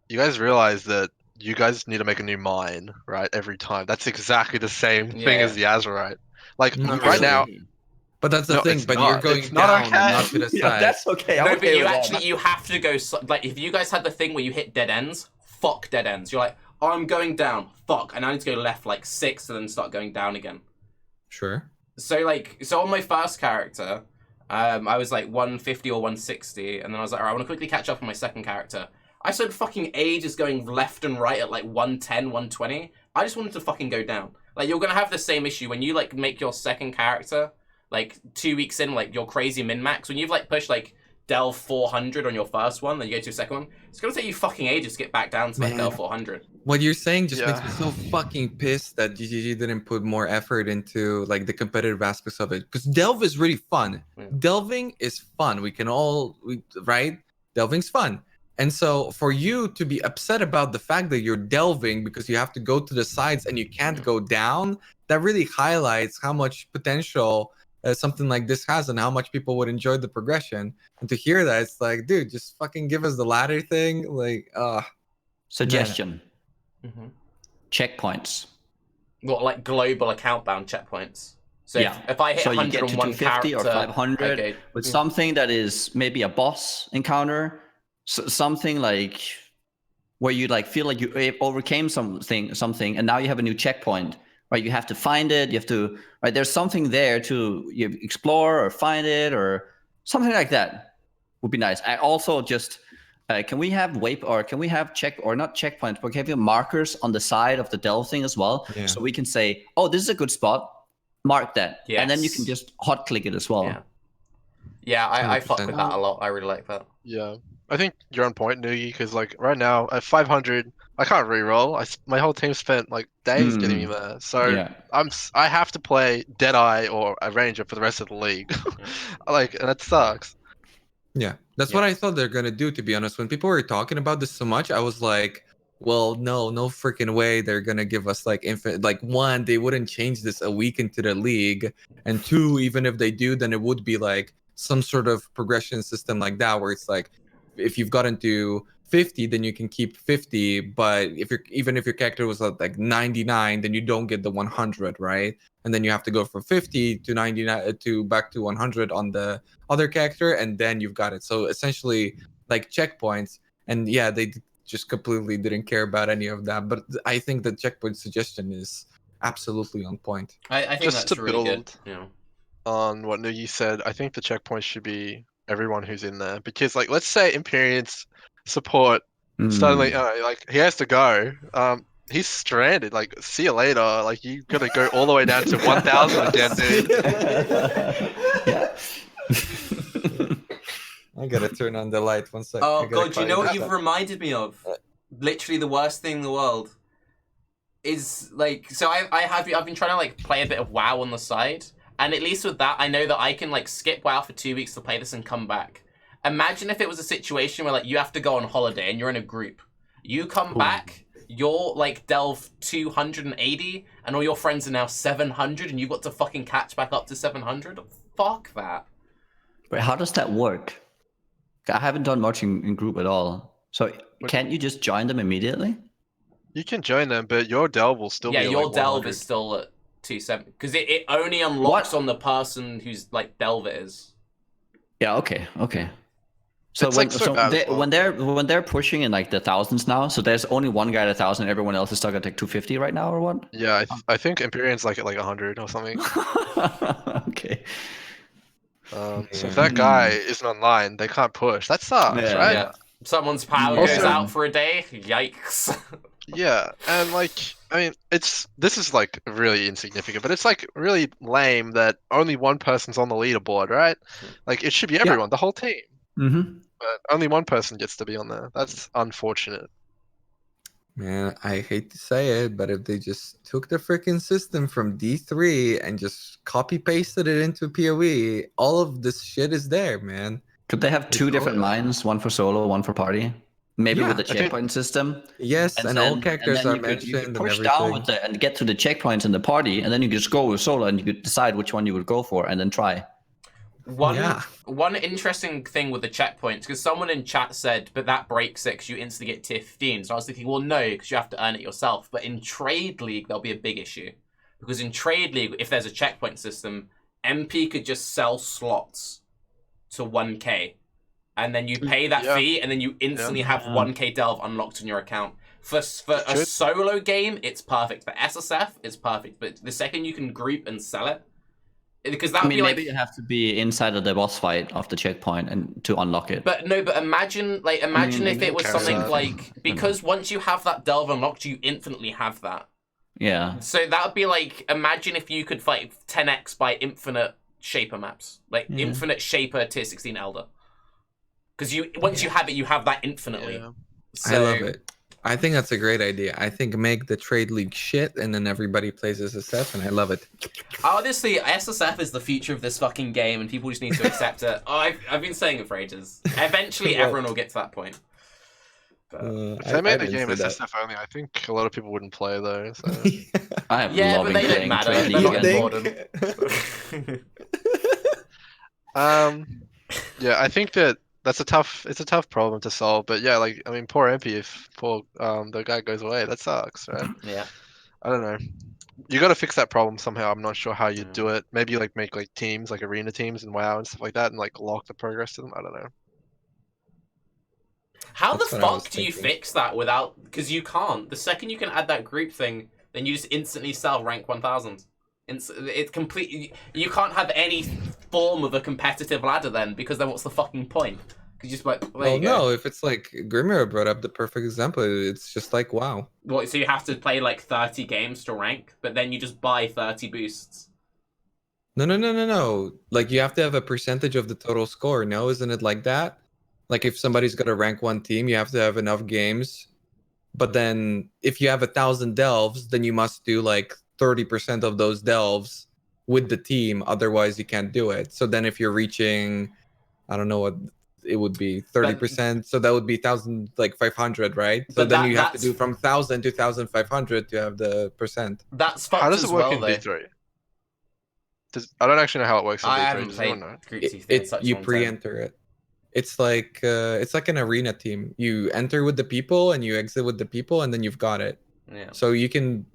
you guys realize that you guys need to make a new mine, right? Every time. That's exactly the same thing as the Azurite. Like Not right really. now. But that's the No, thing. it's But you're not. going It's not down okay. and not to the side. Yeah, that's okay. I'm No, okay but you with that. actually you have to go like if you guys had the thing where you hit dead ends, fuck dead ends. You're like, oh, I'm going down, fuck, and I need to go left like 6 and then start going down again. Sure. So on my first character, I was like 150 or 160, and then I was like, alright, I want to quickly catch up on my second character. I spent fucking ages going left and right at like 110, 120. I just wanted to fucking go down. Like, you're gonna have the same issue when you like make your second character, like 2 weeks in, like your crazy min-max, when you've like pushed like Delve 400 on your first one, then you go to your second one, it's gonna take you fucking ages to get back down to like Man. Delve 400. What you're saying just makes me Yeah. so fucking pissed that GGG didn't put more effort into like the competitive aspects of it. Because Delve is really fun. Yeah. Delving is fun. Right? Delving's fun. And so for you to be upset about the fact that you're delving because you have to go to the sides and you can't go down, that really highlights how much potential something like this has and how much people would enjoy the progression. And to hear that, it's like, dude, just fucking give us the ladder thing. Like, Suggestion: Mm-hmm. checkpoints. What, like global account bound checkpoints? So Yeah. if I hit So you get to 101 250 character, or 500 okay. with something that is maybe a boss encounter, something like where you like feel like you overcame something, and now you have a new checkpoint, right? You have to find it. You have to, right? There's something there to you explore or find it or something like that would be nice. I also just can we have not checkpoints, but can we have markers on the side of the delve thing as well, Yeah. so we can say, oh, this is a good spot. Mark that, and then you Yes. can just hot click it as well. Yeah. Yeah, I fuck 100%. with that a lot. I really like that. Yeah, I think you're on point, Nugi, because like right now at 500, I can't re-roll. My whole team spent like days getting me there, so Yeah. I have to play Deadeye or a Ranger for the rest of the league. Like, and that sucks. yeah, that's what I thought they're gonna do. To be honest, when people were talking about this so much, I was like, well, no freaking way they're gonna give us like infinite. Like, one, they wouldn't change this a week into the league, and two, even if they do, then it would be like some sort of progression system like that, where it's like, if you've gotten to 50, then you can keep 50, but even if your character was at like 99, then you don't get the 100, right? And then you have to go from 50 to 99 to back to 100 on the other character, and then you've got it. So essentially like checkpoints. And yeah, they just completely didn't care about any of that, but I think the checkpoint suggestion is absolutely on point. I think Just that's to really good. build Yeah. on what Nugi said, I think the checkpoint should be everyone who's in there, because like let's say Imperience support suddenly like he has to go. He's stranded. Like, see you later. Like, you gotta go all the way down to 1,000 again, dude. I gotta turn on the light 1 second. Oh god, do you know what that. you've reminded me of? Literally the worst thing in the world. Is like, so I've been trying to like play a bit of WoW on the side, and at least with that I know that I can like skip WoW for 2 weeks to play this and come back. Imagine if it was a situation where like you have to go on holiday and you're in a group. You come back, you're like delve 280, and all your friends are now 700, and you've got to fucking catch back up to 700. Fuck that. But how does that work? I haven't done much in group at all. So can't you just join them immediately? You can join them, but your delve will still Yeah, be your like delve 100. is still at 270 because it only unlocks on the person whose like delve it is. Yeah. Okay. So It's, like, so bad as well. when they're pushing in like the thousands now, so there's only one guy at 1,000, everyone else is stuck at like 250 right now, or what? Yeah, I think Empyrean's like at like 100 or something. Okay. So if that guy isn't online, they can't push. That sucks, Yeah. right? Yeah. Someone's power Yeah. goes out for a day. Yikes. Yeah, and like, I mean, this is like really insignificant, but it's like really lame that only one person's on the leaderboard, right? Like, it should be everyone, the whole team, Mm-hmm. but only one person gets to be on there. That's unfortunate. Man, I hate to say it, but if they just took the freaking system from D3 and just copy pasted it into PoE, all of this shit is there, man. Could they have two different mines, one for solo, one for party? maybe Yeah, with the I think- checkpoint system. Yes, and all characters then are you could mentioned and push down everything. with and get to the checkpoints in the party, and then you could just go with solo, and you could decide which one you would go for, and then try. Yeah. One interesting thing with the checkpoints, because someone in chat said, but that breaks it because you instantly get tier 15. So I was thinking, well, no, because you have to earn it yourself. But in Trade League, there'll be a big issue. Because in Trade League, if there's a checkpoint system, MP could just sell slots to 1k. And then you pay that fee, and then you instantly have 1k delve unlocked in your account. For a solo game, it's perfect. For SSF, it's perfect. But the second you can group and sell it, because that would be like, maybe you have to be inside of the boss fight of the checkpoint and to unlock it. But no, but imagine if it was something like, because once you have that delve unlocked, you infinitely have that. Yeah. So that would be like, imagine if you could fight 10x by infinite Shaper maps, like infinite Shaper tier 16 Elder. Because once you have it, you have that infinitely. Yeah. I love it. I think that's a great idea. I think make the Trade League shit, and then everybody plays SSF, and I love it. Honestly, SSF is the future of this fucking game, and people just need to accept it. I've been saying it for ages. Eventually, everyone will get to that point. If they made the game SSF only, I think a lot of people wouldn't play though. So. I am Yeah, but loving they don't playing matter. Trade They're League not again. important. Yeah, I think it's a tough problem to solve. But yeah, like I mean, poor MP if the guy goes away, that sucks, right? Yeah. I don't know. You got to fix that problem somehow. I'm not sure how you do it. Maybe like make like teams, like arena teams and WoW and stuff like that, and like lock the progress to them. I don't know. How That's the what I was fuck do you thinking. fix that without? Because you can't. The second you can add that group thing, then you just instantly sell rank 1000. It's completely. You can't have any form of a competitive ladder then, because then what's the fucking point? Because you just like, there Well, you go. no, if it's like Grimro brought up the perfect example, it's just like WoW. Well, so you have to play like 30 games to rank, but then you just buy 30 boosts. No. Like you have to have a percentage of the total score. No, isn't it like that? Like if somebody's got a rank 1 team, you have to have enough games. But then if you have 1,000 delves, then you must do like 30% of those delves with the team. Otherwise, you can't do it. So then if you're reaching, I don't know what it would be, 30%. So that would be 1,000, like 500, right? So But then you have to do from 1,000 to 1,500 to have the percent. That's fucked How does as it work well, in though. D3? I don't actually know how it works in I D3. haven't Does anyone played know? Group C in such a You long time. pre-enter it. It's like an arena team. You enter with the people and you exit with the people, and then you've got it. Yeah. So you can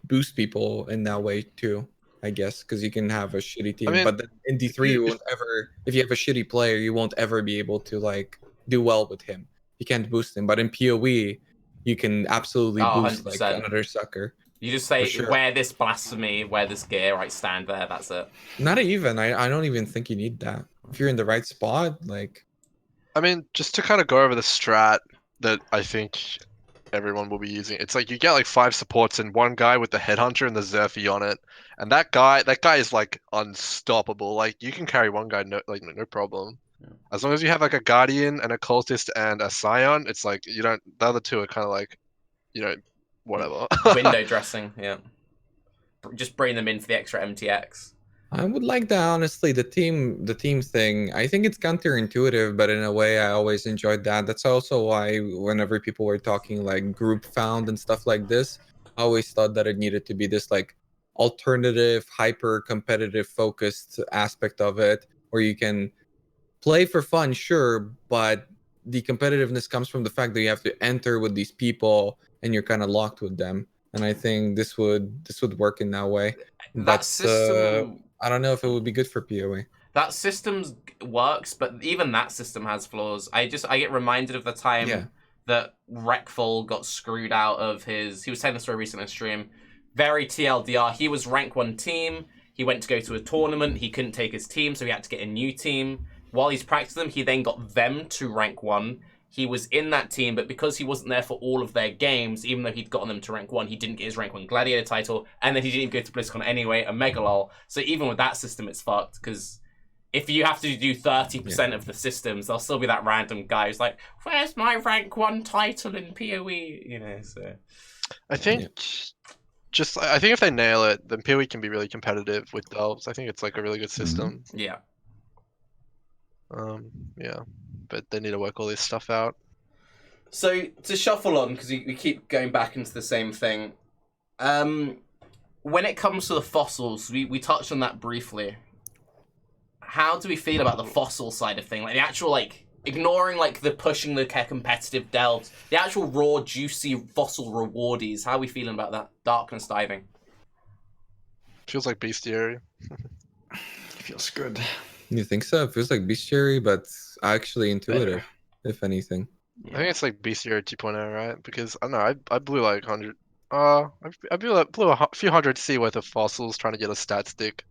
boost people in that way too, I guess, because you can have a shitty team. mean, but then in D3, you won't ever. If you have a shitty player, you won't ever be able to like do well with him. You can't boost him. But in PoE, you can absolutely boost 100%. like another sucker. You just say, sure. wear this blasphemy, wear this gear, right, stand there, that's it. Not even. I don't even think you need that. If you're in the right spot, like. I mean, just to kind of go over the strat that I think everyone will be using. It's like you get like 5 supports and one guy with the headhunter and the Zerfy on it, and that guy is like unstoppable. Like you can carry one guy no problem. Yeah. As long as you have like a guardian and a cultist and a scion, it's like you don't. The other two are kind of like, whatever. Window dressing, yeah. Just bring them in for the extra MTX. I would like that, honestly. The team thing. I think it's counterintuitive, but in a way, I always enjoyed that. That's also why, whenever people were talking like group found and stuff like this, I always thought that it needed to be this like alternative, hyper competitive, focused aspect of it, where you can play for fun, sure, but the competitiveness comes from the fact that you have to enter with these people and you're kind of locked with them. And I think this would work in that way. That system. I don't know if it would be good for PoE. That system works, but even that system has flaws. I get reminded of the time that Wreckful got screwed out of his. He was telling the story recently on stream. Very TLDR. He was rank 1 team. He went to go to a tournament. He couldn't take his team, so he had to get a new team. While he's practicing them, he then got them to rank 1. He was in that team, but because he wasn't there for all of their games, even though he'd gotten them to rank 1, he didn't get his rank 1 Gladiator title, and then he didn't even go to BlizzCon anyway, a mega lol. So even with that system, it's fucked, because if you have to do 30% of the systems, there'll still be that random guy who's like, where's my rank 1 title in PoE? So... I think I think if they nail it, then PoE can be really competitive with delves. I think it's like a really good system. Yeah. Yeah, but they need to work all this stuff out. So to shuffle on, because we keep going back into the same thing. When it comes to the fossils, we touched on that briefly. How do we feel about the fossil side of thing? Like the actual, like, ignoring like the pushing the competitive delves, the actual raw, juicy fossil rewardies. How are we feeling about that? Darkness diving. Feels like bestiary. Feels good. You think so? It feels like bestiary, but actually intuitive, if anything. I think it's like bestiary 2.0, right? Because I don't know, I blew like 100. I blew a few hundred C worth of fossils trying to get a stat stick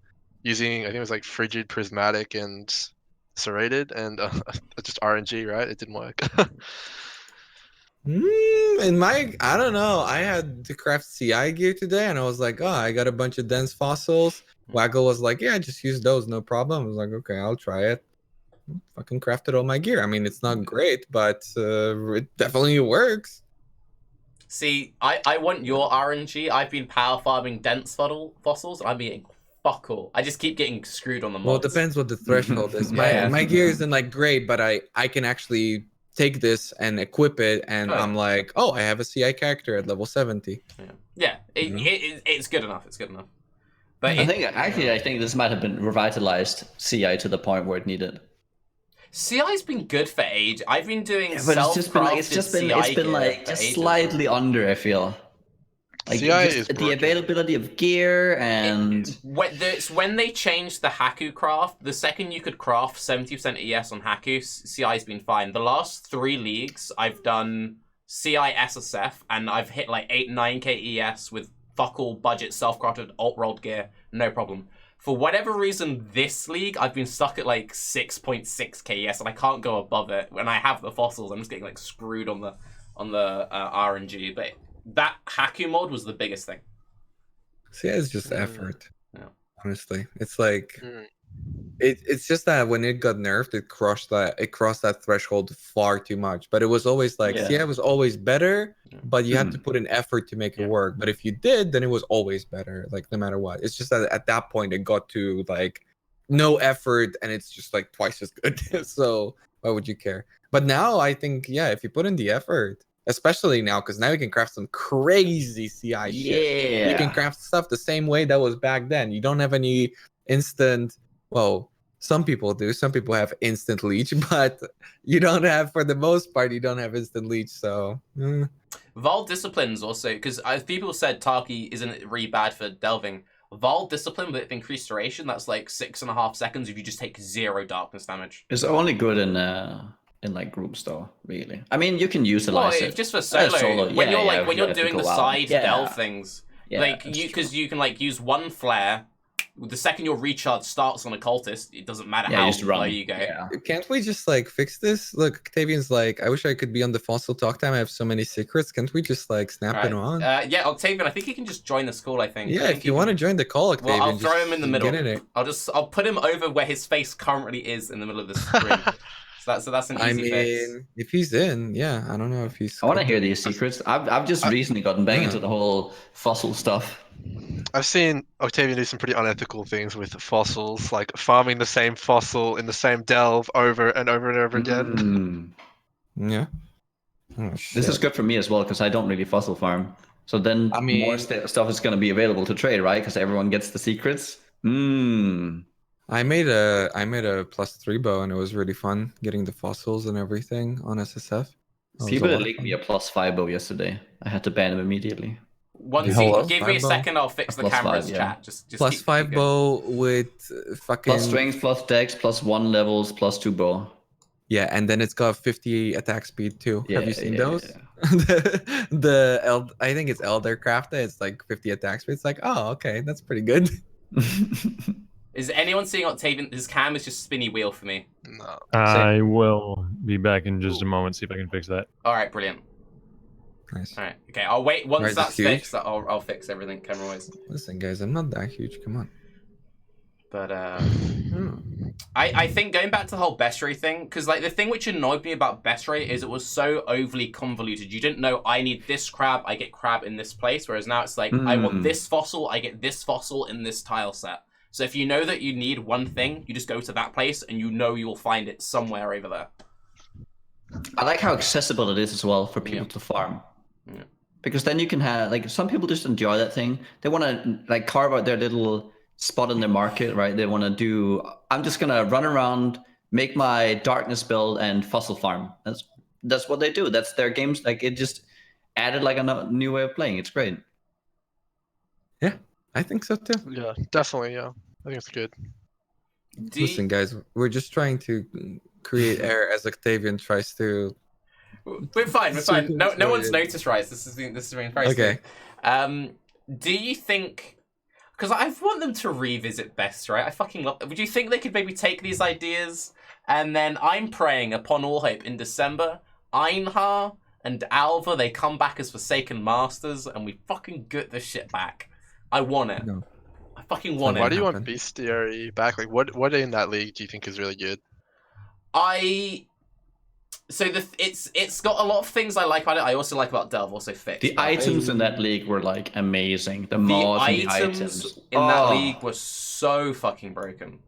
using, I think it was like frigid, prismatic, and serrated, and just RNG, right? It didn't work. I don't know. I had to craft CI gear today, and I was like, oh, I got a bunch of dense fossils. Waggle was like, yeah, just use those, no problem. I was like, okay, I'll try it. Fucking crafted all my gear. I mean, it's not great, but it definitely works. See, I want your RNG. I've been power farming dense fossils, and I'm getting fuck all. I just keep getting screwed on the mods. Well, it depends what the threshold is. My gear isn't like great, but I can actually take this and equip it, and I'm like, oh, I have a CI character at level 70. It's good enough. It's good enough. But I think this might have been revitalized CI to the point where it needed. CI's been good for age. I've been doing but it's been like just slightly under, I feel. Like CI is the availability of gear and it's when they changed the Haku craft. The second you could craft 70% ES on Haku, CI's been fine. The last 3 leagues I've done CI SSF and I've hit like 8-9k ES with fuck all budget self-crafted alt-rolled gear, no problem. For whatever reason, this league, I've been stuck at like 6.6k ES and I can't go above it. When I have the fossils, I'm just getting like screwed on the RNG. But that Haku mod was the biggest thing. See, it's just effort. Yeah. Honestly, it's like it's just that when it got nerfed, it crossed that threshold far too much. But it was always like, it was always better, but you had to put an effort to make it work. But if you did, then it was always better, like no matter what. It's just that at that point it got to like no effort, and it's just like twice as good. So why would you care? But now I think, if you put in the effort, especially now, because now you can craft some crazy CI shit. You can craft stuff the same way that was back then. You don't have any instant. Well, some people do. Some people have instant leech, but you don't have, for the most part, you don't have instant leech. So, Vaal Discipline's also, because people said Tarke isn't really bad for delving. Vaal Discipline with increased duration, that's like 6.5 seconds if you just take 0 darkness damage. It's only good in like groups though, really. I mean, you can utilize it just for solo. When you're doing the side delve things, because you can like use one flare. The second your recharge starts on a cultist, it doesn't matter how low you go. Can't we just like fix this? Look, Octavian's like, I wish I could be on the fossil talk time. I have so many secrets. Can't we just like snap it on? Octavian, I think he can just join the call. I think. Yeah, if you want to join the call, Octavian, well, I'll throw him in the middle. Get in it. I'll put him over where his face currently is in the middle of the screen. So that's an easy fix. If he's in, I don't know if he's. I want to hear these secrets. I've just recently gotten back into the whole fossil stuff. I've seen Octavian do some pretty unethical things with fossils, like farming the same fossil in the same delve over and over and over again. Yeah. Oh, this is good for me as well because I don't really fossil farm. So then more stuff is going to be available to trade, right? Because everyone gets the secrets. I made a +3 bow and it was really fun getting the fossils and everything on SSF. People leaked me a +5 bow yesterday. I had to ban him immediately. Once you give me a second, I'll fix the camera's chat. Just +5 bow with fucking plus strength, plus dex, +1 levels, +2 bow. Yeah, and then it's got 50 attack speed too. Have you seen those? Yeah. I think it's Elder Crafter. It's like 50 attack speed. It's like, oh, okay, that's pretty good. Is anyone seeing Octavian? His cam is just spinny wheel for me. No. I will be back in just a moment. See if I can fix that. All right, brilliant. Nice. All right. Okay, I'll wait. Once that's fixed, I'll fix everything camera-wise. Listen, guys, I'm not that huge. Come on. But I think going back to the whole best rate thing, because like the thing which annoyed me about best rate is it was so overly convoluted. You didn't know I need this crab, I get crab in this place, whereas now it's like I want this fossil, I get this fossil in this tile set. So if you know that you need one thing, you just go to that place and you know you'll find it somewhere over there. I like how accessible it is as well for people to farm. Yeah. Because then you can have like some people just enjoy that thing. They want to like carve out their little spot in their market, right? They want to do. I'm just gonna run around, make my darkness build, and fossil farm. That's what they do. That's their games. Like it just added like a new way of playing. It's great. Yeah, I think so too. Yeah, definitely. Yeah, I think it's good. Listen, guys, we're just trying to create air as Octavian tries to. We're fine. We're fine. No one's noticed, Raiz. This has been very Okay. smooth. Do you think? Because I want them to revisit Best, right? I fucking love. Would you think they could maybe take these ideas and then I'm praying upon all hope in December, Einhar and Alva they come back as Forsaken Masters and we fucking get this shit back. I want it. No. I fucking want Why it. do you want happen. Bestiary back? Like, what in that league do you think is really good? So it's got a lot of things I like about it. I also like about Delve, also fixed. The items in that league were like amazing. The The mods and the items items in that league were so fucking broken.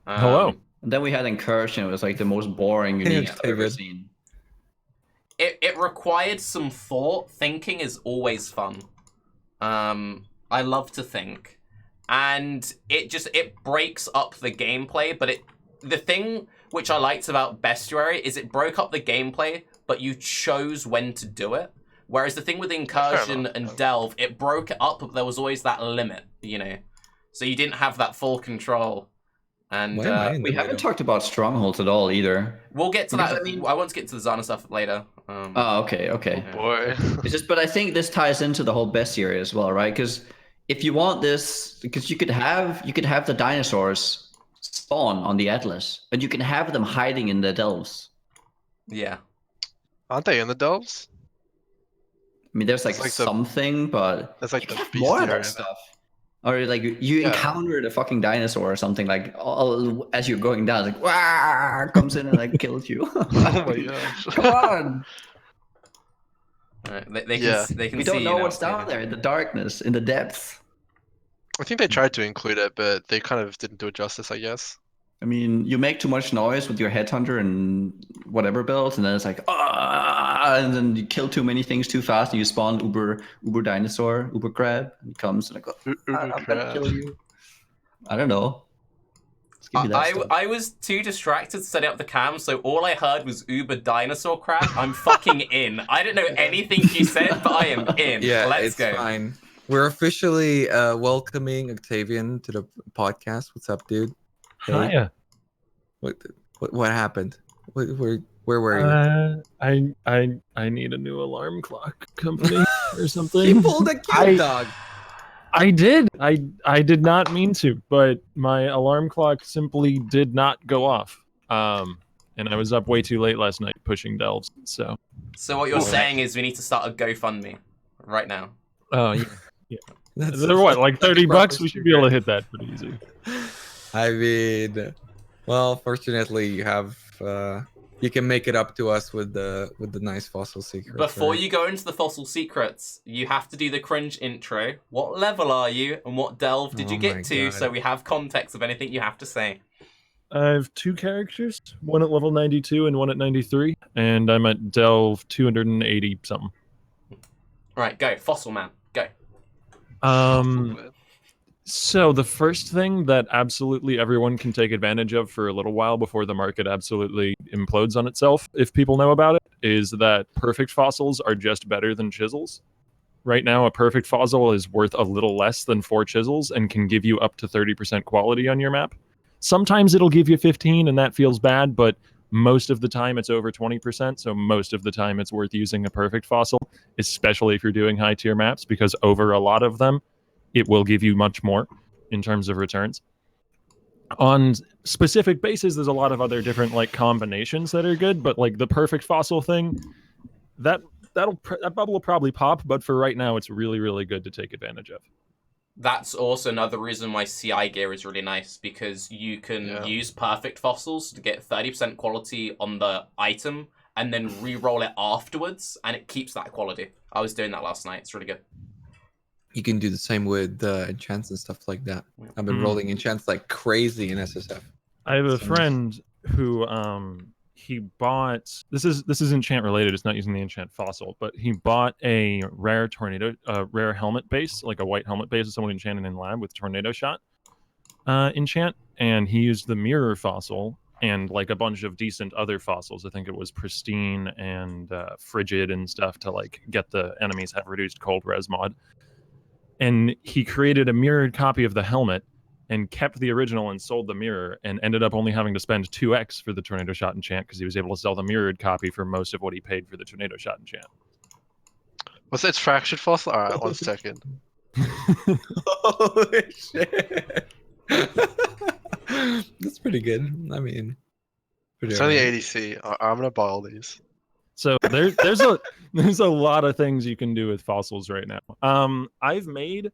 Hello. And then we had Incursion. It was like the most boring unique I've ever David. seen. It required some thought. Thinking is always fun. I love to think, and it breaks up the gameplay. But the thing which I liked about Bestiary is it broke up the gameplay, but you chose when to do it. Whereas the thing with Incursion and Delve, it broke it up, but there was always that limit, you know. So you didn't have that full control. And Why am I in We the haven't middle? talked about strongholds at all either. we'll get to Because, that. I mean- I want to get to the Zana stuff later. Oh, okay. Yeah. Boy. It's just, but I think this ties into the whole bestiary as well, right? Because if you want this, because you could have the dinosaurs spawn on the Atlas, and you can have them hiding in the delves. Yeah. Aren't they in the delves? I mean, there's like, It's like the- something, but That's like you the can have more of bestiary. that stuff. Or like you Yeah. encounter the fucking dinosaur or something like all as you're going down, it's like wow, comes in and like kills you. Oh my gosh. Come on! All right. They can Yeah. they can We see don't you know now, what's down Octavian. there in the darkness, in the depths. I think they tried to include it, but they kind of didn't do it justice, I guess. I mean, you make too much noise with your headhunter and whatever build, and then it's like ah, and then you kill too many things too fast, and you spawn uber dinosaur, uber crab, and he comes and I go, I'm gonna kill you. I don't know. Just give me that stuff. I was too distracted setting up the cam, so all I heard was Uber Dinosaur Crab. I'm fucking in. I don't know anything you said, but I am in. Yeah, Let's it's go. fine. We're officially welcoming Octavian to the podcast. What's up, dude? Hey. Hiya. What happened? Where were you? I need a new alarm clock company or something. He pulled a cute dog. I did. I did not mean to, but my alarm clock simply did not go off. And I was up way too late last night pushing delves. So So what you're saying is we need to start a GoFundMe right now. oh yeah. That's They're what, like $30? promise We should you, be able to right? hit that pretty easy. I mean, well, fortunately, you have you can make it up to us with the nice fossil secret. Before right? you go into the fossil secrets, you have to do the cringe intro. What level are you, and what delve did you Oh my get to? God. So we have context of anything you have to say. I have two characters, one at level 92 and one at 93, and I'm at delve 280 something. Right, go fossil man, go. So the first thing that absolutely everyone can take advantage of for a little while before the market absolutely implodes on itself, if people know about it, is that perfect fossils are just better than chisels. Right now, a perfect fossil is worth a little less than 4 chisels and can give you up to 30% quality on your map. Sometimes it'll give you 15 and that feels bad, but most of the time it's over 20%, so most of the time it's worth using a perfect fossil, especially if you're doing high tier maps, because over a lot of them, it will give you much more in terms of returns. On specific bases, there's a lot of other different like combinations that are good, but like the perfect fossil thing, that bubble will probably pop, but for right now, it's really, really good to take advantage of. That's also another reason why CI gear is really nice, because you can use perfect fossils to get 30% quality on the item and then re-roll it afterwards, and it keeps that quality. I was doing that last night. It's really good. You can do the same with enchants and stuff like that. I've been rolling enchants like crazy in SSF. I have a So- friend who he bought this is enchant related. It's not using the enchant fossil, but he bought a rare rare helmet base, like a white helmet base that someone enchanted in lab with tornado shot enchant, and he used the mirror fossil and like a bunch of decent other fossils. I think it was pristine and frigid and stuff to like get the enemies have reduced cold res mod. And he created a mirrored copy of the helmet and kept the original and sold the mirror, and ended up only having to spend 2x for the tornado shot enchant because he was able to sell the mirrored copy for most of what he paid for the tornado shot enchant. What's that? It's fractured fossil? Alright, 1 second. Holy shit. That's pretty good. I mean, It's only 80C. I'm gonna buy all these. So there's a lot of things you can do with fossils right now. I've made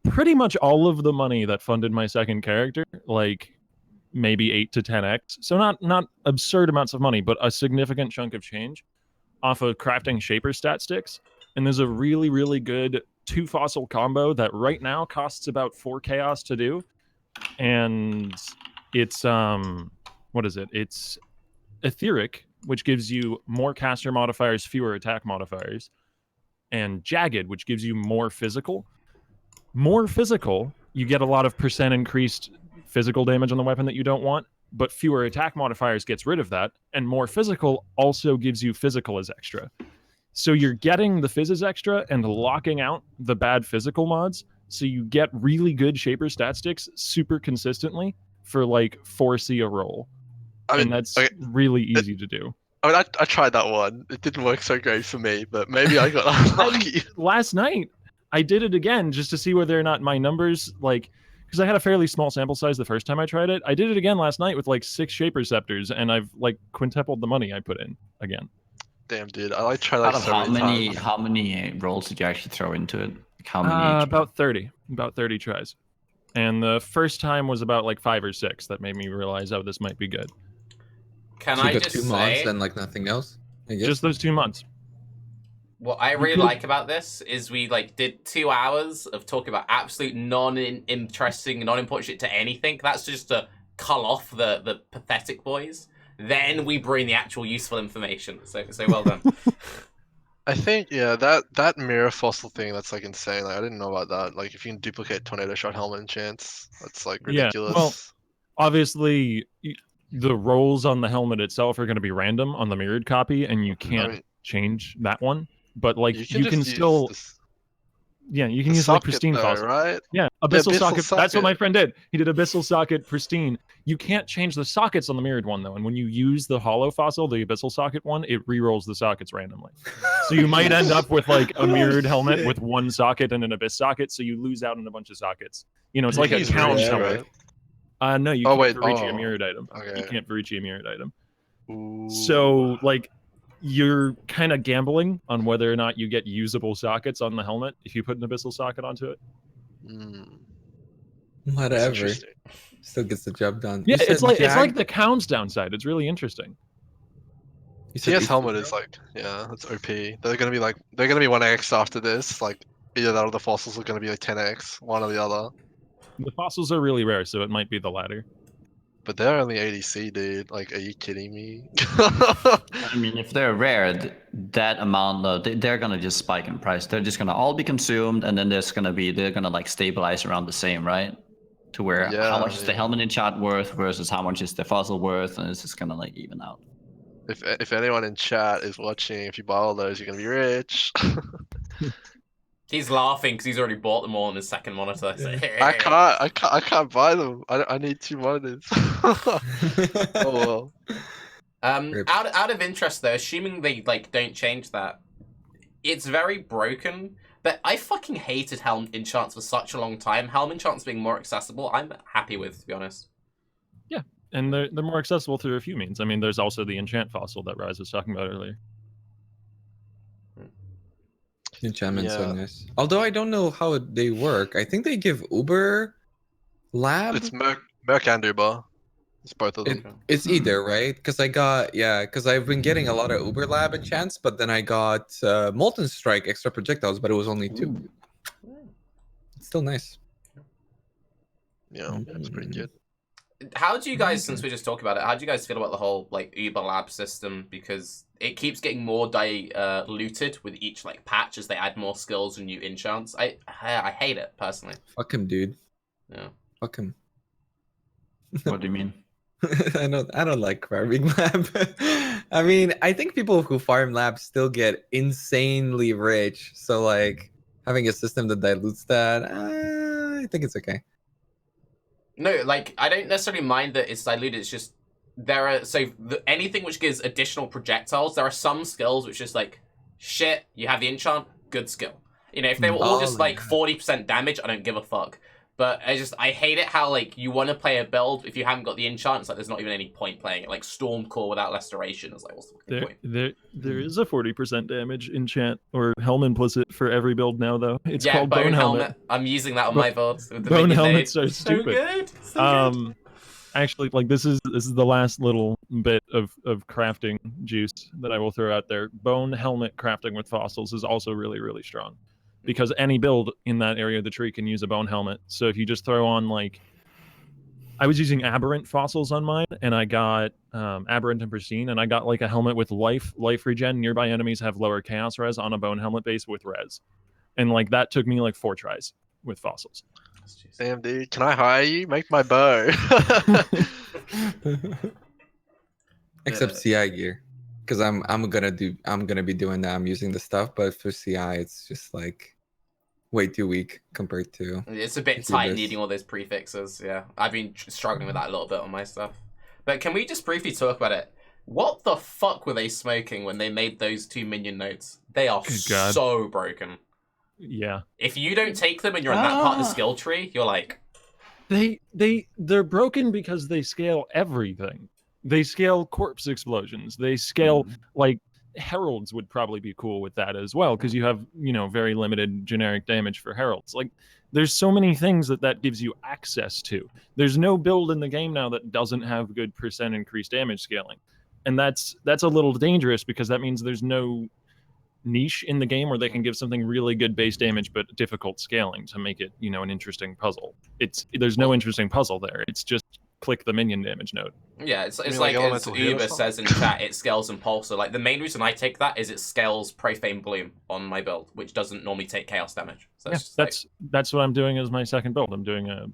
pretty much all of the money that funded my second character, like maybe 8 to 10x. So not absurd amounts of money, but a significant chunk of change off of crafting shaper stat sticks. And there's a really, really good 2 fossil combo that right now costs about 4 chaos to do. And it's what is it? It's etheric, which gives you more caster modifiers, fewer attack modifiers, and jagged, which gives you more physical. More physical, you get a lot of percent increased physical damage on the weapon that you don't want, but fewer attack modifiers gets rid of that, and more physical also gives you physical as extra. So you're getting the phys as extra and locking out the bad physical mods, so you get really good shaper stat sticks super consistently for like 4C a roll. I mean, and that's really easy to do. I mean, I tried that one. It didn't work so great for me, but maybe I got unlucky. Last night, I did it again just to see whether or not my numbers, like, because I had a fairly small sample size the first time I tried it. I did it again last night with like 6 shaper scepters, and I've like quintupled the money I put in again. Damn, dude, I like tried like Out of so many times. how many rolls did you actually throw into it? Like, how many? About 30 tries. And the first time was about like 5 or 6 that made me realize, oh, this might be good. Can So I you got just 2 say, mods and like nothing else? I guess. Just those 2 months. what I really like about this is we like did 2 hours of talking about absolute non-interesting, non-important shit to anything. That's just to cull off the pathetic boys. Then we bring the actual useful information. So well done. I think that mirror fossil thing, that's like insane. Like I didn't know about that. Like if you can duplicate tornado shot helmet enchants, that's like ridiculous. Yeah, well, obviously the rolls on the helmet itself are going to be random on the mirrored copy, and you can't change that one. But like you can still, you can use like pristine fossil, right? Yeah, abyssal socket. That's what my friend did. He did abyssal socket pristine. You can't change the sockets on the mirrored one though, and when you use the hollow fossil, the abyssal socket one, it re-rolls the sockets randomly. So you might end up with like a mirrored helmet with 1 socket and an abyss socket, so you lose out on a bunch of sockets. You know, it's like a count helmet. No, you can't Verici a mirrored item. Okay. You can't Verici a mirrored item. Ooh. So like you're kind of gambling on whether or not you get usable sockets on the helmet if you put an abyssal socket onto it. Whatever. Still gets the job done. Yeah, it's like the Coun's downside. It's really interesting. TS helmet is like, that's OP. They're gonna be 1x after this. Like either that or the fossils are gonna be like 10x, one or the other. The fossils are really rare, so it might be the latter. But they're only 80C, dude. Like, are you kidding me? I mean, if they're rare, that amount, they're gonna just spike in price. They're just gonna all be consumed, and then they're gonna like stabilize around the same, right? To where how much is the helmet in chat worth versus how much is the fossil worth, and it's just gonna like even out. If anyone in chat is watching, if you buy all those, you're gonna be rich. He's laughing because he's already bought them all on his second monitor. So, hey. I can't buy them. I need 2 monitors. Oh well. Out of interest though, assuming they like don't change that, it's very broken. But I fucking hated Helm enchants for such a long time. Helm enchants being more accessible, I'm happy with, to be honest. Yeah, and they're more accessible through a few means. I mean, there's also the enchant fossil that Raiz was talking about earlier. Enchantment's so nice. Although I don't know how they work. I think they give Uber Lab. It's Merc and Uber. It's both of them. It's either, right? Because because I've been getting a lot of Uber Lab enchants, but then I got Molten Strike extra projectiles, but it was only 2. It's still nice. Yeah, it's pretty good. How do you guys, since we just talked about it, how do you guys feel about the whole like Uber Lab system? Because it keeps getting more diluted with each like patch as they add more skills and new enchants. I hate it personally. Fuck him, dude. Yeah. Fuck him. What do you mean? I don't like farming lab. I mean, I think people who farm labs still get insanely rich. So like having a system that dilutes that, I think it's okay. No, like I don't necessarily mind that it's diluted. It's just there are anything which gives additional projectiles. There are some skills which just like shit. You have the enchant, good skill. You know, if they were all just like 40% damage, I don't give a fuck. But I hate it how like you want to play a build if you haven't got the enchant. It's like there's not even any point playing it. Like Storm Core without Restoration is like what's the fucking point? There is a 40% damage enchant or helm implicit for every build now though. It's called Bone Helmet. I'm using that on my builds. With the Bone minion Helmets nade. are stupid. Good. So good. Actually, like this is the last little bit of crafting juice that I will throw out there. Bone Helmet crafting with fossils is also really, really strong. Because any build in that area of the tree can use a bone helmet. So if you just throw on like, I was using aberrant fossils on mine, and I got aberrant and pristine, and I got like a helmet with life regen. Nearby enemies have lower chaos res on a bone helmet base with res, and like that took me like 4 tries with fossils. Damn, dude, can I hire you? Make my bow. Except CI gear, because I'm gonna be doing that. I'm using the stuff, but for CI, it's just like way too weak compared to. It's a bit tight needing all those prefixes. Yeah, I've been struggling with that a little bit on my stuff. But can we just briefly talk about it? What the fuck were they smoking when they made those 2 minion nodes? They are so broken. Yeah. If you don't take them and you're in that part of the skill tree, you're like. They're broken because they scale everything. They scale corpse explosions. They scale like heralds would probably be cool with that as well because you have very limited generic damage for heralds. Like there's so many things that gives you access to. There's no build in the game now that doesn't have good % increased damage scaling, and that's a little dangerous because that means there's no niche in the game where they can give something really good base damage but difficult scaling to make it an interesting puzzle. There's no interesting puzzle there. It's just click the minion damage node. Yeah, it's like as Uber says in chat, it scales Impulsor. Like the main reason I take that is it scales Profane Bloom on my build, which doesn't normally take chaos damage. So that's what I'm doing as my second build. I'm doing a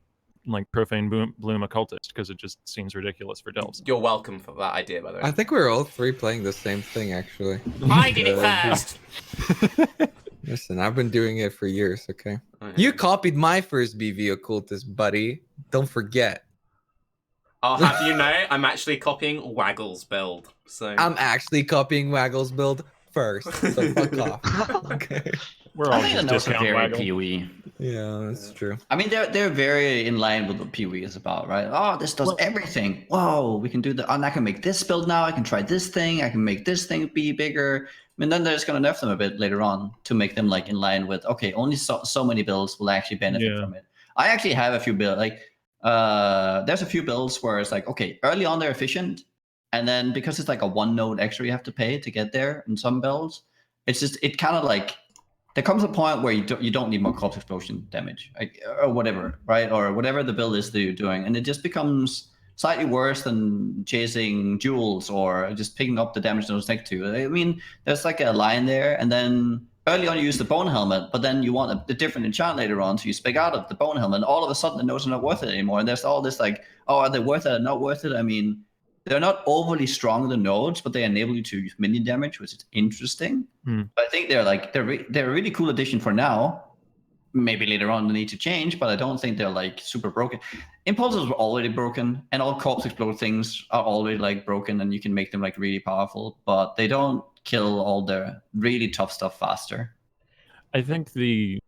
Profane Bloom Occultist because it just seems ridiculous for delves. You're welcome for that idea, by the way. I think we're all 3 playing the same thing actually. I did it first. Listen, I've been doing it for years. Okay, you copied my first BV Occultist, buddy. Don't forget. I'll have you know, I'm actually copying Waggle's build. So I'm actually copying Waggle's build first. So fuck off. Okay. I think the notes are very PoE. Yeah, that's true. I mean, they're very in line with what PoE is about, right? Oh, this does everything. Whoa, we can do that. And I can make this build now. I can try this thing. I can make this thing be bigger. I mean, then they're just going to nerf them a bit later on to make them like in line with, okay, only so many builds will actually benefit from it. I actually have a few builds. Like, there's a few builds where it's like, okay, early on they're efficient. And then because it's like a 1 node extra you have to pay to get there in some builds, it kind of like, there comes a point where you don't need more corpse explosion damage, like, or whatever, right? Or whatever the build is that you're doing. And it just becomes slightly worse than chasing jewels or just picking up the damage those next to. I mean, there's like a line there. And then early on you use the bone helmet, but then you want a different enchant later on. So you spec out of the bone helmet. And all of a sudden the nodes are not worth it anymore. And there's all this like, oh, are they worth it or not worth it? I mean, they're not overly strong, the nodes, but they enable you to use minion damage, which is interesting. But I think they're a really cool addition for now. Maybe later on they need to change, but I don't think they're like super broken. Impulses were already broken, and all corpse explode things are already like broken, and you can make them like really powerful, but they don't kill all the really tough stuff faster. I think the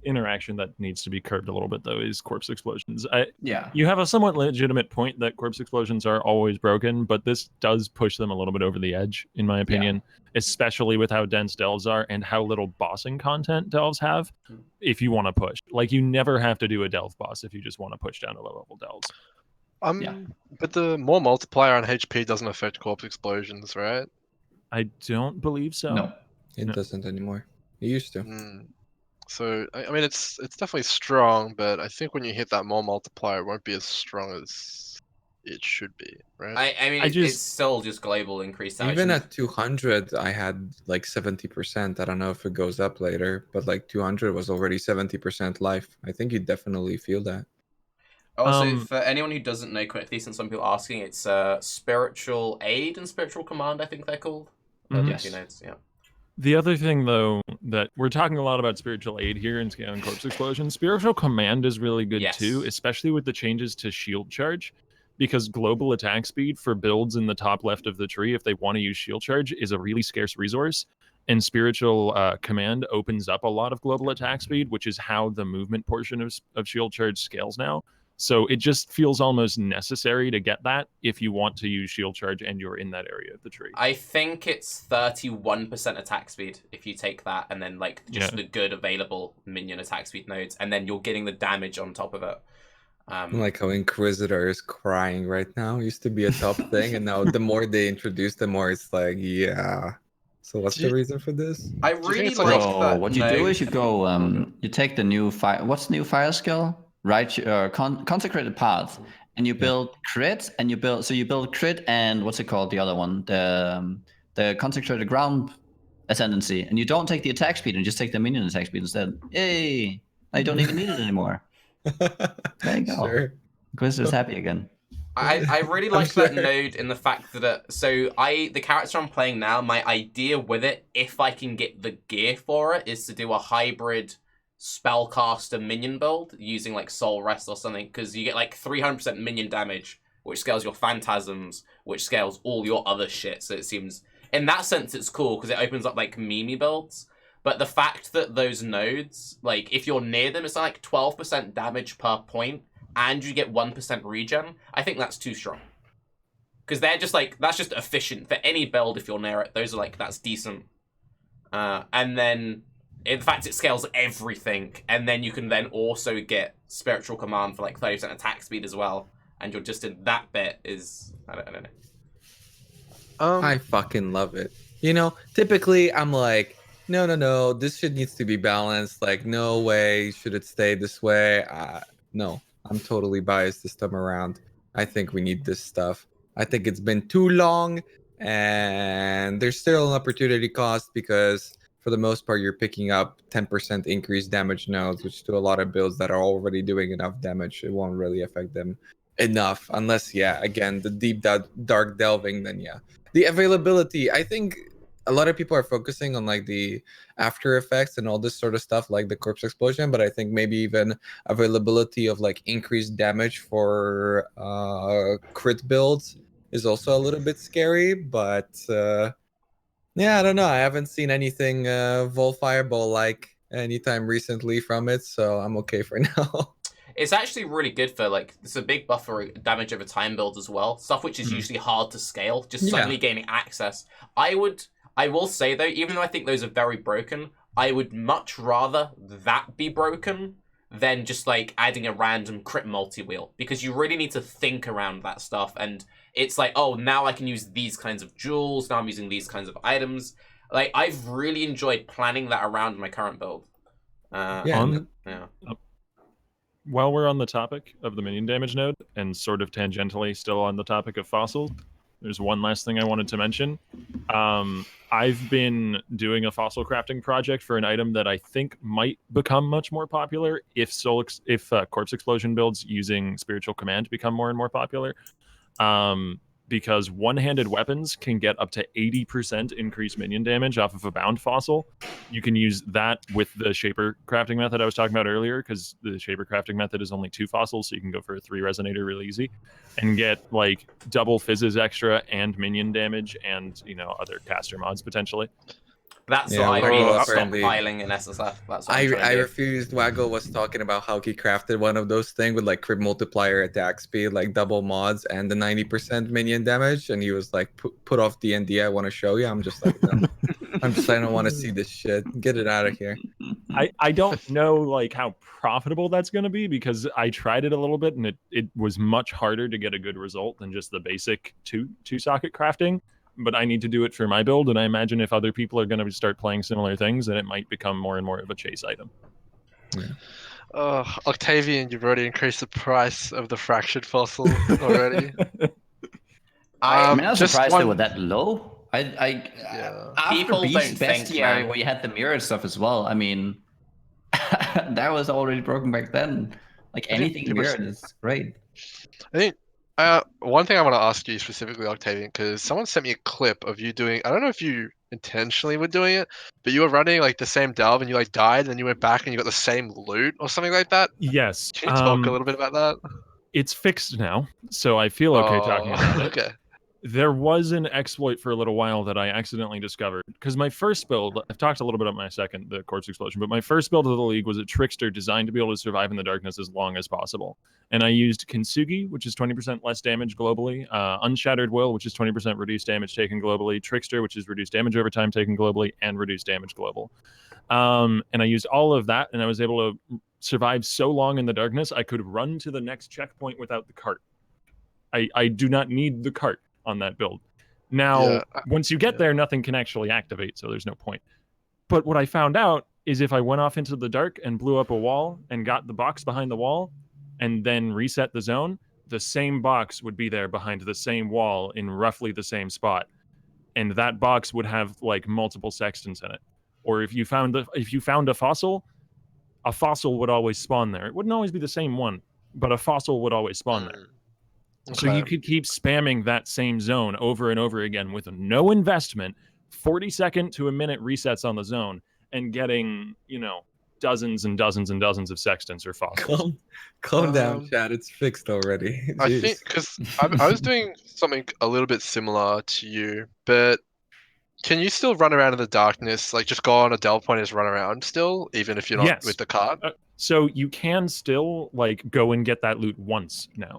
interaction that needs to be curbed a little bit though is corpse explosions. You have a somewhat legitimate point that corpse explosions are always broken, but this does push them a little bit over the edge in my opinion, especially with how dense delves are and how little bossing content delves have. If you want to push, like, you never have to do a delve boss if you just want to push down to low level delves. But the more multiplier on HP doesn't affect corpse explosions, right? I don't believe so. No, it doesn't anymore. It used to. So I mean, it's definitely strong, but I think when you hit that more multiplier, it won't be as strong as it should be, right? I mean, it's still just global increased damage. Even at 200, I had like 70%. I don't know if it goes up later, but like 200 was already 70% life. I think you definitely feel that. Also, for anyone who doesn't know quickly, since some people are asking, it's Spiritual Aid and Spiritual Command, I think they're called. Yes. Notes, yeah. The other thing, though, that we're talking a lot about spiritual aid here in Scaling Corpse Explosion. Spiritual Command is really good too, especially with the changes to shield charge, because global attack speed for builds in the top left of the tree, if they want to use shield charge, is a really scarce resource. And Spiritual Command opens up a lot of global attack speed, which is how the movement portion of shield charge scales now. So it just feels almost necessary to get that if you want to use shield charge and you're in that area of the tree. I think it's 31% attack speed if you take that, and then like just the good available minion attack speed nodes, and then you're getting the damage on top of it. Like how Inquisitor is crying right now. It used to be a top thing, and now the more they introduce, the more it's like, yeah. So what's the reason for this? I really it's like like that. What you do is you go, you take the new fire. What's the new fire skill? Right, consecrated path, and you build crit, and you build crit, and what's it called? The other one, the consecrated ground ascendancy, and you don't take the attack speed, and just take the minion attack speed instead. Yay! I don't even need it anymore. There you go. Sure. Inquisitor's happy again. I really like that node in the fact that the character I'm playing now, my idea with it, if I can get the gear for it, is to do a hybrid spellcaster minion build using like Soul Rest or something, because you get like 300% minion damage, which scales your phantasms, which scales all your other shit. So it seems in that sense it's cool because it opens up like Mimi builds. But the fact that those nodes, like if you're near them, it's like 12% damage per point, and you get 1% regen. I think that's too strong. Because they're just like, that's just efficient for any build if you're near it. Those are like, that's decent. And then in fact, it scales everything, and then you can then also get Spiritual Command for like 30% attack speed as well, and you're just in that bit is I don't know. I fucking love it. You know, typically I'm like, no, this shit needs to be balanced. Like, no way should it stay this way. No, I'm totally biased this time around. I think we need this stuff. I think it's been too long, and there's still an opportunity cost because for the most part, you're picking up 10% increased damage nodes, which to a lot of builds that are already doing enough damage, it won't really affect them enough. Unless, again, the deep dark delving, then the availability. I think a lot of people are focusing on like the after effects and all this sort of stuff, like the corpse explosion. But I think maybe even availability of like increased damage for crit builds is also a little bit scary. But I don't know. I haven't seen anything Vol Fireball like anytime recently from it, so I'm okay for now. It's actually really good for like, it's a big buff for damage over time build as well. Stuff which is usually hard to scale, just suddenly gaining access. I will say though, even though I think those are very broken, I would much rather that be broken than just like adding a random crit multi-wheel, because you really need to think around that stuff. And it's like, oh, now I can use these kinds of jewels, now I'm using these kinds of items. Like, I've really enjoyed planning that around my current build. While we're on the topic of the minion damage node, and sort of tangentially still on the topic of fossils, there's one last thing I wanted to mention. I've been doing a fossil crafting project for an item that I think might become much more popular if corpse explosion builds using spiritual command become more and more popular. Because one-handed weapons can get up to 80% increased minion damage off of a bound fossil. You can use that with the shaper crafting method I was talking about earlier, because the shaper crafting method is only 2 fossils, so you can go for a 3 resonator really easy and get like double fizzes extra and minion damage and, other caster mods potentially. That's what I mean, stockpiling in SSF. That's what I refused. Waggle was talking about how he crafted one of those things with like crit multiplier attack speed, like double mods and the 90% minion damage, and he was like, put off D&D, I want to show you. I'm just like, no. I don't want to see this shit. Get it out of here. I don't know like how profitable that's going to be, because I tried it a little bit and it was much harder to get a good result than just the basic two socket crafting. But I need to do it for my build, and I imagine if other people are going to start playing similar things, then it might become more and more of a chase item. Octavian, you've already increased the price of the fractured fossil already. I mean, I was just surprised one- they were that low. Yeah. After People don't think, Bestiary, man. where you had the mirror stuff as well. I mean, that was already broken back then. Like I think anything people mirrored is great. I think one thing I want to ask you specifically, Octavian, because someone sent me a clip of you doing. I don't know if you intentionally were doing it, but you were running like the same delve and you like died, and then you went back and you got the same loot or something like that. Yes. Can you talk a little bit about that? It's fixed now, so I feel okay talking about it. Okay. There was an exploit for a little while that I accidentally discovered. Because my first build, I've talked a little bit about my second, the Corpse Explosion, but my first build of the League was a Trickster designed to be able to survive in the darkness as long as possible. And I used Kintsugi, which is 20% less damage globally, Unshattered Will, which is 20% reduced damage taken globally, Trickster, which is reduced damage over time taken globally, and reduced damage global. And I used all of that, and I was able to survive so long in the darkness, I could run to the next checkpoint without the cart. I do not need the cart on that build. Now, Yeah, once you get there, nothing can actually activate, so there's no point. But what I found out is if I went off into the dark and blew up a wall and got the box behind the wall and then reset the zone, the same box would be there behind the same wall in roughly the same spot. And that box would have like multiple sextants in it. Or if you found a fossil would always spawn there. It wouldn't always be the same one, but a fossil would always spawn there. So you could keep spamming that same zone over and over again with no investment, 40-second to a minute resets on the zone, and getting, dozens and dozens and dozens of sextants or fossils. Calm down, Chad. It's fixed already. I think because I was doing something a little bit similar to you, but can you still run around in the darkness? Like just go on a delve point and just run around still, even if you're not Yes. with the cart? So you can still like go and get that loot once now,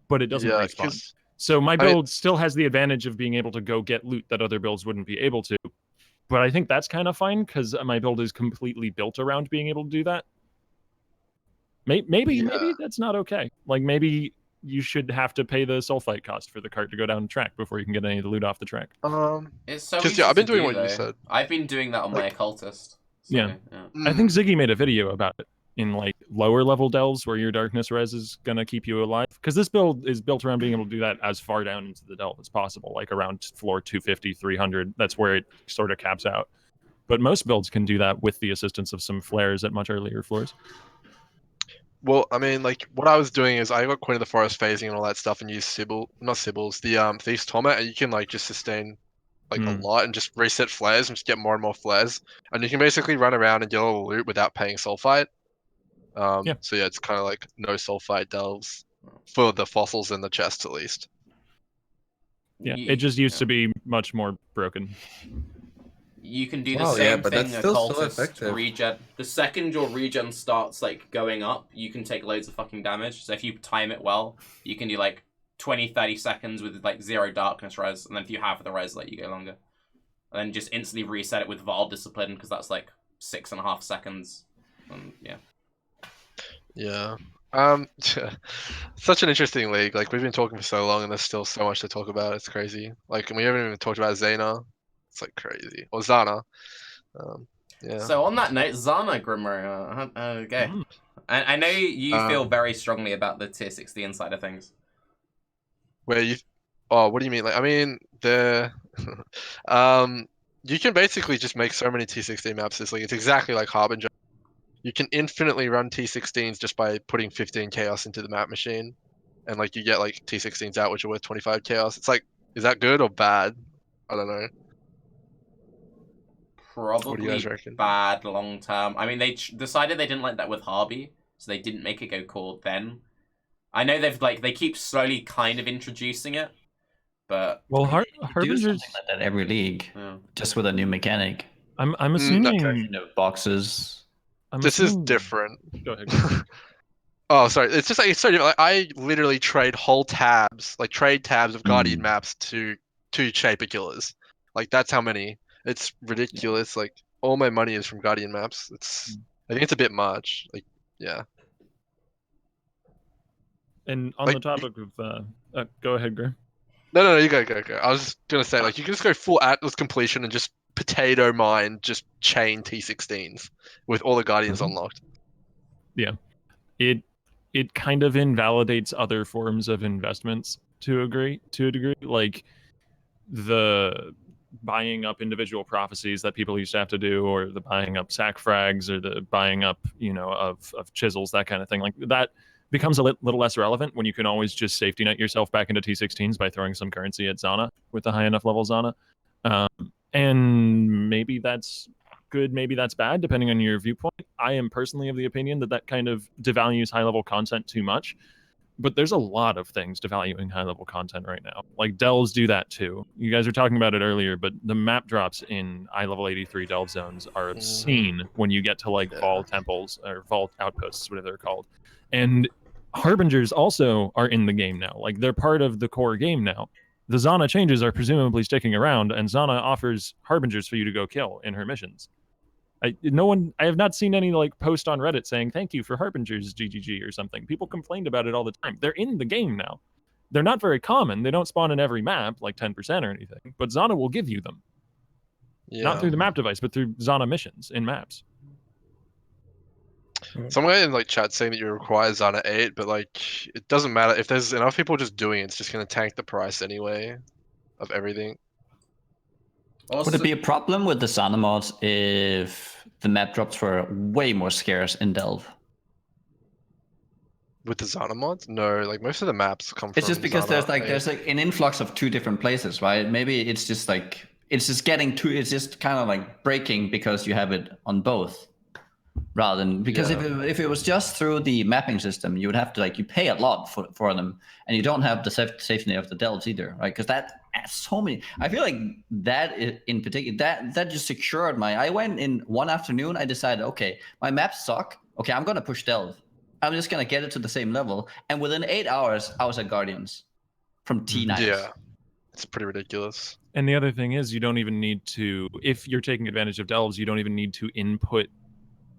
but it doesn't respawn. So my build still has the advantage of being able to go get loot that other builds wouldn't be able to. But I think that's kind of fine because my build is completely built around being able to do that. Maybe that's not okay. Like maybe you should have to pay the sulfite cost for the cart to go down the track before you can get any of the loot off the track. It's so easy I've been to doing do, what though. you said. I've been doing that on my occultist. So, yeah. I think Ziggy made a video about it in like lower level delves where your darkness res is gonna keep you alive. Because this build is built around being able to do that as far down into the delve as possible, like around floor 250, 300. That's where it sort of caps out. But most builds can do that with the assistance of some flares at much earlier floors. Well, I mean, like what I was doing is I got Queen of the Forest phasing and all that stuff, and used the Thief's Torment, and you can like just sustain like a lot and just reset flares and just get more and more flares, and you can basically run around and get all the loot without paying sulfite. So yeah, it's kind of like no sulfite delves for the fossils in the chests at least. Yeah, it just used to be much more broken. You can do the same but thing that's still so occultist effective. regen. The second your regen starts like going up, you can take loads of fucking damage. So if you time it well, you can do like 20-30 seconds with like 0 darkness res, and then if you have the res, like you go longer. And then just instantly reset it with Vaal Discipline because that's like 6.5 seconds. And yeah. Yeah. Such an interesting league. Like we've been talking for so long, and there's still so much to talk about. It's crazy. Like, and we haven't even talked about Zana. It's like crazy. Or Zana. Yeah. So on that note, Zana Grimro. Okay. I know you feel very strongly about the tier 16 side of things. Where you? Oh, what do you mean? Like, I mean, you can basically just make so many T16 maps. It's like it's exactly like Harbinger. You can infinitely run T16s just by putting 15 chaos into the map machine, and like you get like T16s out, which are worth 25 chaos. It's like, is that good or bad? I don't know. Probably what do you guys reckon? Bad long term. I mean, they decided they didn't like that with Harby, so they didn't make it go core then. I know they keep slowly kind of introducing it, but do something like that every league, just with a new mechanic. I'm assuming boxes. This is different. Go ahead. Oh, sorry. It's just like it's so different. Like, I literally trade whole tabs, like trade tabs of Guardian maps to Shaper Killers. Like that's how many. It's ridiculous. Like all my money is from Guardian maps. I think it's a bit much. Like, yeah. And on the topic of, go ahead, Grim. No, you go. I was just gonna say, like, you can just go full Atlas completion and just potato mine, just chain T16s with all the Guardians unlocked. it kind of invalidates other forms of investments to a degree, like the buying up individual prophecies that people used to have to do, or the buying up sack frags, or the buying up, of chisels, that kind of thing. Like that becomes a little less relevant when you can always just safety net yourself back into T16s by throwing some currency at Zana with a high enough level Zana. And maybe that's good, maybe that's bad, depending on your viewpoint. I am personally of the opinion that kind of devalues high level content too much. But there's a lot of things devaluing high level content right now. Like delves do that too. You guys were talking about it earlier, but the map drops in high level 83 delve zones are obscene when you get to like vault temples or vault outposts, whatever they're called. And harbingers also are in the game now. Like they're part of the core game now. The Zana changes are presumably sticking around, and Zana offers harbingers for you to go kill in her missions. I have not seen any like post on Reddit saying thank you for harbingers GGG or something. People complained about it all the time. They're in the game now. They're not very common. They don't spawn in every map, like 10% or anything, but Zana will give you them. Not through the map device, but through Zana missions in maps. Someone in like chat saying that you require Zana 8, but like it doesn't matter if there's enough people just doing it, it's just gonna tank the price anyway of everything. Also, would it be a problem with the Zana mods if the map drops were way more scarce in Delve? With the Zana mods? No, like most of the maps come from It's just because Zana there's like an influx of 2 different places, right? Maybe it's just like it's just kind of like breaking because you have it on both. Rather than because if it was just through the mapping system, you would have to like you pay a lot for them, and you don't have the safety net of the delves either, right? Because that adds so many. I feel like that in particular that just secured my. I went in one afternoon. I decided, okay, my maps suck. Okay, I'm gonna push delve. I'm just gonna get it to the same level, and within 8 hours, I was at Guardians from T9. Yeah, it's pretty ridiculous. And the other thing is, you don't even need to. If you're taking advantage of delves, you don't even need to input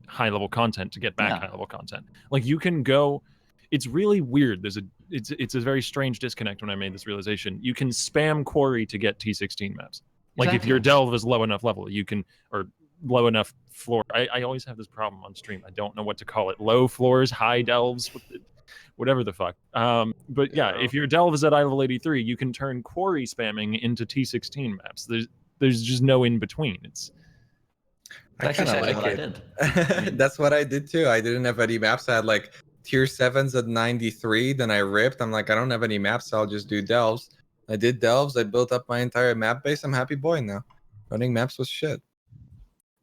high level content to get back high level content. Like you can go, it's really weird. It's a very strange disconnect when I made this realization. You can spam quarry to get T16 maps. Like if your delve is low enough level, you can, or low enough floor. I always have this problem on stream. I don't know what to call it. Low floors, high delves, whatever the fuck. But yeah, if your delve is at eye level 83, you can turn quarry spamming into T16 maps. There's just no in between. I kind of like it. That's what I did too. I didn't have any maps. I had like tier 7s at 93. Then I ripped. I'm like, I don't have any maps, so I'll just do delves. I did delves. I built up my entire map base. I'm happy boy now. Running maps was shit.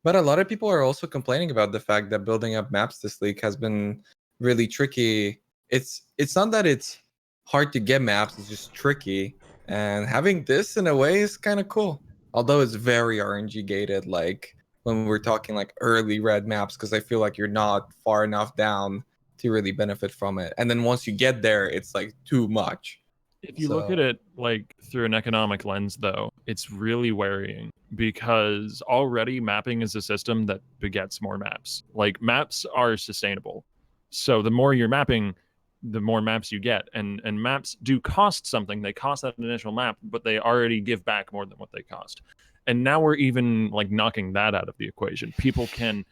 But a lot of people are also complaining about the fact that building up maps this league has been really tricky. It's not that it's hard to get maps. It's just tricky. And having this in a way is kind of cool. Although it's very RNG gated, like when we're talking like early red maps, because I feel like you're not far enough down to really benefit from it. And then once you get there, it's like too much. If you look at it like through an economic lens, though, it's really worrying because already mapping is a system that begets more maps. Like maps are sustainable. So the more you're mapping, the more maps you get. And maps do cost something. They cost that initial map, but they already give back more than what they cost. And now we're even like knocking that out of the equation. People can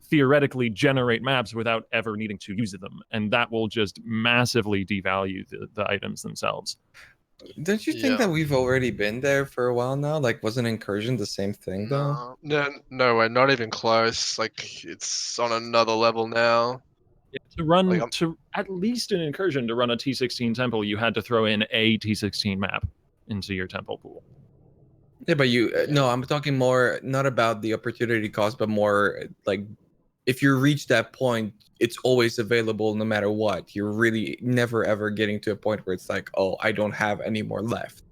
theoretically generate maps without ever needing to use them, and that will just massively devalue the items themselves. Don't you think that we've already been there for a while now? Like, wasn't Incursion the same thing though? No, we're not even close. Like, it's on another level now. Yeah, to run to at least an Incursion to run a T16 temple, you had to throw in a T16 map into your temple pool. Yeah, but no, I'm talking more not about the opportunity cost, but more like if you reach that point, it's always available no matter what. You're really never ever getting to a point where it's like, oh, I don't have any more left.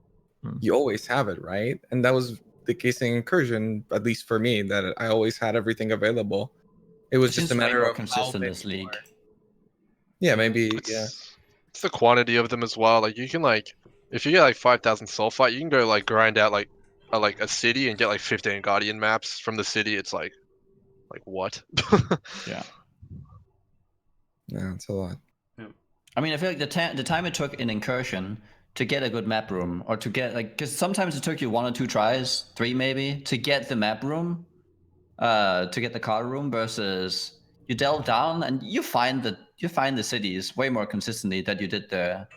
You always have it, right? And that was the case in Incursion, at least for me, that I always had everything available. It was just a matter of consistent this league. Yeah, maybe. It's the quantity of them as well. Like you can if you get like 5,000 sulfite, you can go like grind out like a city and get like 15 Guardian maps from the city. It's like what? Yeah. Yeah, it's a lot. Yeah. I mean, I feel like the time it took in Incursion to get a good map room, or to get because sometimes it took you 1 or 2 tries, 3 maybe, to get the map room, to get the card room, versus you delve down and you find the cities way more consistently that you did the,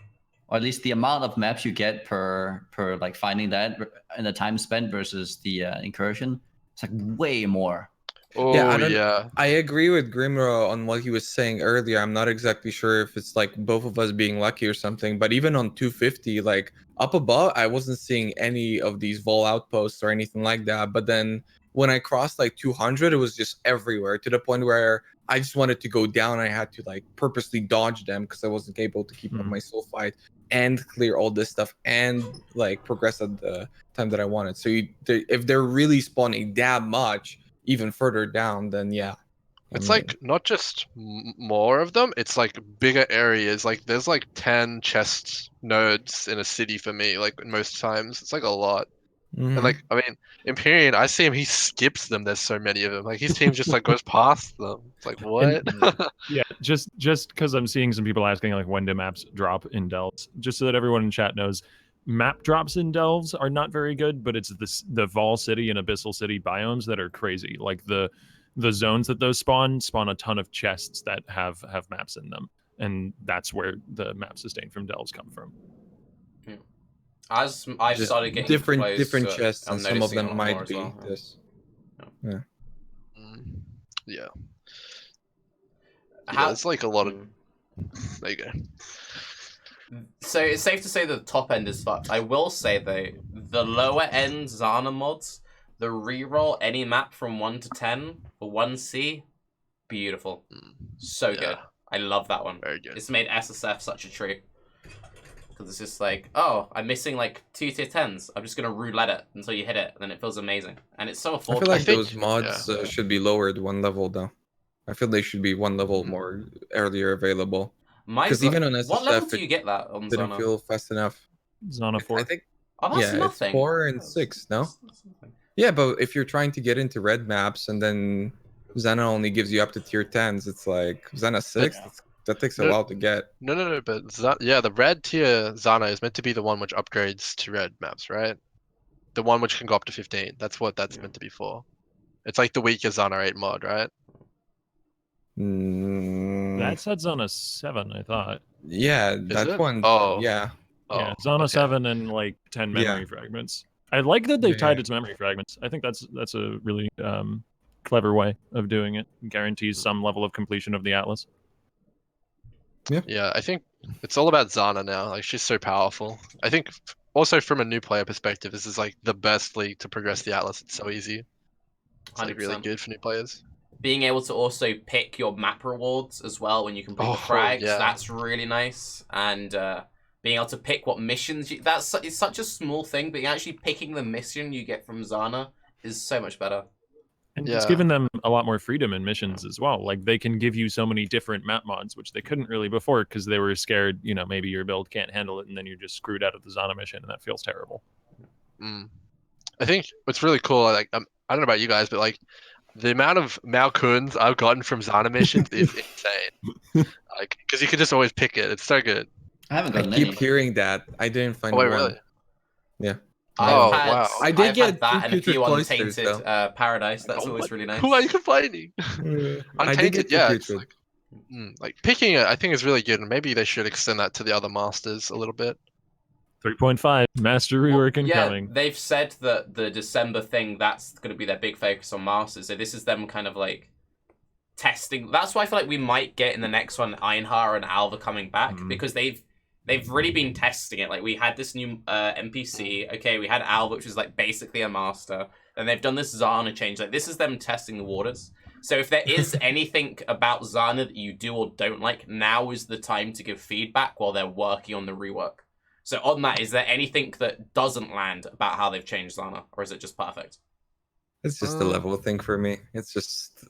or at least the amount of maps you get per like finding that and the time spent versus the incursion. It's like way more. Oh yeah, I agree with Grimro on what he was saying earlier. I'm not exactly sure if it's like both of us being lucky or something, but even on 250, like up above, I wasn't seeing any of these vol outposts or anything like that. But then when I crossed like 200, it was just everywhere to the point where I just wanted to go down. I had to like purposely dodge them because I wasn't able to keep up my soul fight and clear all this stuff and like progress at the time that I wanted. So if they're really spawning that much even further down, then yeah. It's like not just more of them, it's like bigger areas. Like there's like 10 chest nodes in a city for me, like most times. It's like a lot. And like, I mean, Empyrean, I see him, he skips them. There's so many of them. Like his team just like goes past them. It's like, what? Yeah, just because I'm seeing some people asking like when do maps drop in delves, just so that everyone in chat knows, map drops in delves are not very good, but it's the Vol City and Abyssal City biomes that are crazy. Like the zones that those spawn a ton of chests that have maps in them, and that's where the map sustain from delves come from. As I've just started getting different close, chests, I'm and some of noticing a them lot more might as be well. this. Yeah. How, it's like a lot of. There you go. So it's safe to say that the top end is fucked. I will say though, the lower end Zana mods, the reroll any map from 1 to 10 for 1C, beautiful. So good. I love that one. Very good. It's made SSF such a treat. Because it's just like, oh, I'm missing like 2 tier 10s. I'm just going to roulette it until you hit it, and then it feels amazing. And it's so affordable. I feel like those mods should be lowered one level though. I feel they should be one level more earlier available. Because even on SSF, what level do you get that on didn't Zana? feel fast enough. Zana 4? I think. Oh, that's nothing. It's 4 and 6, no? Yeah, but if you're trying to get into red maps and then Zana only gives you up to tier 10s, it's like Zana 6, that takes a while to get. No, but the red tier Zana is meant to be the one which upgrades to red maps, right? The one which can go up to 15. That's what that's meant to be for. It's like the weaker Zana 8 mod, right? That said Zana 7, I thought. Yeah, that one. Oh. Yeah. Yeah, Zana 7 and like 10 memory fragments. I like that they've tied it to memory fragments. I think that's a really clever way of doing it. It guarantees some level of completion of the Atlas. Yeah, I think it's all about Zana now. Like she's so powerful. I think also from a new player perspective, this is like the best league to progress the Atlas. It's so easy. It's like really good for new players. Being able to also pick your map rewards as well when you complete the frags, that's really nice. And being able to pick what missions you... It's such a small thing, but actually picking the mission you get from Zana is so much better. And it's given them a lot more freedom in missions as well. Like they can give you so many different map mods, which they couldn't really before because they were scared, you know, maybe your build can't handle it and then you're just screwed out of the Zana mission and that feels terrible. I think what's really cool, like I don't know about you guys, but like the amount of Malkuns I've gotten from Zana missions is insane. Like, because you can just always pick it. It's so good. I haven't gotten any. I keep hearing that. I didn't find one. Really? Yeah. Wow. I did get that and a few cloisters, Untainted Paradise. That's always really nice. Who are you complaining? Untainted, it's like picking it, I think is really good, and maybe they should extend that to the other masters a little bit. 3.5 master rework incoming. They've said that the December thing, that's going to be their big focus on masters. So this is them kind of like testing. That's why I feel like we might get in the next one Einhar and Alva coming back because they've really been testing it. Like we had this new NPC. Okay, we had Alva, which is like basically a master. And they've done this Zana change. Like this is them testing the waters. So if there is anything about Zana that you do or don't like, now is the time to give feedback while they're working on the rework. So on that, is there anything that doesn't land about how they've changed Zana? Or is it just perfect? It's just a level thing for me. It's just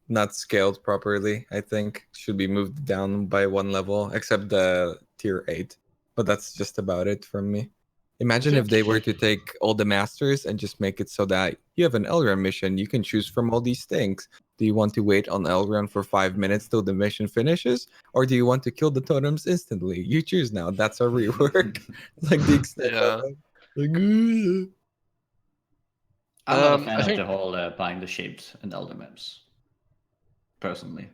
not scaled properly. I think should be moved down by one level, except the tier 8. But that's just about it from me. Imagine if they were to take all the masters and just make it so that you have an Elrond mission. You can choose from all these things. Do you want to wait on Elrond for 5 minutes till the mission finishes? Or do you want to kill the totems instantly? You choose now. That's a rework. Like the extent of it. Like, I'm not a fan of the whole buying the shapes and elder maps. personally.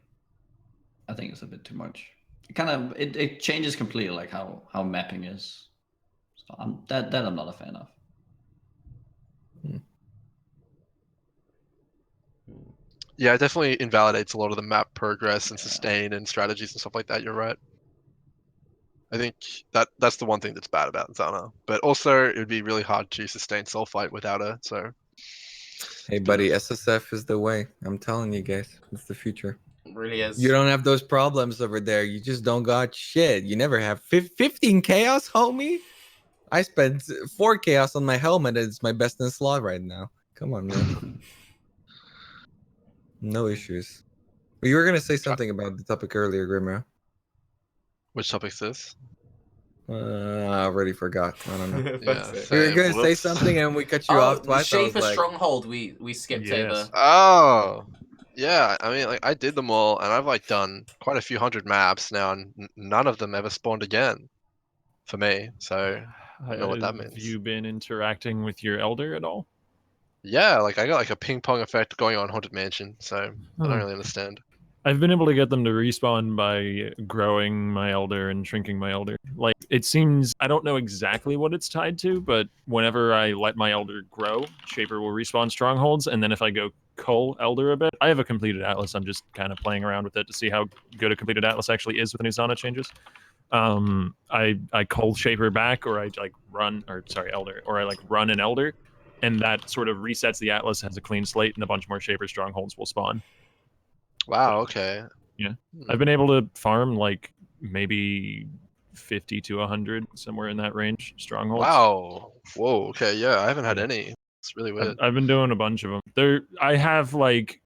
I think it's a bit too much. It changes completely like how mapping is. So I'm not a fan of. Yeah, it definitely invalidates a lot of the map progress and sustain and strategies and stuff like that. You're right. I think that's the one thing that's bad about Zana. But also, it would be really hard to sustain soul fight without her. So, Hey, buddy, SSF is the way. I'm telling you guys, it's the future. It really is. You don't have those problems over there. You just don't got shit. You never have 15 chaos, homie. I spent 4 chaos on my helmet. And it's my best in slot right now. Come on, man. No issues. But you were gonna say something about the topic earlier, Grimro. which topic's this? I already forgot. I don't know. Yeah, That's it. You were same. gonna say Whoops. something and we cut you Oh, off the twice. I was Shaper like, Stronghold we skipped Yes. over. Oh, yeah. I mean, like I did them all, and I've like done quite a few hundred maps now, and none of them ever spawned again for me. So I don't know what that Have means. you been interacting with your elder at all? Yeah, like I got like a ping pong effect going on Haunted Mansion, so I don't really understand. I've been able to get them to respawn by growing my elder and shrinking my elder. Like, it seems, I don't know exactly what it's tied to, but whenever I let my elder grow, Shaper will respawn strongholds, and then if I go cull elder a bit, I have a completed atlas, I'm just kind of playing around with it to see how good a completed atlas actually is with the new Zana changes. I cull Shaper back, or I like run, or sorry, elder, or I like run an elder, and that sort of resets the atlas, has a clean slate, and a bunch more Shaper strongholds will spawn. Wow. Okay. Yeah. Hmm. I've been able to farm like maybe 50 to 100, somewhere in that range, strongholds. Wow. Whoa. Okay. Yeah, I haven't had Yeah. any. It's really weird. I've been doing a bunch of them. I have like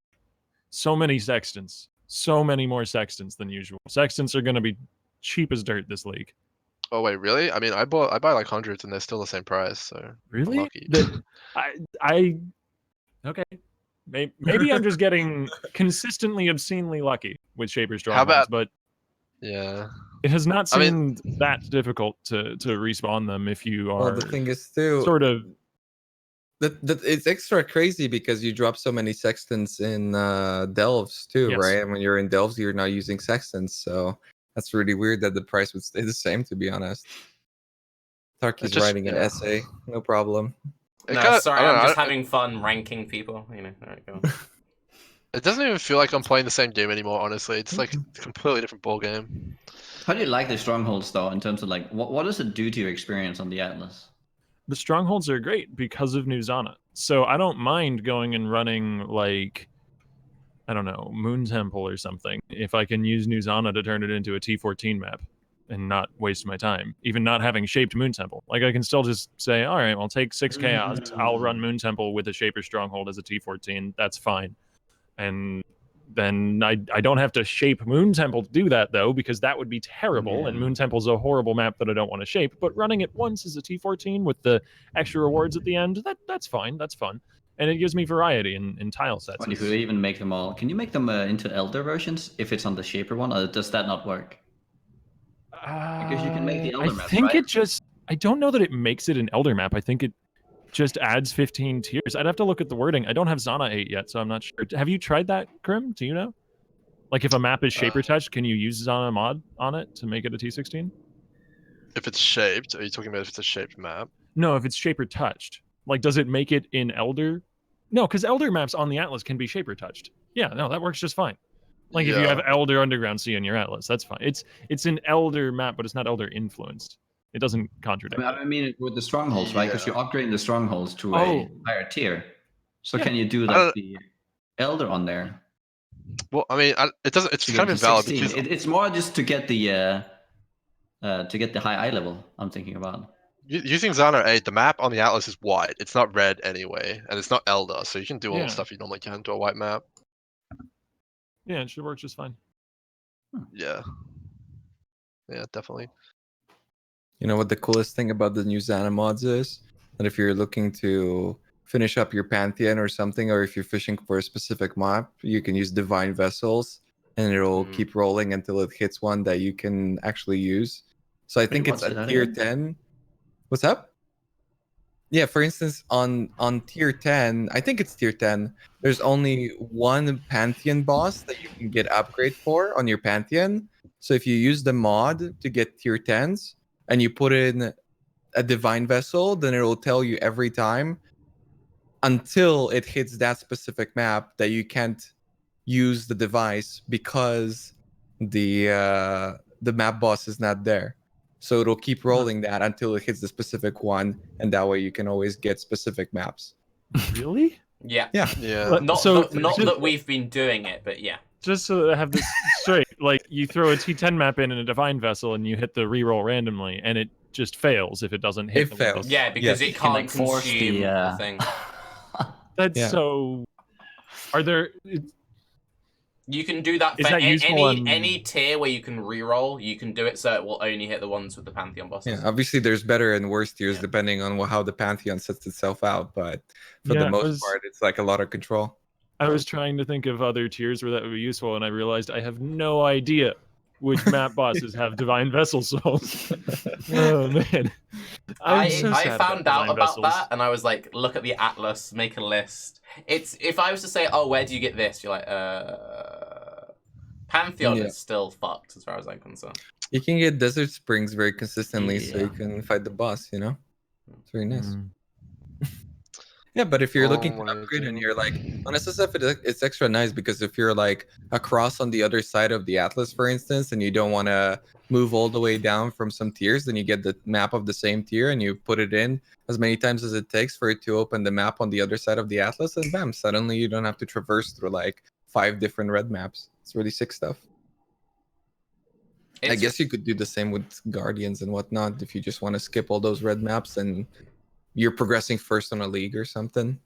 so many sextants, so many more sextants than usual. Sextants are going to be cheap as dirt this league. Oh wait, really? I mean, I buy like hundreds, and they're still the same price. So I'm Really? lucky. I okay. Maybe I'm just getting consistently obscenely lucky with Shaper How strongholds, about? but Yeah. it has not I mean, seemed that difficult to respawn them if you well, are the thing is too sort of that it's extra crazy because you drop so many sextants in delves too, Yes. right? And when you're in delves, you're not using sextants, so that's really weird that the price would stay the same. To be honest, Tarke's just writing an essay, no problem. It No, kinda, sorry, I don't I'm know. just having fun ranking people. You know, alright, go on. It doesn't even feel like I'm playing the same game anymore. Honestly, it's like a completely different ball game. How do you like the strongholds though, in terms of like what does it do to your experience on the Atlas? the strongholds are great because of New Zana. So I don't mind going and running like, I don't know, Moon Temple or something if I can use New Zana to turn it into a T14 map and not waste my time. Even not having shaped Moon Temple. Like, I can still just say, all right, I'll take 6 chaos. I'll run Moon Temple with a Shaper Stronghold as a T14. That's fine. And then I don't have to shape Moon Temple to do that, though, because that would be terrible, Yeah. and Moon Temple's a horrible map that I don't want to shape. But running it once as a T14 with the extra rewards at the end, that's fine. That's fun. And it gives me variety in tile sets. But if you even make them all, can you make them into Elder versions if it's on the Shaper one, or does that not work? Because you can make the Elder I maps, think right? it just, I don't know that it makes it an Elder map. I think it just adds 15 tiers. I'd have to look at the wording. I don't have Zana 8 yet, so I'm not sure. Have you tried that, Grim? Do you know? Like, if a map is Shaper touched, can you use Zana mod on it to make it a T16? If it's shaped, are you talking about if it's a shaped map? No, if it's Shaper touched. Like, does it make it in Elder? No, because Elder maps on the Atlas can be Shaper touched. Yeah, no, that works just fine. Like, if you have Elder Underground Sea in your Atlas, that's fine. It's an Elder map, but it's not Elder influenced. It doesn't contradict. I mean with the strongholds, right? Because Yeah. you're upgrading the strongholds to Oh. a higher tier. So Yeah. can you do I like don't- the Elder on there? Well, I mean, it doesn't. It's To kind get of to invalid 16? because It's more just to get the high eye level. I'm thinking about. using Zana 8, the map on the Atlas is white. It's not red anyway, and it's not Elder, so you can do all Yeah. the stuff you normally can to a white map. Yeah, it should work just fine. Yeah. Yeah, definitely. You know what the coolest thing about the new Zana mods is? That if you're looking to finish up your Pantheon or something, or if you're fishing for a specific map, you can use Divine Vessels, and it'll keep rolling until it hits one that you can actually use. So I think it's what's at that tier again? 10. What's up? Yeah, for instance, on tier 10, I think it's tier 10, there's only one Pantheon boss that you can get upgrade for on your Pantheon. So if you use the mod to get tier 10s and you put in a divine vessel, then it will tell you every time until it hits that specific map that you can't use the device because the map boss is not there. So it'll keep rolling that until it hits the specific one, and that way you can always get specific maps. Really? Yeah. Yeah. Yeah. Not that we've been doing it, but yeah. Just so I have this straight, like you throw a T10 map in a divine vessel and you hit the reroll randomly, and it just fails if it doesn't hit. It fails. Yeah, because Yes. it You can, can't force consume the thing. That's Yeah. so. Are there? You can do that Is for that useful any tier where you can reroll. You can do it so it will only hit the ones with the Pantheon bosses. Yeah, obviously there's better and worse tiers Yeah. depending on how the Pantheon sets itself out, but for Yeah, the it most was- part, it's like a lot of control. I was trying to think of other tiers where that would be useful, and I realized I have no idea which map bosses have divine vessel souls. Oh man, I'm so I sad found about out divine about vessels. that, and I was like, look at the atlas, make a list. It's if I was to say, oh, where do you get this? You're like, Pantheon Yeah. is still fucked as far as I'm concerned. You can get Desert Springs very consistently, so Yeah. you can fight the boss, you know? It's very nice. Mm. Yeah, but if you're Oh looking to my upgrade and God. you're like, on SSF, it's extra nice because if you're like across on the other side of the Atlas, for instance, and you don't want to move all the way down from some tiers, then you get the map of the same tier and you put it in as many times as it takes for it to open the map on the other side of the Atlas, and bam, suddenly you don't have to traverse through like 5 different red maps. It's really sick stuff. I It's guess you could do the same with Guardians and whatnot if you just want to skip all those red maps and you're progressing first on a league or something.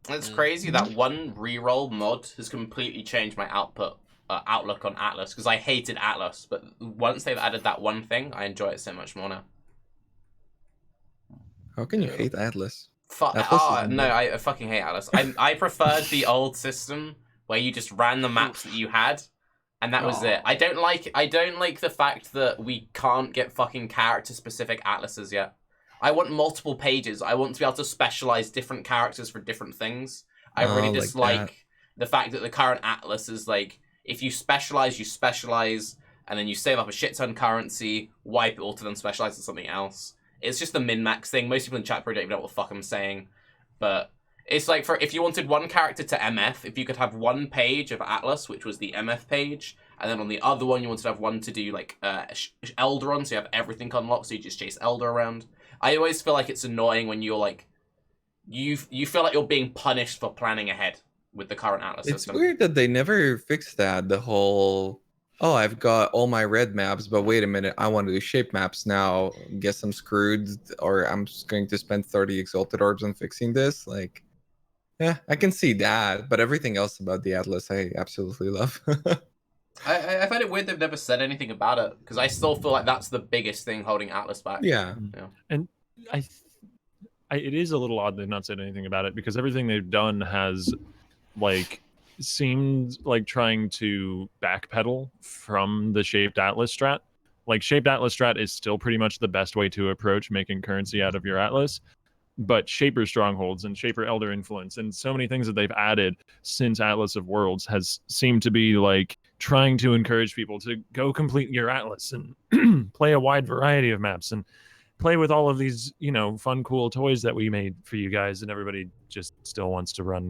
It's crazy that one reroll mod has completely changed my outlook on Atlas, because I hated Atlas, but once they've added that one thing, I enjoy it so much more now. How can you hate Atlas? Fuck! Atlas Oh is no, good. I fucking hate Atlas. I preferred the old system where you just ran the maps that you had, and that was it. I don't like the fact that we can't get fucking character specific atlases yet. I want multiple pages. I want to be able to specialize different characters for different things. I really Oh, like dislike the fact that the current atlas is like, if you specialize, and then you save up a shit ton currency, wipe it all to then specialize in something else. It's just the min-max thing. Most people in chat probably don't even know what the fuck I'm saying. But it's like, for if you wanted one character to MF, if you could have one page of Atlas, which was the MF page, and then on the other one you wanted to have one to do like Elder on, so you have everything unlocked, so you just chase Elder around. I always feel like it's annoying when you're like, you feel like you're being punished for planning ahead with the current Atlas It's system. weird that they never fixed that. The whole, oh, I've got all my red maps, but wait a minute, I want to do shape maps now. Guess I'm screwed, or I'm just going to spend 30 exalted orbs on fixing this. Like, yeah, I can see that, but everything else about the Atlas, I absolutely love. I find it weird they've never said anything about it, because I still feel like that's the biggest thing holding Atlas back. Yeah. And it is a little odd they've not said anything about it, because everything they've done has like seemed like trying to backpedal from the shaped Atlas strat. Like shaped Atlas strat is still pretty much the best way to approach making currency out of your Atlas. But Shaper Strongholds and Shaper Elder Influence and so many things that they've added since Atlas of Worlds has seemed to be like trying to encourage people to go complete your Atlas and play a wide variety of maps and play with all of these, you know, fun, cool toys that we made for you guys, and everybody just still wants to run,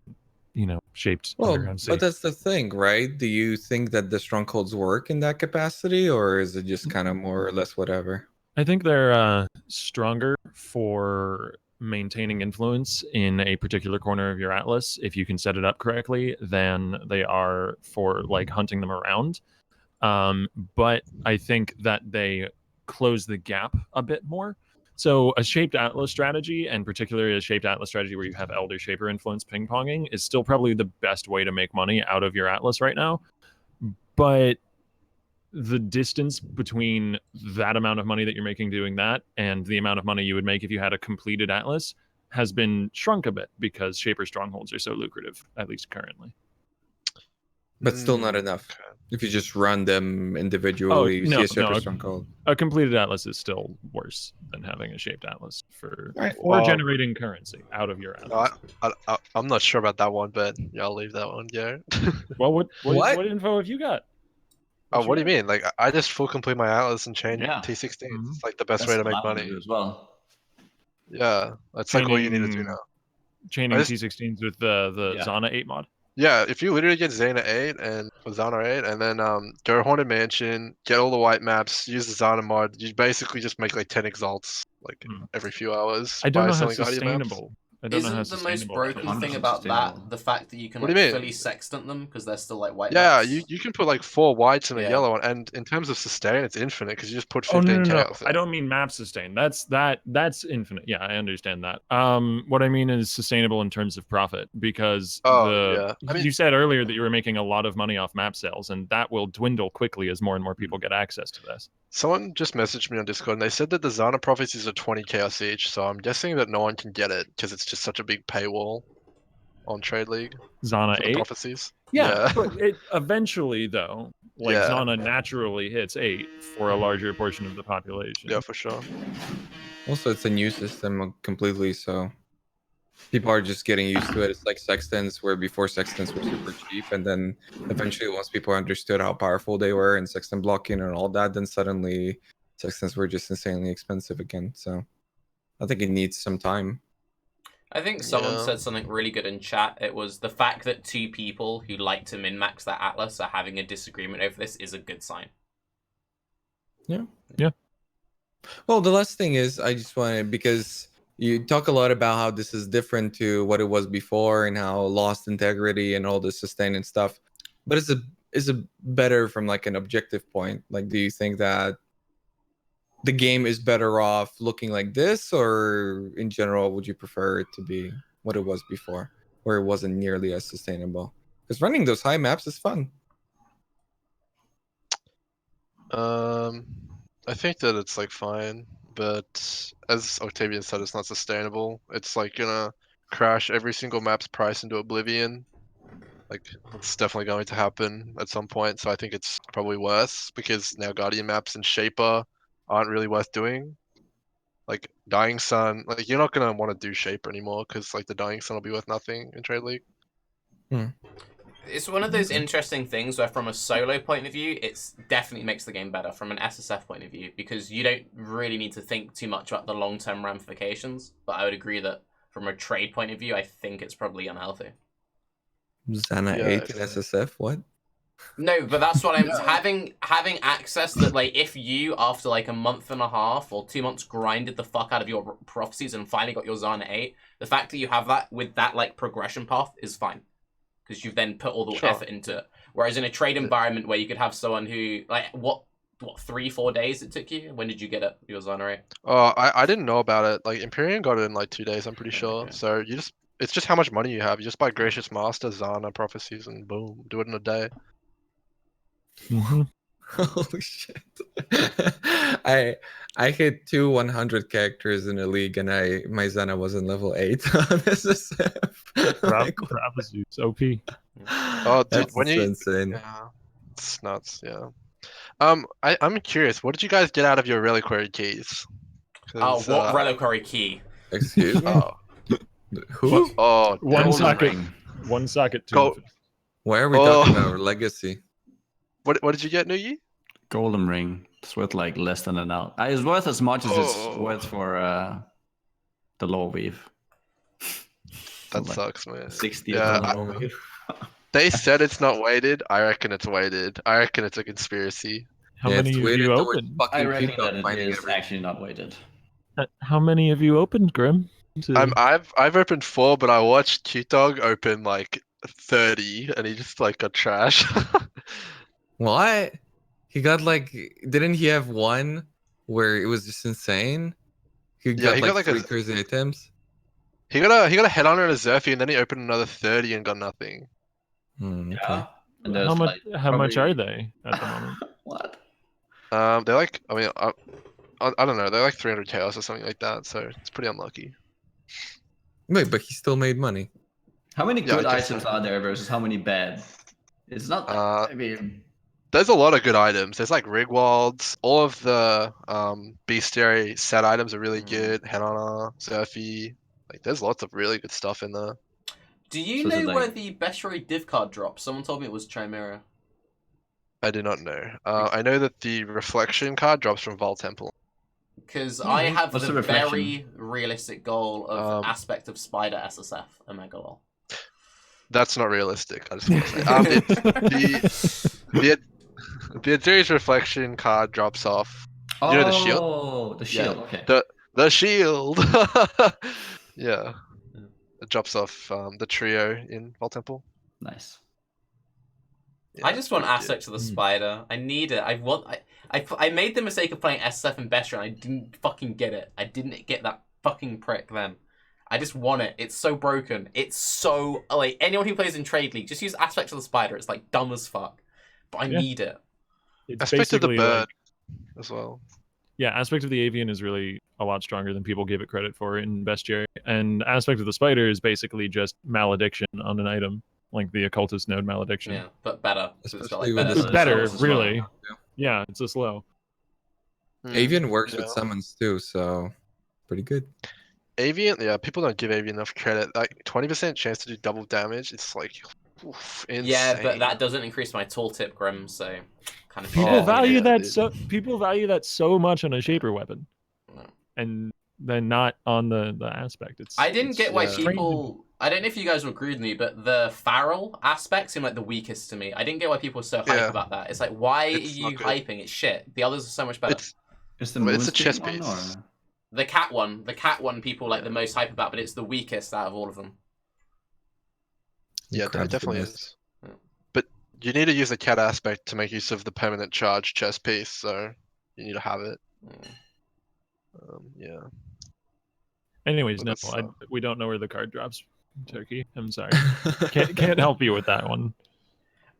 you know, shaped Well, underground sea. but that's the thing, right? Do you think that the strongholds work in that capacity, or is it just kind of more or less whatever? I think they're stronger for maintaining influence in a particular corner of your Atlas if you can set it up correctly than they are for like hunting them around. But I think that they close the gap a bit more. So a shaped Atlas strategy, and particularly a shaped Atlas strategy where you have Elder Shaper influence ping-ponging, is still probably the best way to make money out of your Atlas right now. But the distance between that amount of money that you're making doing that and the amount of money you would make if you had a completed Atlas has been shrunk a bit because Shaper Strongholds are so lucrative, at least currently. but still not Mm, enough. okay. If you just run them Oh individually, you see no, a super no. strong call. A completed atlas is still worse than having a shaped atlas for Right. or generating currency out of your No, I, atlas. I'm not sure about that one, but yeah, I'll leave that one. Yeah. Well, what What? info have you got? Oh, what do you mean? Like, I just full complete my atlas and chain Yeah. T16. Mhm. It's like the best That's way to what make I want to money. do as well. Yeah, that's like all you need to do now. Chaining I just- T16s with the Yeah. Zana 8 mod. Yeah, if you literally get Zana 8 and Zana 8, and then go Haunted Mansion, get all the white maps, use the Zana mod, you basically just make like 10 exalts like Hmm. every few hours I don't by know how selling Guardian maps. sustainable. I don't know how Isn't the most sustainable that broken is. thing 100% about that sustainable. the fact that you can What like do you mean? fully sextant them because they're still like white Yeah, maps? you can put like 4 whites and a Yeah. yellow one, and in terms of sustain, it's infinite because you just put Oh 15 no. chaos in. I don't mean map sustain. That's infinite. Yeah, I understand that. What I mean is sustainable in terms of profit because Oh, yeah. I mean, you said earlier that you were making a lot of money off map sales, and that will dwindle quickly as more and more people get access to this. someone just messaged me on Discord and they said that the Zana prophecies are 20 chaos each, so I'm guessing that no one can get it because it's just such a big paywall on Trade League Zana for the 8. prophecies. Yeah, but it eventually though, like Yeah. Zana naturally hits 8 for a larger portion of the population. Yeah, for sure. Also, it's a new system completely, so people are just getting used to it. It's like sextants, where before sextants were super cheap, and then eventually, once people understood how powerful they were and sextant blocking and all that, then suddenly sextants were just insanely expensive again. So I think it needs some time. I think someone Yeah. said something really good in chat. It was the fact that 2 people who like to min-max their atlas are having a disagreement over this is a good sign. Yeah. Well, the last thing is, I just wanted, because you talk a lot about how this is different to what it was before and how lost integrity and all this sustaining stuff, but is it better from like an objective point? Like, do you think that the game is better off looking like this, or in general would you prefer it to be what it was before, where it wasn't nearly as sustainable? Because running those high maps is fun. I think that it's like fine, but as Octavian said, it's not sustainable. It's like gonna crash every single map's price into oblivion. Like it's definitely going to happen at some point. So I think it's probably worse because now Guardian maps and Shaper aren't really worth doing. Like Dying Sun, like you're not gonna want to do Shaper anymore because like the Dying Sun will be worth nothing in Trade League. It's one of those interesting things where from a solo point of view, it's definitely makes the game better from an SSF point of view because you don't really need to think too much about the long-term ramifications. But I would agree that from a trade point of view, I think it's probably unhealthy. Zana Yeah, 8 in SSF, what? No, but that's what I'm having access that like if you after like a month and a half or 2 months grinded the fuck out of your prophecies and finally got your Zana 8, the fact that you have that with that like progression path is fine. Because you've then put all the Sure. effort into it. Whereas in a trade environment where you could have someone who like what 3-4 days it took you? When did you get it? Your Zana 8? Oh, I didn't know about it. Like Imperium got it in like 2 days, I'm pretty sure. Okay. So it's just how much money you have. You just buy Gracious Master, Zana, Prophecies, and boom, do it in a day. Holy shit. I hit 2 100 characters in a league, and my Zana was in level 8 on SSF. Like, Prophecies, OP. Oh, dude, that's when you insane. yeah, it's nuts. Yeah. I'm curious. What did you guys get out of your reliquary keys? Oh, 'Cause, what reliquary key? Excuse me? Oh, Who? oh, One damn. socket. Ring. One socket. Go- Why are we Oh. talking about legacy? What did you get, Nugi? Golden ring. It's worth like less than an hour. It's worth as much as it's Oh. worth for the law weave. That Like sucks, man. 60 Yeah, of the law weave. They said it's not weighted. I reckon it's weighted. I reckon it's a conspiracy. How Yeah, many it's have weighted you towards opened? fucking I reckon Peacock that it finding is everything. actually not weighted. How many have you opened, Grim? I've opened 4, but I watched Cute Dog open like 30, and he just like got trash. What? He got like, didn't he have one where it was just insane? He Yeah, got he like got like 3 a crazy items. he got a headhunter and a Zerfy, and then he opened another 30 and got nothing. Okay. Yeah. And how there's much? like How much are probably- they at the moment? What? They're like, I mean, I don't know, they're like 300 chaos or something like that, so it's pretty unlucky. Wait, but he still made money. How many Yeah, I good guess items so. are there versus how many bad? It's not. I mean, There's a lot of good items. There's like Rigwalds. All of the bestiary set items are really good. Helena, Surfy. Like, there's lots of really good stuff in there. Do you So is it know where like- the Bestiary div card drops? Someone told me it was Chimera. I do not know. I know that the reflection card drops from Vol Temple. Because I have What's the the reflection? very realistic goal of aspect of Spider SSF Omega Lol. That's not realistic. I just want to say. The Adiri's reflection card drops off. Oh, You know the shield? the shield. Yeah. Okay. The shield. Yeah. It drops off the trio in Vol Temple. Nice. Yeah, I just want pretty good. aspect of the Spider. I need it. I made the mistake of playing SSF and Bestiary and I didn't fucking get it. I didn't get that fucking prick then. I just want it. It's so broken. It's so like anyone who plays in Trade League, just use aspect of the Spider. It's like dumb as fuck. But I need it. It's Aspect of the basically bird like, as well. yeah, aspect of the avian is really a lot stronger than people give it credit for in bestiary, and aspect of the spider is basically just malediction on an item, like the occultist node malediction. Yeah, but better. 'Cause it's got, Especially like, with better the It's better, as well. really. Yeah, it's a slow. Avian works Yeah. with summons too, so pretty good. Avian, yeah, people don't give Avian enough credit. Like 20% chance to do double damage. It's like, oof, insane. Yeah, but that doesn't increase my tooltip, Grim. So kind of People Oh, value yeah, that dude. people value that so much on a shaper weapon, Yeah. and then not on the aspect. I didn't get why yeah. people. I don't know if you guys will agree with me, but the Farrell aspect seemed like the weakest to me. I didn't get why people were so hype Yeah. about that. It's like, why It's are not you good. hyping? It's shit. The others are so much better. It's the Well, it's movement a chess speed one, piece. or- The cat one people like the most hype about, but it's the weakest out of all of them. yeah, it Crab's the definitely best. is. Yeah. But you need to use the cat aspect to make use of the permanent charge chess piece, so you need to have it. Yeah. Anyways, no, But that's, we don't know where the card drops. Turkey, I'm sorry, can't help you with that one.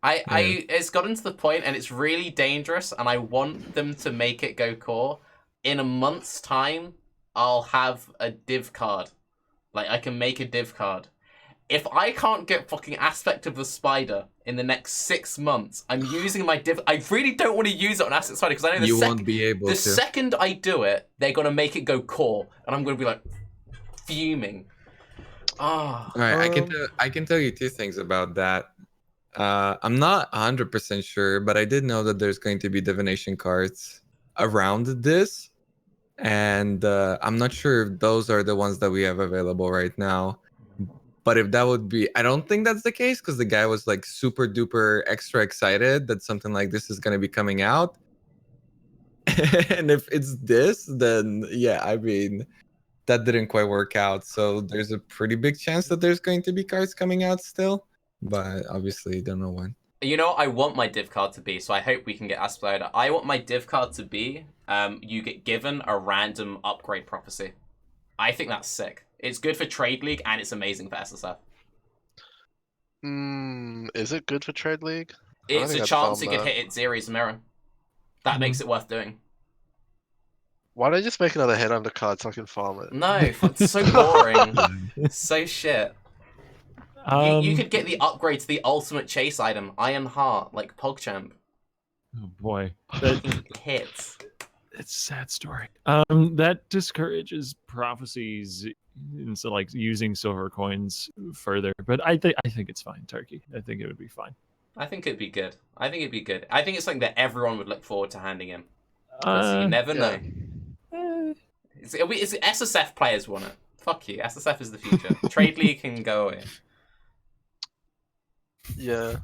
It's gotten to the point, and it's really dangerous, and I want them to make it go core. In a month's time, I'll have a div card. Like, I can make a div card. If I can't get fucking aspect of the spider in the next 6 months, I'm using my div. I really don't want to use it on aspect spider because I know You won't be able the to. second I do it, they're gonna make it go core, and I'm gonna be like fuming. Ah. All right, I can tell you two things about that. I'm not 100% sure, but I did know that there's going to be divination cards around this, and I'm not sure if those are the ones that we have available right now. But if that would be, I don't think that's the case because the guy was like super duper extra excited that something like this is going to be coming out. And if it's this, then yeah, I mean, that didn't quite work out. So there's a pretty big chance that there's going to be cards coming out still, but obviously don't know when. You know what I want my div card to be, so I hope we can get Asploder. I want my div card to be, you get given a random upgrade prophecy. I think that's sick. It's good for Trade League, and it's amazing for SSF. Is it good for Trade League? I don't It's think a I'd chance it farm could that. hit its Zeri's mirror. That makes it worth doing. Why don't you just make another headhunter card so I can farm it? No, it's so boring. So shit. You could get the upgrade to the ultimate chase item, Iron Heart, like PogChamp. Oh boy, Fucking hits. it's a sad story. That discourages prophecies into like using silver coins further. But I think it's fine, Turkey. I think it would be fine. I think it'd be good. I think it's something that everyone would look forward to handing in. Because you never know. It's SSF players want it. Fuck you. SSF is the future. Trade League can go away. Yeah.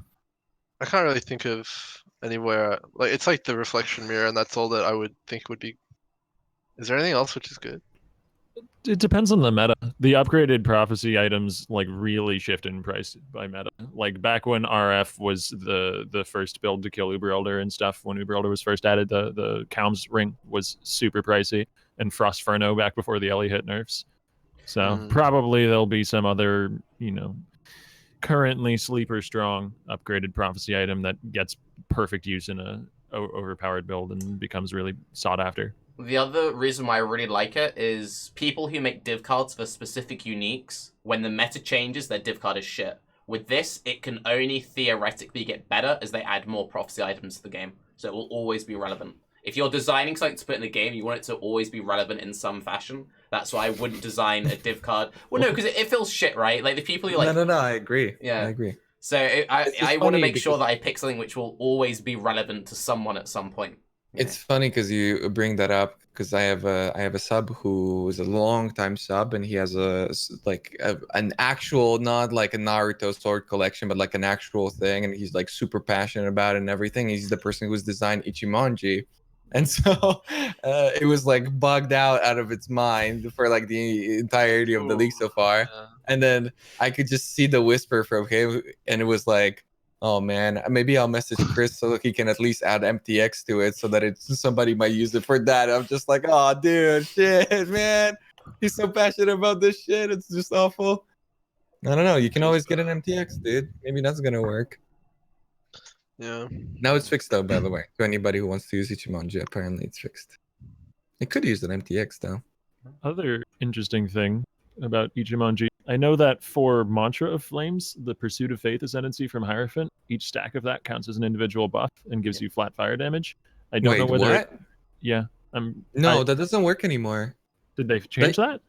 I can't really think of anywhere. Like, it's like the reflection mirror, and that's all that I would think would be. Is there anything else which is good? It depends on the meta. The upgraded prophecy items like really shift in price by meta. Like back when RF was the first build to kill Uber Elder and stuff, when Uber Elder was first added, the Calm's ring was super pricey, and Frost Furno back before the Ellie hit nerfs. So probably there'll be some other, currently sleeper strong upgraded prophecy item that gets perfect use in a overpowered build and becomes really sought after. The other reason why I really like it is people who make div cards for specific uniques, when the meta changes, their div card is shit. With this, it can only theoretically get better as they add more prophecy items to the game. So it will always be relevant. If you're designing something to put in the game, you want it to always be relevant in some fashion. That's why I wouldn't design a div card. Well, no, because it feels shit, right? Like the people who like. No, I agree. Yeah, I agree. So I want to make sure because- that I pick something which will always be relevant to someone at some point. It's funny because you bring that up because I have a sub who is a long time sub and he has an actual, not like a Naruto sword collection, but like an actual thing, and he's like super passionate about it and everything. He's the person who's designed Ichimonji, and so it was like bugged out of its mind for like the entirety of the league so far. Yeah. And then I could just see the whisper from him, and it was like, oh man, maybe I'll message Chris so he can at least add MTX to it so that somebody might use it for that. I'm just like, oh dude, shit, man. He's so passionate about this shit. It's just awful. I don't know. You can always get an MTX, dude. Maybe that's gonna work. Yeah. Now it's fixed though, by the way. To anybody who wants to use Ichimonji, apparently it's fixed. It could use an MTX though. Other interesting thing about Ichimonji, I know that for Mantra of Flames, the Pursuit of Faith Ascendancy from Hierophant, each stack of that counts as an individual buff and gives you flat fire damage. I don't know whether. What? Yeah. No, that doesn't work anymore. Did they change that?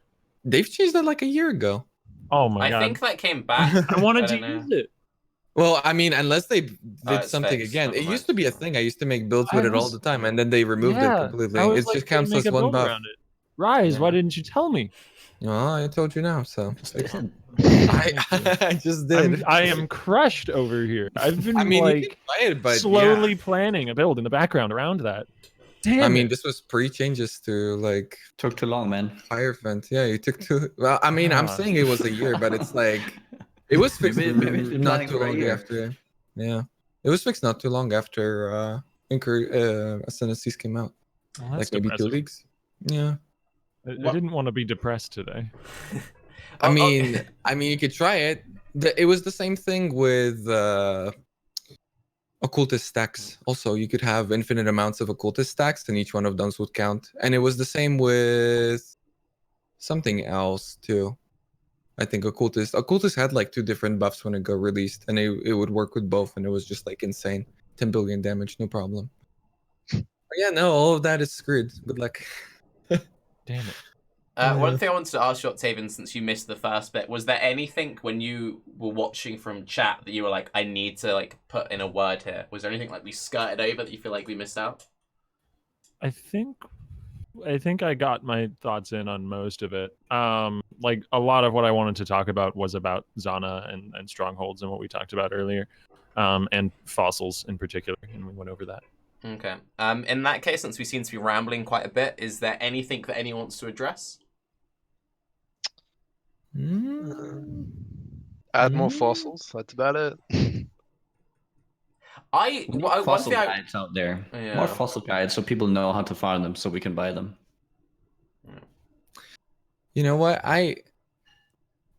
They've changed that like a year ago. Oh my god. I think that came back. I wanted to don't know. use it. Well, I mean, unless they did it's something fixed, again. never It mind. used to be a thing. I used to make builds with it all the time, and then they removed it completely. I was It like, just counts make as a one build buff. around it. Raiz, why Yeah. didn't you tell me? Oh, I told you now, so I I just did. I am crushed over here. I've been I mean, you like can buy it, but slowly planning a build in the background around that. Damn yeah. I mean, it. this was pre-changes to like took too long, man. Hierophant. Yeah, you took too. Well, I mean, I'm Ah. saying it was a year, but it's like it was fixed Maybe it's been not planning too for a long year. after. Yeah, it was fixed not too long after Ascendancies came out, Well, like that's maybe 2 depressing. weeks. Yeah. I didn't want to be depressed today. I mean, you could try it. It was the same thing with occultist stacks. Also, you could have infinite amounts of occultist stacks, and each one of those would count. And it was the same with something else too. I think occultist had like 2 different buffs when it got released, and it would work with both, and it was just like insane. 10 billion damage, no problem. But yeah, no, all of that is screwed. Good luck. Damn it. One thing I wanted to ask you, Octavian, since you missed the first bit, was there anything when you were watching from chat that you were like, I need to like put in a word here? Was there anything like we skirted over that you feel like we missed out? I think I got my thoughts in on most of it. Like a lot of what I wanted to talk about was about Zana and strongholds and what we talked about earlier, and fossils in particular, and we went over that. Okay. In that case, since we seem to be rambling quite a bit, is there anything that anyone wants to address? Add more fossils. That's about it. We need one fossil thing guides out there. Yeah. More fossil guides so people know how to farm them so we can buy them. You know what?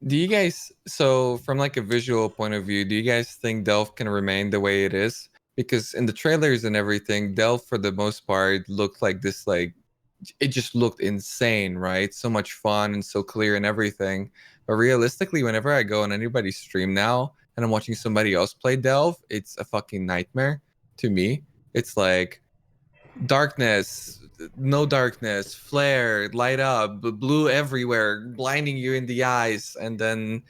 Do you guys, so from like a visual point of view, do you guys think Delph can remain the way it is? Because in the trailers and everything, Delph for the most part looked like this, like it just looked insane, right? So much fun and so clear and everything. But realistically, whenever I go on anybody's stream now and I'm watching somebody else play Delph, it's a fucking nightmare to me. It's like darkness, no darkness, flare, light up, blue everywhere, blinding you in the eyes, and then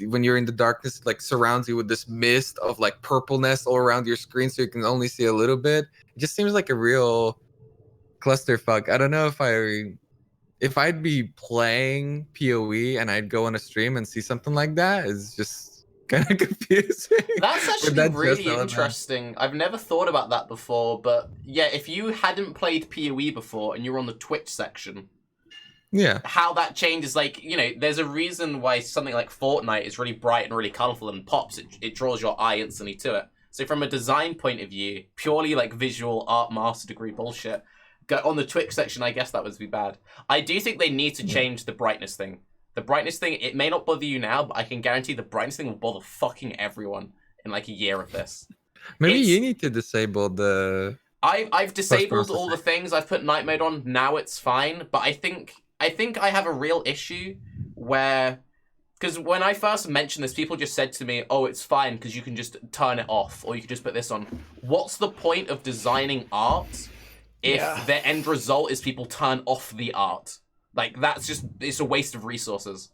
when you're in the darkness, it like surrounds you with this mist of like purpleness all around your screen, so you can only see a little bit. It just seems like a real clusterfuck. I don't know if I'd be playing PoE and I'd go on a stream and see something like that. It's just kind of confusing. That's actually But really just interesting. I've never thought about that before, but yeah, if you hadn't played PoE before and you were on the Twitch section, Yeah. how that changes, like, you know, there's a reason why something like Fortnite is really bright and really colorful and pops. It draws your eye instantly to it. So from a design point of view, purely like visual art master degree bullshit, go on the Twitch section, I guess that would be bad. I do think they need to change the brightness thing. The brightness thing, it may not bother you now, but I can guarantee the brightness thing will bother fucking everyone in like a year of this. Maybe It's- you need to disable the. I've disabled all the processing. things. I've put night mode on. Now it's fine. But I think I have a real issue where Because when I first mentioned this, people just said to me, "Oh, it's fine because you can just turn it off, or you can just put this on." What's the point of designing art if the end result is people turn off the art? Like it's a waste of resources.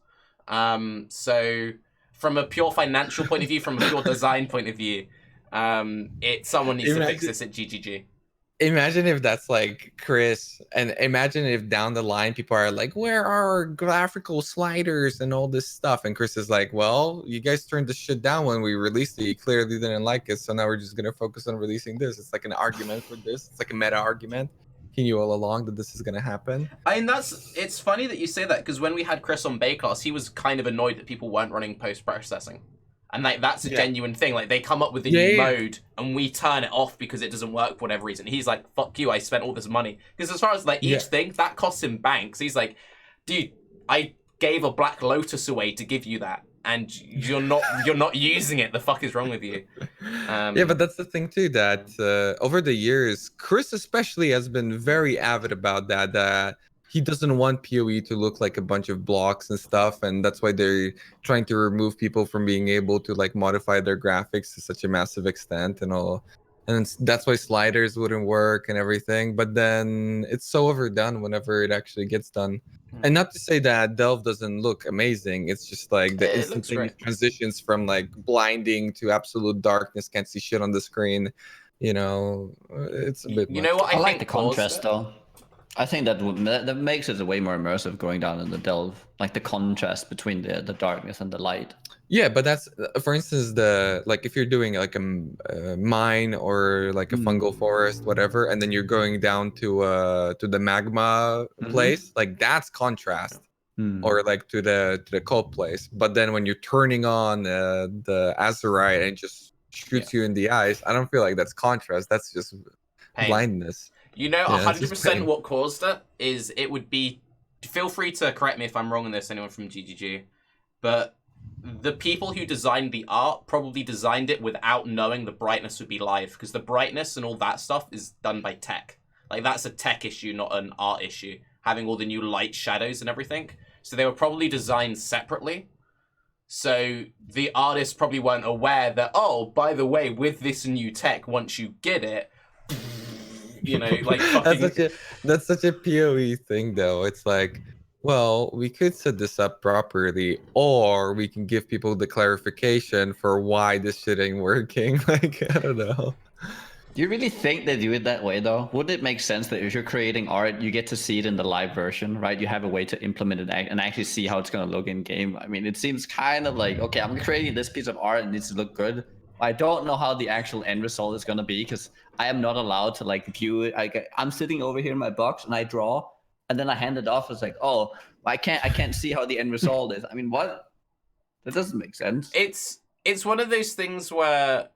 So from a pure financial point of view, from a pure design point of view, someone needs to fix this at GGG. Imagine if that's like Chris, and imagine if down the line people are like, where are our graphical sliders and all this stuff? And Chris is like, well, you guys turned the shit down when we released it. You clearly didn't like it. So now we're just going to focus on releasing this. It's like an argument for this. It's like a meta argument. He knew all along that this is going to happen. I mean, it's funny that you say that, because when we had Chris on Baeclast, he was kind of annoyed that people weren't running post-processing. And like that's a genuine thing. Like they come up with a new mode and we turn it off because it doesn't work for whatever reason. He's like, "Fuck you! I spent all this money." Because as far as like each thing that costs him banks, he's like, "Dude, I gave a Black Lotus away to give you that, and you're not using it. The fuck is wrong with you?" Yeah, but that's the thing too. That over the years, Chris especially has been very avid about that. That he doesn't want PoE to look like a bunch of blocks and stuff, and that's why they're trying to remove people from being able to like modify their graphics to such a massive extent and all. And that's why sliders wouldn't work and everything. But then it's so overdone whenever it actually gets done. And not to say that Delve doesn't look amazing. It's just like the instantaneous transitions from like blinding to absolute darkness, can't see shit on the screen. You know, it's a bit. You know what I like the contrast though. I think that makes it way more immersive going down in the delve, like the contrast between the darkness and the light. Yeah, but that's for instance like if you're doing like a mine or like a fungal forest, whatever, and then you're going down to the magma place, like that's contrast, or like to the cold place. But then when you're turning on the azurite and it just shoots you in the eyes, I don't feel like that's contrast. That's just blindness. You know, 100% what caused it is it would be. Feel free to correct me if I'm wrong on this, anyone from GGG, but the people who designed the art probably designed it without knowing the brightness would be live, because the brightness and all that stuff is done by tech. Like that's a tech issue, not an art issue. Having all the new light shadows and everything, so they were probably designed separately. So the artists probably weren't aware that, oh, by the way, with this new tech, once you get it. You know, like fucking... that's such a PoE thing, though. It's like, well, we could set this up properly, or we can give people the clarification for why this shit ain't working. Like, I don't know. Do you really think they do it that way, though? Would it make sense that if you're creating art, you get to see it in the live version, right? You have a way to implement it and actually see how it's going to look in game. I mean, it seems kind of like, okay, I'm creating this piece of art, it needs to look good. I don't know how the actual end result is going to be, because I am not allowed to like view it. I'm sitting over here in my box and I draw, and then I hand it off. It's like, oh, I can't see how the end result is. I mean, what? That doesn't make sense. It's one of those things where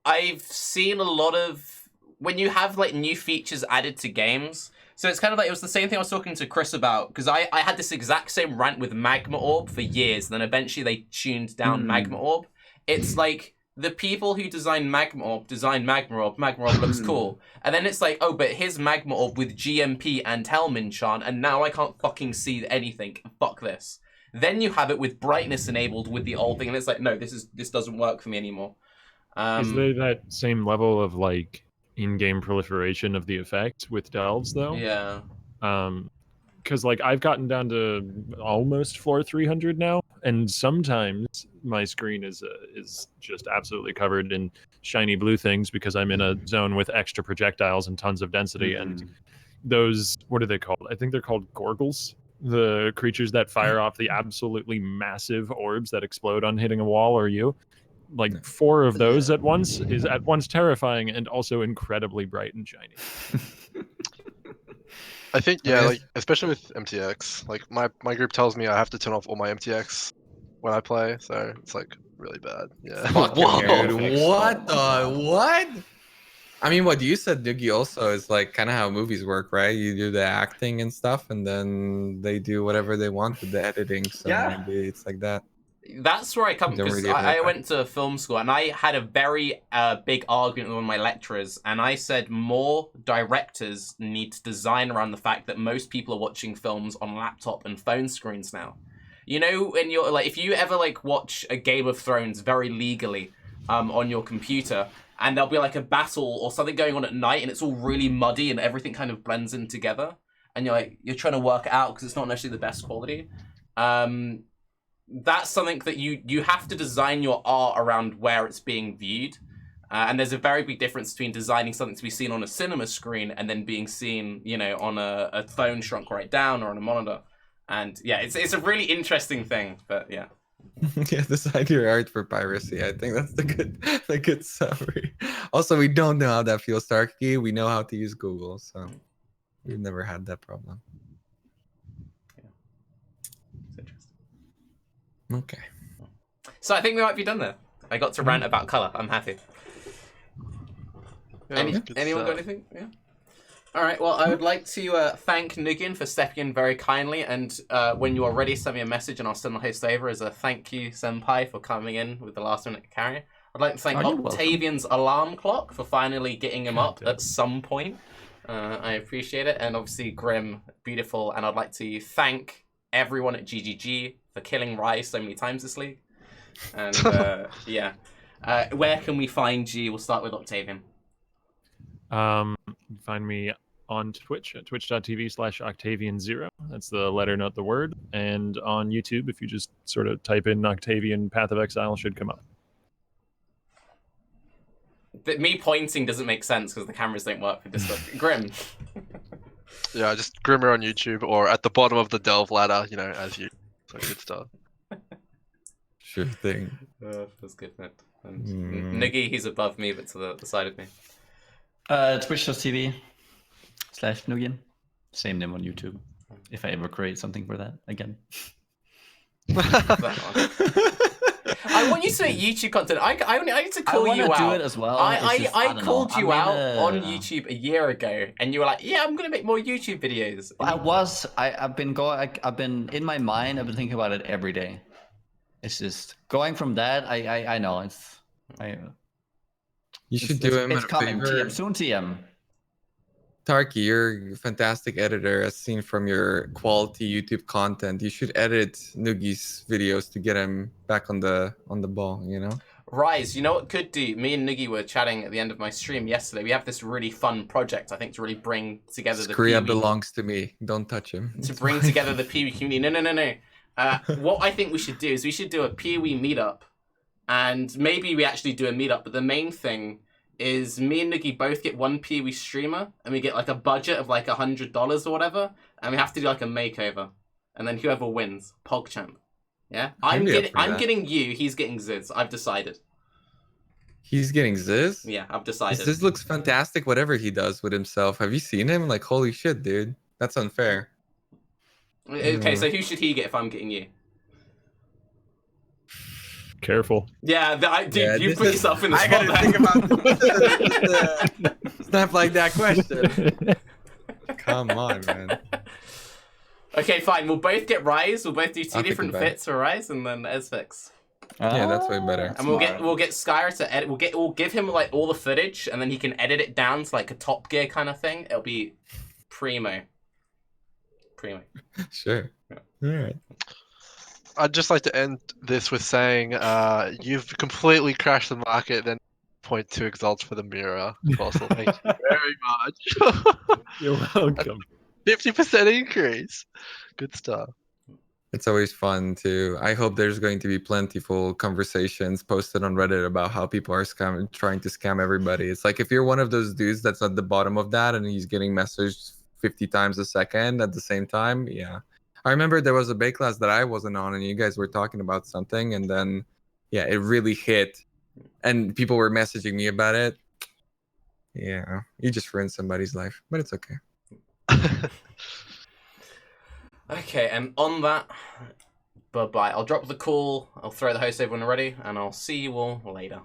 I've seen a lot of when you have like new features added to games. So it's kind of like, it was the same thing I was talking to Chris about, because I had this exact same rant with Magma Orb for years, and then eventually they tuned down Magma Orb. It's like, the people who designed Magma Orb looks cool. And then it's like, oh, but here's Magma Orb with GMP and Helminchon, and now I can't fucking see anything. Fuck this. Then you have it with brightness enabled with the old thing, and it's like, no, this doesn't work for me anymore. Is there that same level of like in-game proliferation of the effect with delves though? Yeah. Because like I've gotten down to almost floor 300 now, and sometimes my screen is just absolutely covered in shiny blue things because I'm in a zone with extra projectiles and tons of density. And those, what are they called? I think they're called gorgles, the creatures that fire off the absolutely massive orbs that explode on hitting a wall or you. Like 4 of those at once is at once terrifying and also incredibly bright and shiny. I think, yeah, like especially with MTX, like my group tells me I have to turn off all my MTX when I play, so it's like really bad. Yeah. What what? I mean, what you said, Nugi, also is like kind of how movies work, right? You do the acting and stuff, and then they do whatever they want with the editing. So maybe it's like that. That's where I come, because I went to film school and I had a very big argument with one of my lecturers, and I said more directors need to design around the fact that most people are watching films on laptop and phone screens now. You know, when you're like, if you ever like watch a Game of Thrones very legally, on your computer, and there'll be like a battle or something going on at night, and it's all really muddy and everything kind of blends in together, and you're trying to work it out because it's not necessarily the best quality. That's something that you have to design your art around where it's being viewed. And there's a very big difference between designing something to be seen on a cinema screen and then being seen, you know, on a phone shrunk right down or on a monitor. And yeah, it's a really interesting thing, but yeah. Yeah, design your art for piracy. I think that's the good summary. Also, we don't know how that feels, Tarke. We know how to use Google, so we've never had that problem. Yeah, it's interesting. Okay. So I think we might be done there. I got to rant about color. I'm happy. Anyone got anything? Yeah. All right. Well, I would like to thank Nugiyen for stepping in very kindly, and when you are ready, send me a message, and I'll send the host over as a thank you, Senpai, for coming in with the last minute carry. I'd like to thank Octavian's alarm clock for finally getting him up at some point. I appreciate it, and obviously Grim, beautiful, and I'd like to thank everyone at GGG for killing Raiz so many times this league. And yeah, where can we find you? We'll start with Octavian. You can find me on Twitch at twitch.tv/Octavian0. That's the letter, not the word. And on YouTube, if you just sort of type in Octavian Path of Exile, should come up. But me pointing doesn't make sense because the cameras don't work for Discord. Grim. Yeah, just Grimro on YouTube or at the bottom of the Delve ladder, you know, as you. So good stuff. Sure thing. Feels good, man. And Nugi, he's above me, but to the side of me. Twitch.tv/Nugiyen. Same name on YouTube. If I ever create something for that again. I want you to make YouTube content. I need to call you out. I want to do it as well. I called you out on YouTube a year ago, and you were like, "Yeah, I'm gonna make more YouTube videos." I've been in my mind. I've been thinking about it every day. It's just going from that. I know it's. You should do him a coming. favor. TM, soon TM. Tarke, you're a fantastic editor, as seen from your quality YouTube content. You should edit Nugi's videos to get him back on the ball, you know? Raiz, you know what could do? Me and Nugi were chatting at the end of my stream yesterday. We have this really fun project, I think, to really bring together the Korea Pee-wee. belongs to me. Don't touch him. To bring together the Pee-wee community. No. What I think we should do is we should do a Pee-wee meetup. And maybe we actually do a meetup, but the main thing is me and Nugi both get one Pee-wee streamer, and we get like a budget of like $100 or whatever, and we have to do like a makeover, and then whoever wins, PogChamp. Yeah, I'm getting you. He's getting Ziz. I've decided. He's getting Ziz? Yeah, I've decided. Ziz looks fantastic. Whatever he does with himself. Have you seen him? Like, holy shit, dude. That's unfair. Okay, so who should he get if I'm getting you? Careful. Yeah, you put yourself in the spot. I gotta think about snap like that question. Come on, man. Okay, fine. We'll both get Raiz. We'll both do two I'll think different about it. fits for Raiz, and then Esfix. Yeah, that's way better. And we'll get Skyra to edit. We'll give him like all the footage, and then he can edit it down to like a Top Gear kind of thing. It'll be primo. Sure. Yeah. All right. I'd just like to end this with saying you've completely crashed the market, then 0.2 exalts for the mirror. Fossil, thank you very much. You're welcome. 50% increase. Good stuff. It's always fun to. I hope there's going to be plentiful conversations posted on Reddit about how people are trying to scam everybody. It's like if you're one of those dudes that's at the bottom of that and he's getting messaged 50 times a second at the same time, yeah. I remember there was a Baeclast that I wasn't on, and you guys were talking about something, and then, yeah, it really hit, and people were messaging me about it. Yeah, you just ruined somebody's life, but it's okay. Okay, and on that, bye-bye. I'll drop the call, I'll throw the host over when we're ready, and I'll see you all later.